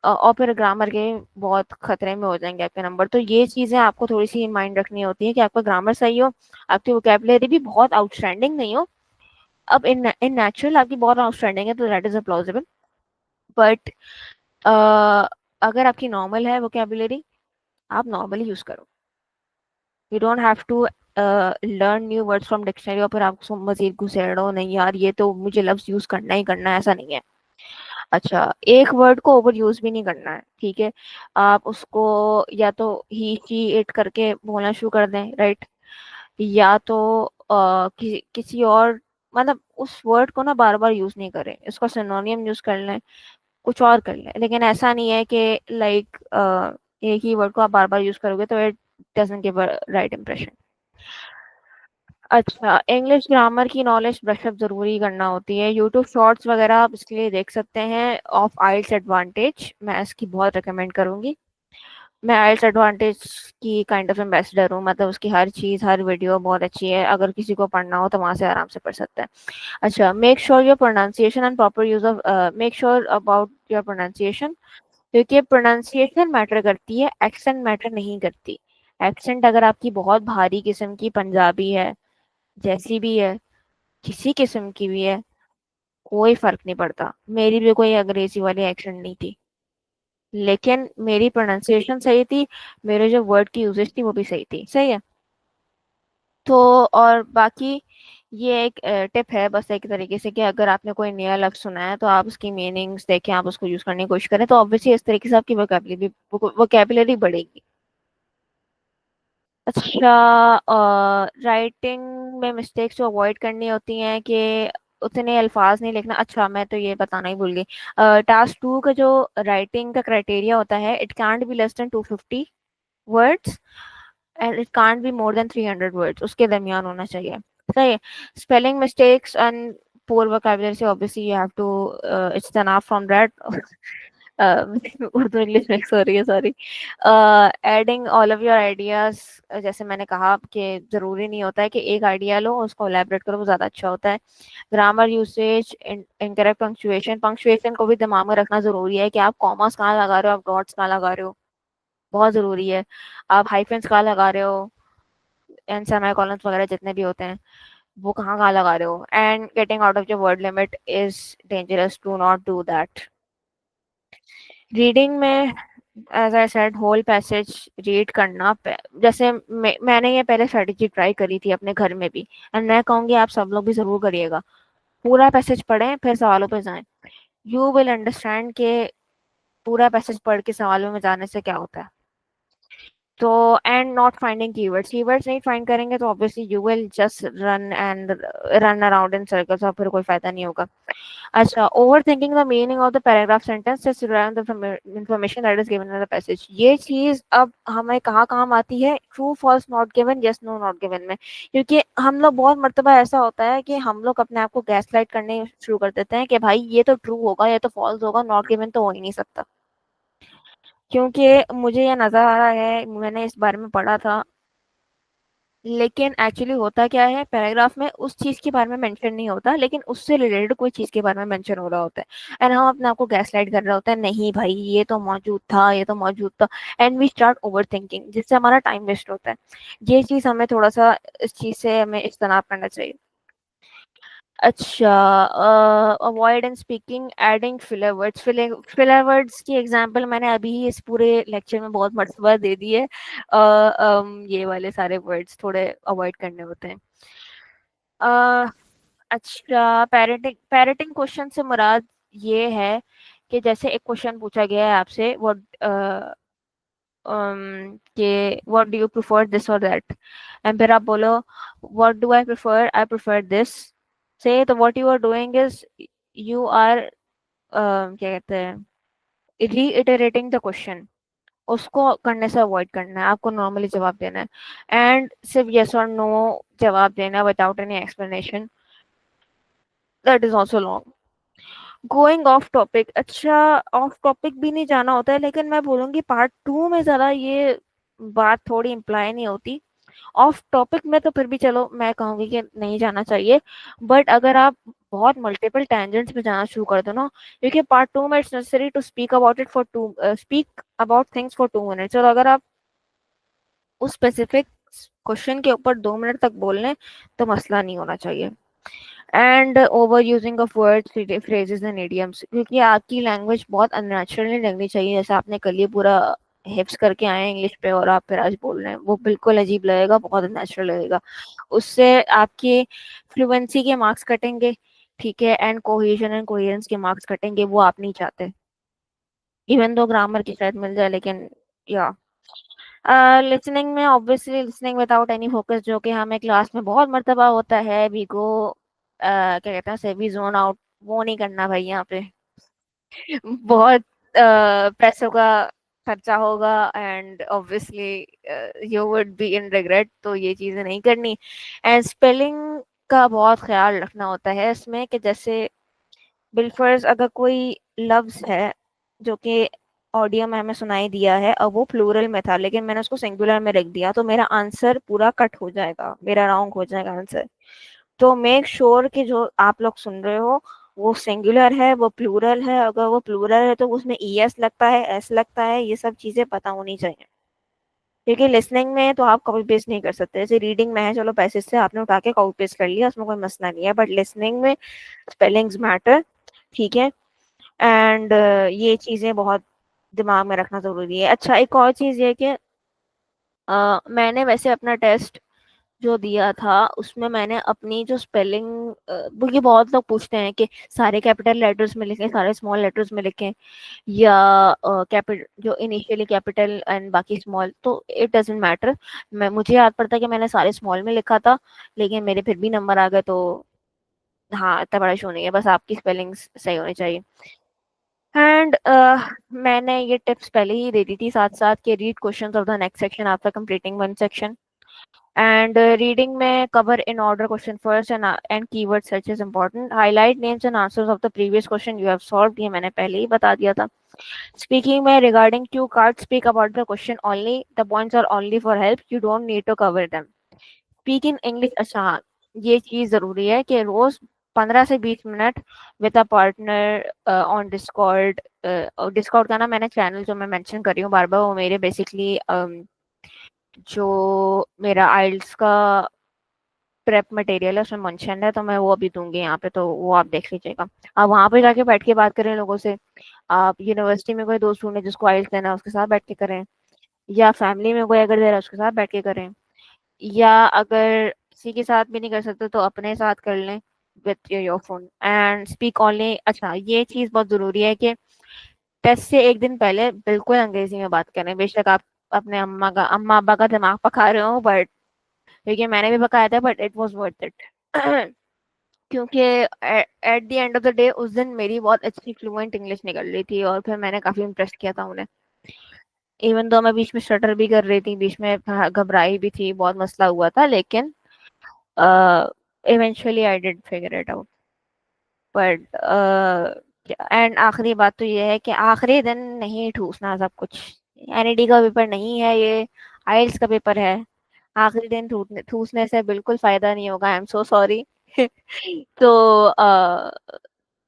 और फिर ग्रामर के बहुत खतरे में हो जाएंगे आपके नंबर। तो ये चीजें आपको थोड़ी सी माइंड रखनी होती है कि आपका ग्रामर सही हो, आपकी वोकेबलरी भी बहुत आउटस्टैंडिंग नहीं हो। अब इन इन नेचुरल आपकी बहुत आउटस्टैंडिंग है, तो दैट इज प्लॉजिबल, बट अगर आपकी नॉर्मल है वोकेबलरी, आप नॉर्मली यूज करो। You don't have to learn new words from dictionary और फिर आपको मजीद घुसेड़ो, नहीं यार ये तो मुझे लफ्ज यूज करना ही करना है, ऐसा नहीं है। अच्छा, एक वर्ड को ओवर यूज भी नहीं करना है, ठीक है। आप उसको या तो ही शी इट करके बोलना शुरू कर दें, राइट, या तो किसी और, मतलब उस वर्ड को ना बार बार यूज नहीं करें, इसको सिनोनियम यूज कर लें, कुछ और कर लें, लेकिन ऐसा नहीं है कि लाइक एक ही वर्ड को आप बार बार यूज करोगे तो it doesn't give a right impression. अच्छा, इंग्लिश ग्रामर की नॉलेज ब्रशअप जरूरी करना होती है। यूट्यूब शॉर्ट्स वगैरह आप इसके लिए देख सकते हैं, ऑफ आइल्स एडवांटेज, मैं इसकी बहुत रिकमेंड करूंगी। मैं आइल्स एडवांटेज की काइंड ऑफ एम्बेसडर हूँ, मतलब उसकी हर चीज़, हर वीडियो बहुत अच्छी है, अगर किसी को पढ़ना हो तो वहां से आराम से पढ़ सकता है। अच्छा, make sure your pronunciation and proper use of, make sure about your pronunciation, क्योंकि प्रोनाउंसिएशन मैटर करती है, एक्सेंट मैटर नहीं करती। एक्सेंट अगर आपकी बहुत भारी किस्म की पंजाबी है, जैसी भी है, किसी किस्म की भी है, कोई फर्क नहीं पड़ता। मेरी भी कोई अंग्रेजी वाली एक्सेंट नहीं थी, लेकिन मेरी प्रोनाउंसिएशन सही थी, मेरे जो वर्ड की यूजेज थी वो भी सही थी, सही है। तो और बाकी ये एक टिप है बस एक तरीके से, कि अगर आपने कोई नया लफ्ज सुना है तो आप उसकी मीनिंग्स देखें, आप उसको यूज करने की कोशिश करें, तो ऑब्वियसली इस तरीके से आपकी वोकेबलरी बढ़ेगी। अच्छा, राइटिंग में मिस्टेक्स जो अवॉइड करनी होती हैं कि उतने अल्फाज नहीं लिखना। अच्छा, मैं तो ये बताना ही भूल गई, टास्क 2 का जो राइटिंग का क्राइटेरिया होता है, it can't be less than 250 words and it can't be more than 300 words, उसके दरमियान होना चाहिए, सही है। Spelling mistakes and poor vocabulary से obviously you have to ijtana from that। Urdu English mix हो रही है, sorry. Adding all of your ideas, जैसे मैंने कहा कि जरूरी नहीं होता है कि एक आइडिया लो उसको एलैबोरेट करो, वो ज्यादा अच्छा होता है। Grammar usage, incorrect punctuation, punctuation को भी दिमाग में रखना जरूरी है कि आप कॉमास कहाँ लगा रहे हो, आप डॉट्स कहाँ लगा रहे हो, बहुत जरूरी है। आप हाइफेंस कहाँ लगा रहे हो, एंड सेमीकोलंस वगैरह जितने भी होते हैं, वो कहाँ कहाँ लगा रहे हो। And getting out of your word limit is dangerous, do not do that. Reading में as I said, whole passage read करना जैसे मैंने ये पहले स्ट्रेटेजी ट्राई करी थी अपने घर में भी, एंड मैं कहूँगी आप सब लोग भी जरूर करिएगा। पूरा पैसेज पढ़ें फिर सवालों पे जाएं, यू विल अंडरस्टैंड के पूरा पैसेज पढ़ के सवालों में जाने से क्या होता है। तो and not finding keywords, keywords नहीं फाइंड करेंगे तो obviously you will just run around in circles और फिर कोई फायदा नहीं होगा। अच्छा, over thinking the meaning of the paragraph sentence just rely on the information that is given in the passage, ये चीज अब हमें कहाँ काम आती है, true false not given, yes no not given में। क्योंकि हम लोग बहुत मर्तबा ऐसा होता है कि हम लोग अपने आप को गैस लाइट करने शुरू कर देते हैं कि भाई ये तो ट्रू होगा, ये तो फॉल्स होगा, नॉट गिवन तो हो ही नहीं सकता। क्योंकि मुझे ये नजर आ रहा है, मैंने इस बारे में पढ़ा था, लेकिन एक्चुअली होता क्या है, पैराग्राफ में उस चीज के बारे में मेंशन नहीं होता, लेकिन उससे रिलेटेड कोई चीज के बारे में मेंशन हो रहा होता है, एंड हम अपने आप को गैसलाइट कर रहे होते हैं, नहीं भाई ये तो मौजूद था, ये तो मौजूद था, and we start over thinking, जिससे हमारा टाइम वेस्ट होता है। ये चीज हमें थोड़ा सा, इस चीज से हमें इज्तनाब करना चाहिए। अच्छा, avoid in speaking adding filler words. Filler words की एग्जांपल मैंने अभी ही इस पूरे लेक्चर में बहुत मर्तबा दे दी है। ये वाले सारे वर्ड्स थोड़े अवॉइड करने होते हैं। अ, अच्छा, पैरेटिंग पैरेटिंग क्वेश्चन से मुराद ये है कि जैसे एक क्वेश्चन पूछा गया है आपसे, कि what do you prefer this और दैट, एंड फिर आप बोलो what do I prefer this, say तो what you are doing is you are क्या कहते हैं, रीइटरेटिंग द क्वेश्चन। उसको करने से अवॉइड करना है, आपको नॉर्मली जवाब देना है, एंड सिर्फ यस और नो जवाब देना without any explanation, that is also long. Going of topic, अच्छा, ऑफ टॉपिक भी नहीं जाना होता है, लेकिन मैं बोलूंगी पार्ट 2 में ज़रा ये बात थोड़ी इम्प्लाई नहीं होती। ऑफ टॉपिक में तो फिर भी चलो मैं कहूंगी कि नहीं जाना चाहिए, बट अगर आप बहुत मल्टीपल टेंजेंट्स में जाना शुरू कर दो ना, क्योंकि पार्ट 2 में it's necessary to speak about things for 2 minutes, और अगर आप उस स्पेसिफिक क्वेश्चन के ऊपर 2 मिनट तक बोल लें तो मसला नहीं होना चाहिए। And over using of words, phrases and idioms, क्योंकि आपकी लैंग्वेज बहुत अननेचुरल नहीं लगनी चाहिए। जैसे आपने कल ये पूरा हिप्स करके आए हैं इंग्लिश पे और आप फिर आज बोल रहे हैं, वो बिल्कुल अजीब लगेगा, बहुत अननेचुरल लगेगा। उससे आपके फ्लुएंसी के मार्क्स कटेंगे, ठीक है, एंड कोहेजन एंड कोहेरेंस के मार्क्स कटेंगे, वो आप नहीं चाहते। इवन दो ग्रामर की शायद मिल जाए, लेकिन या लिसनिंग में obviously listening without any focus, जो कि हमें क्लास में बहुत मर्तबा होता है, वी गो क्या कहते हैं से वी जोन आउट, वो नहीं करना भाई यहाँ पे। बहुत पैसों का खर्चा होगा, and obviously you would be in regret, तो ये चीजें नहीं करनी। एंड स्पेलिंग का बहुत ख्याल रखना होता है इसमें, कि जैसे बिलफर्ज अगर कोई लफ्ज है जो कि ऑडियो में हमें सुनाई दिया है, अब वो प्लूरल में था लेकिन मैंने उसको सिंगुलर में रख दिया, तो मेरा आंसर पूरा कट हो जाएगा, मेरा रॉन्ग हो जाएगा आंसर। तो मेक श्योर कि जो आप लोग सुन रहे हो वो सिंगुलर है, वो प्लूरल है, अगर वो प्लूरल है तो उसमें ई एस लगता है, एस लगता है, ये सब चीजें पता होनी चाहिए। क्योंकि लिसनिंग में तो आप कॉपी पेस्ट नहीं कर सकते, जैसे रीडिंग में है चलो पैसेज से आपने उठा के कॉपी पेस्ट कर लिया, उसमें कोई मसला नहीं है, बट लिसनिंग में स्पेलिंग्स मैटर, ठीक है। एंड ये चीजें बहुत दिमाग में रखना जरूरी है। अच्छा, एक और चीज ये कि मैंने वैसे अपना टेस्ट जो दिया था उसमें मैंने अपनी जो स्पेलिंग, ये बहुत लोग पूछते हैं कि सारे कैपिटल लेटर्स में लिखें, सारे स्मॉल लेटर्स में लिखें, या कैपिटल जो इनिशियली कैपिटल एंड बाकी स्मॉल, तो इट डजेंट मैटर। मैं मुझे याद पड़ता है कि मैंने सारे स्मॉल में लिखा था, लेकिन मेरे फिर भी नंबर आ गए, तो हाँ, इतना बड़ा इशू नहीं है, बस आपकी स्पेलिंग सही होनी चाहिए। एंड मैंने ये टिप्स पहले ही दे दी थी साथ साथ, कि read questions of the next section after completing one section, and reading में cover in order question first, and keyword search is important, highlight names and answers of the previous question you have solved, ये मैंने पहले ही बता दिया था। स्पीकिंग में regarding Q card, speak about the question only, the points are only for help, you don't need to cover them. Speak in English, अच्छा हाँ, ये चीज जरूरी है कि रोज 15 से 20 minute with a partner on Discord. Discord का ना मैंने चैनल जो मैं मेंशन कर रही हूँ बार बार, वो मेरे बेसिकली जो मेरा आइल्स का प्रेप मटेरियल है उसमें मेंशन है, तो मैं वो अभी दूंगी यहाँ पे, तो वो आप देख लीजिएगा। आप वहां पे जाके बैठ के बात करें लोगों से, आप यूनिवर्सिटी में कोई दोस्त ढूंढे जिसको आइल्स देना है उसके साथ बैठ के करें, या फैमिली में कोई अगर दे रहा है उसके साथ बैठ के करें, या अगर किसी के साथ भी नहीं कर सकते तो अपने साथ कर लें with your phone, and speak only. अच्छा, ये चीज बहुत जरूरी है कि टेस्ट से एक दिन पहले बिल्कुल अंग्रेजी में बात करें, बेशक आप अपने अम्मा अब्बा का दिमाग पका रहे हो, बट क्योंकि मैंने भी पकाया था, but it was worth it. क्योंकि at the end of the day उस दिन मेरी बहुत अच्छी फ्लुएंट इंग्लिश निकल रही थी, और फिर मैंने काफी इम्प्रेस किया था उन्हें, इवन दो मैं बीच में स्टटर भी कर रही थी, बीच में घबराई भी थी, बहुत मसला हुआ था, लेकिन eventually I did figure it out. But and आखिरी बात तो ये है कि आखिरी दिन नहीं ठूसना सब कुछ, एनईडी का पेपर नहीं है ये, आइल्स का पेपर है। आखिरी दिन ठूसने से बिल्कुल फायदा नहीं होगा, आई एम सो सॉरी। तो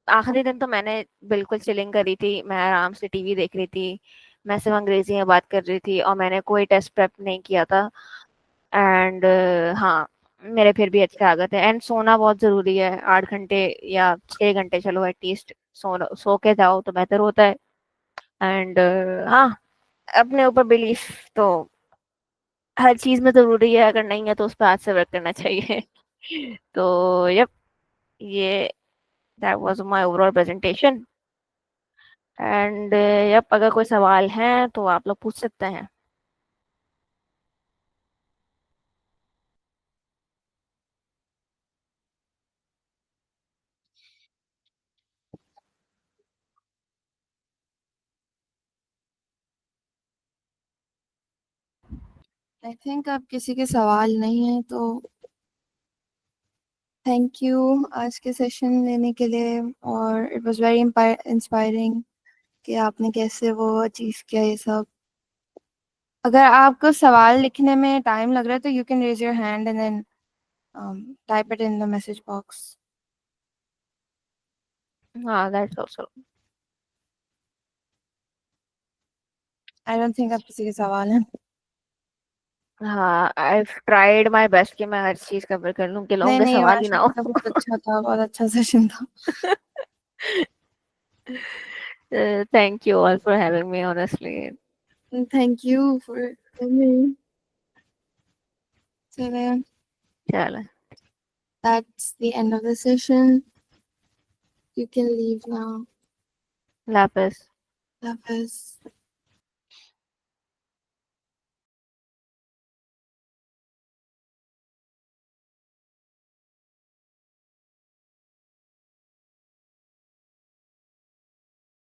आखिरी दिन तो मैंने बिल्कुल चिलिंग करी थी, मैं आराम से टीवी देख रही थी, मैं सिर्फ अंग्रेजी में बात कर रही थी, और मैंने कोई टेस्ट प्रेप नहीं किया था। एंड हाँ, मेरे फिर भी अच्छे आ गए थे। एंड सोना बहुत जरूरी है, 8 घंटे या 6 घंटे, चलो एटलीस्ट सो के जाओ तो बेहतर होता है। एंड हाँ, अपने ऊपर बिलीफ तो हर चीज में जरूरी है, अगर नहीं है तो उस पर आज से वर्क करना चाहिए। तो यप, ये that was my overall presentation. And yup, अगर कोई सवाल है तो आप लोग पूछ सकते हैं। आई थिंक अब किसी के सवाल नहीं है, तो थैंक यू आज के सेशन लेने के लिए। और इट वाज वेरी इंस्पायरिंग कि आपने कैसे वो अचीव किया ये सब। अगर आपको सवाल लिखने में टाइम लग रहा है तो you can raise your hand and then type it in the message box. हाँ, that's also. I don't think अब किसी के सवाल हैं। हाँ, आई ट्राइड माय बेस्ट कि मैं हर चीज कवर कर लूं कि लोगों नहीं के नहीं, सवाल ही ना माशाल्लाह हो। बहुत अच्छा था, बहुत अच्छा सेशन था। Thank you all for having me, honestly. Thank you for coming. चलो, चलो, that's the end of the session. You can leave now. Lapis. Hafiz.